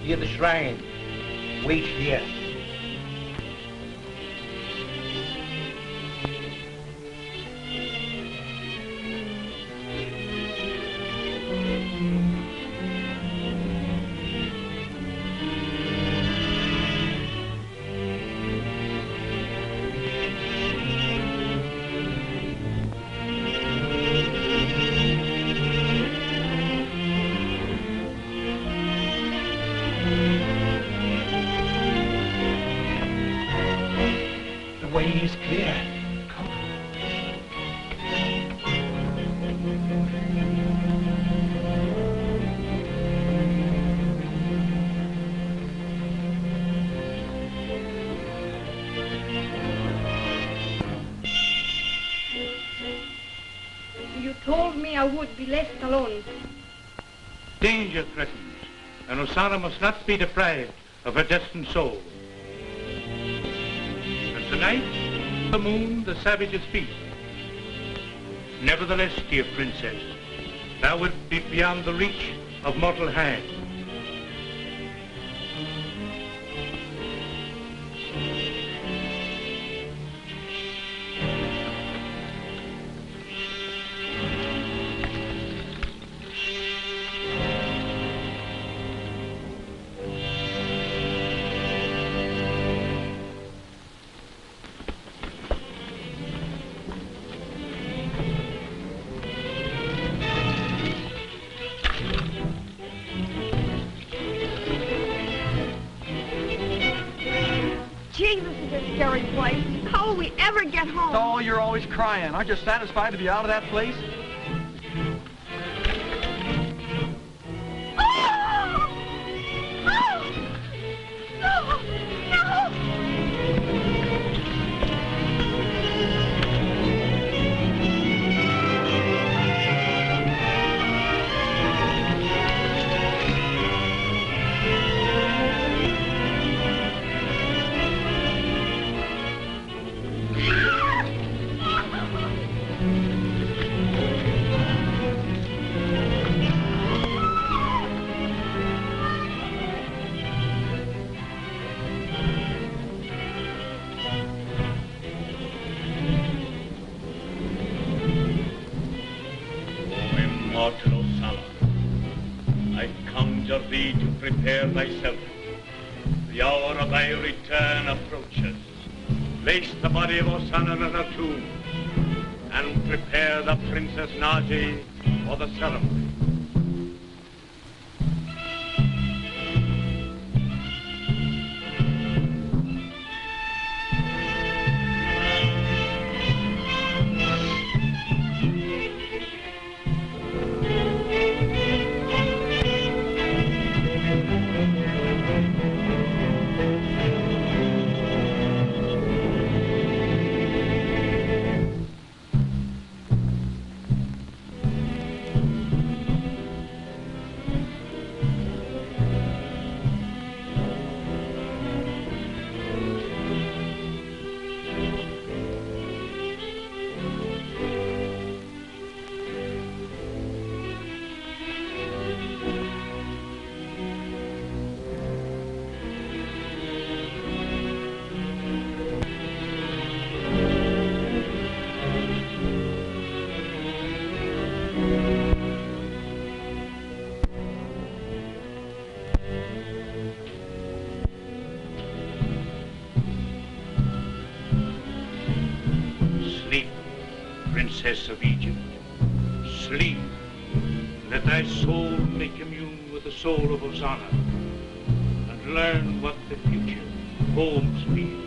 Near the shrine. Wait here. way is clear. Come. You told me I would be left alone. Danger threatens, and Ossana must not be deprived of her destined soul. And tonight, the moon, the savages feast. Nevertheless, dear princess, thou wilt be beyond the reach of mortal hand. Scary place. How will we ever get home? Oh, you're always crying. Aren't you satisfied to be out of that place? Oh! Oh! No! No! Prepare thyself. The hour of thy return approaches. Place the body of Ossana in her tomb and prepare the Princess Naji for the ceremony. Princess of Egypt, sleep. Let thy soul make commune with the soul of Ossana and learn what the future holds me.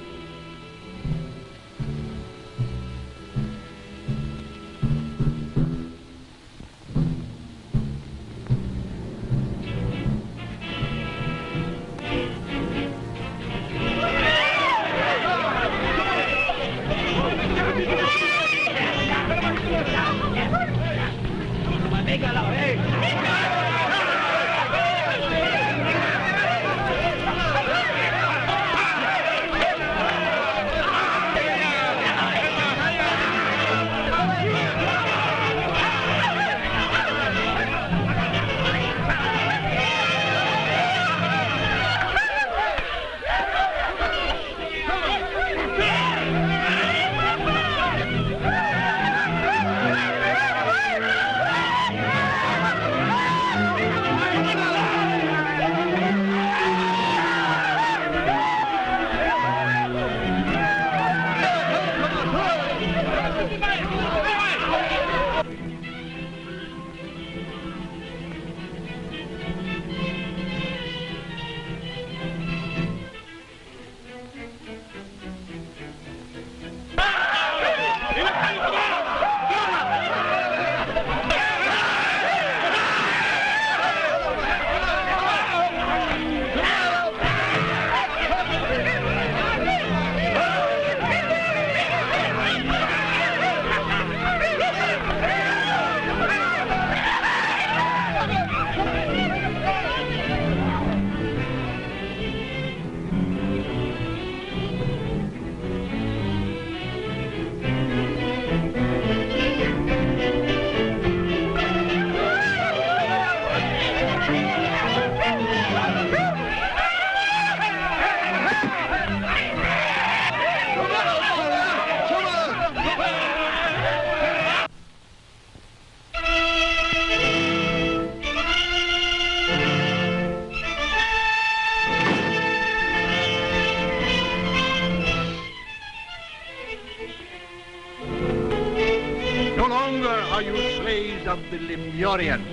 the Lemurian.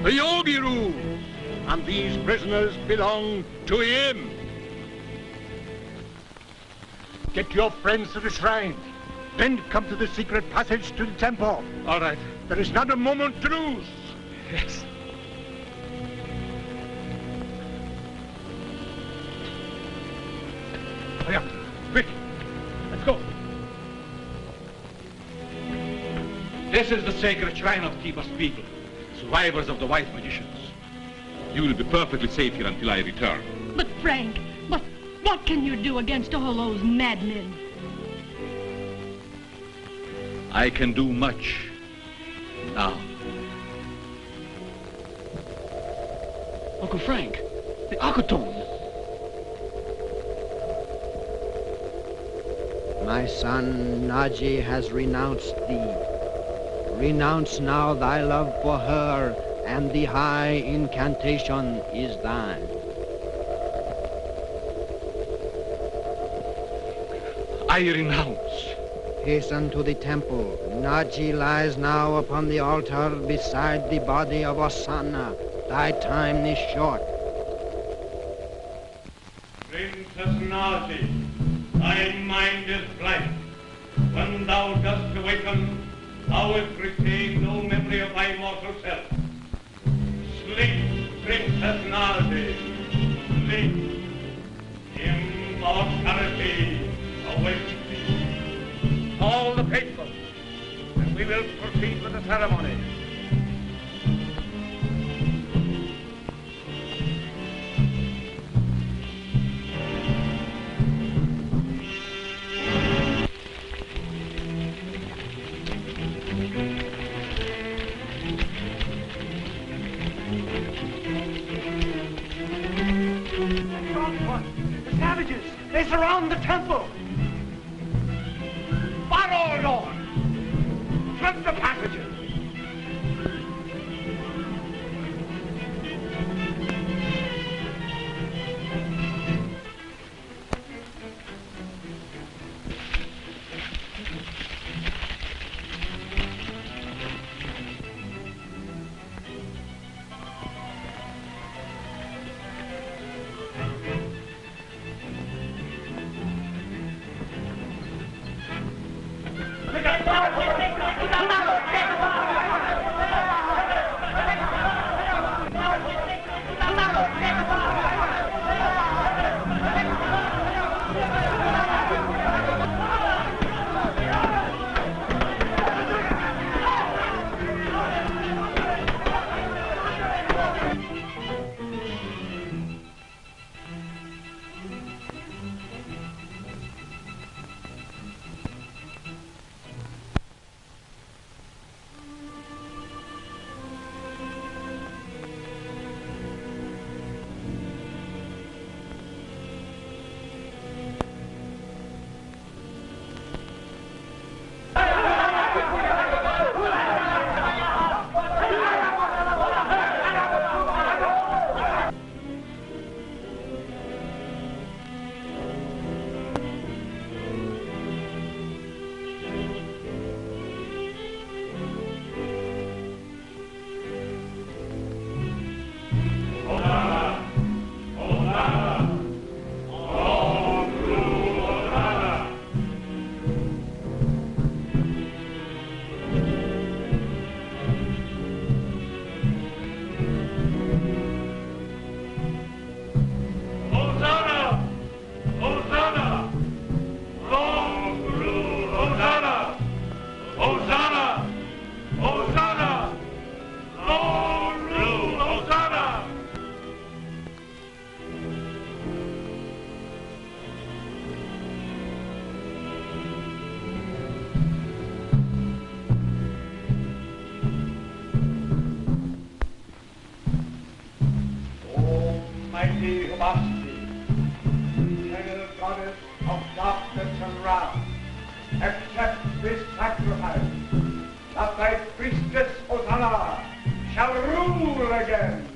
The Yogi rules, and these prisoners belong to him. Get your friends to the shrine. Then come to the secret passage to the temple. All right. There is not a moment to lose. Yes. Hurry up. Quick. Let's go. This is the sacred shrine of Tiba's people, survivors of the white magicians. You will be perfectly safe here until I return. But Frank, what can you do against all those madmen? I can do much now. Uncle Frank, the Akatone. My son, Naji has renounced thee. Renounce now thy love for her, and the high incantation is thine. I renounce. Hasten to the temple. Naji lies now upon the altar beside the body of Ossana. Thy time is short. Princess Naji, thy mind is blank. When thou dost awaken, thou wilt retain no memory of thy mortal self. Sleep, Princess Naji, sleep. Immortality awaits thee. All the faithful, and we will proceed with the ceremony. The savages! They surround the temple! Fire all doors! Flood the passages! Mighty Ubasti, eternal goddess of darkness and wrath, accept this sacrifice, that thy priestess Ossana shall rule again.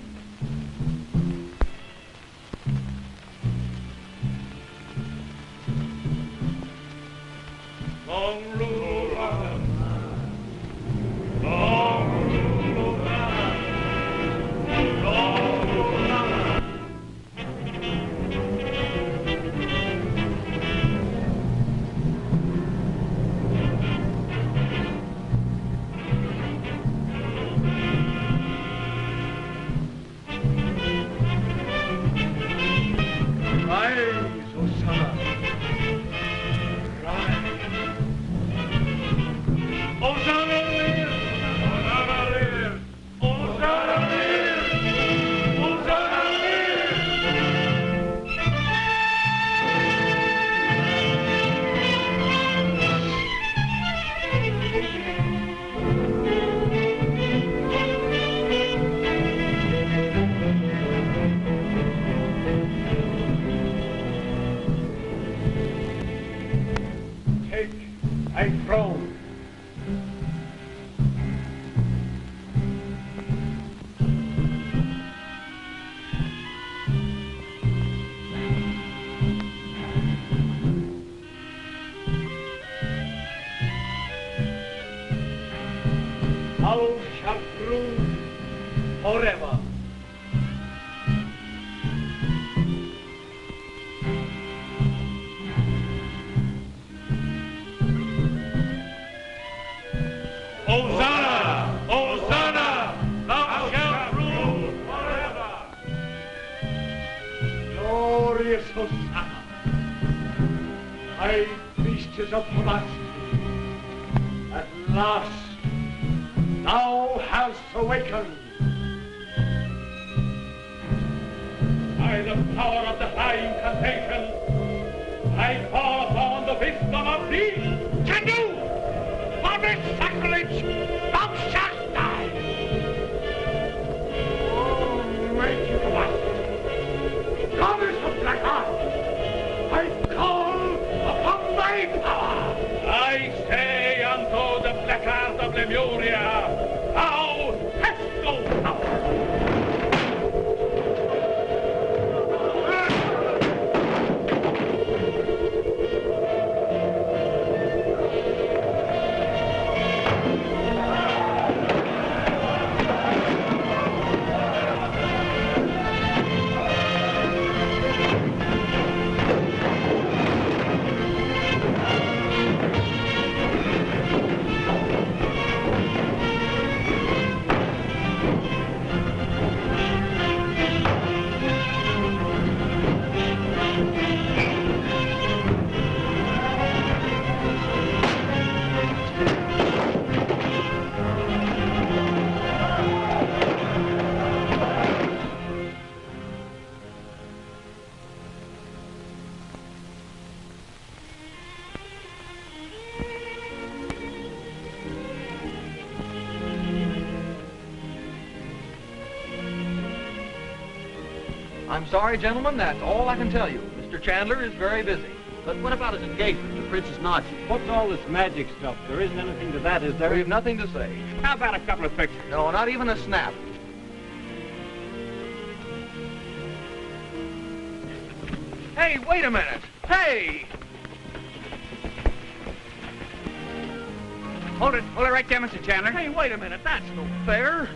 Long rule, long Rise, Ossana. Rise. Ossana lives! Ossana lives! Ossana lives! Ossana Take thy throne. Thou shalt rule forever. Ossana! Ossana! Thou shalt rule forever! Glorious Ossana! High priestess of Ubasti, at last thou hast awakened. By the power of the high incantation, I call upon the wisdom of thee, Chandu! For this sacrilege, thou shalt die! Oh, mighty Ubasti, goddess of black art, I call upon thy power! I say unto the black art of Lemuria, thou hast no power! I'm sorry, gentlemen, that's all I can tell you. Mr. Chandler is very busy. But what about his engagement to Princess Nadji? What's all this magic stuff? There isn't anything to that, is there? We have nothing to say. How about a couple of pictures? No, not even a snap. Hey, wait a minute. Hey! Hold it right there, Mr. Chandler. Hey, wait a minute. That's no fair.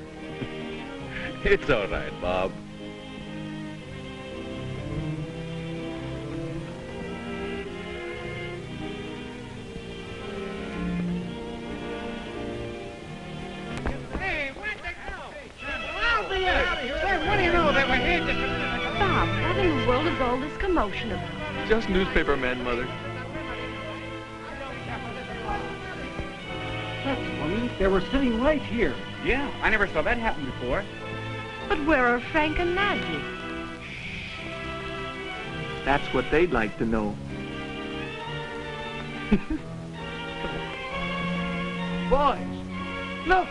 It's all right, Bob. What do you know? They were here just a minute ago. Bob, what in the world is all this commotion about? Just newspaper men, Mother. That's funny. They were sitting right here. Yeah, I never saw that happen before. But where are Frank and Naji? That's what they'd like to know. Boys, look!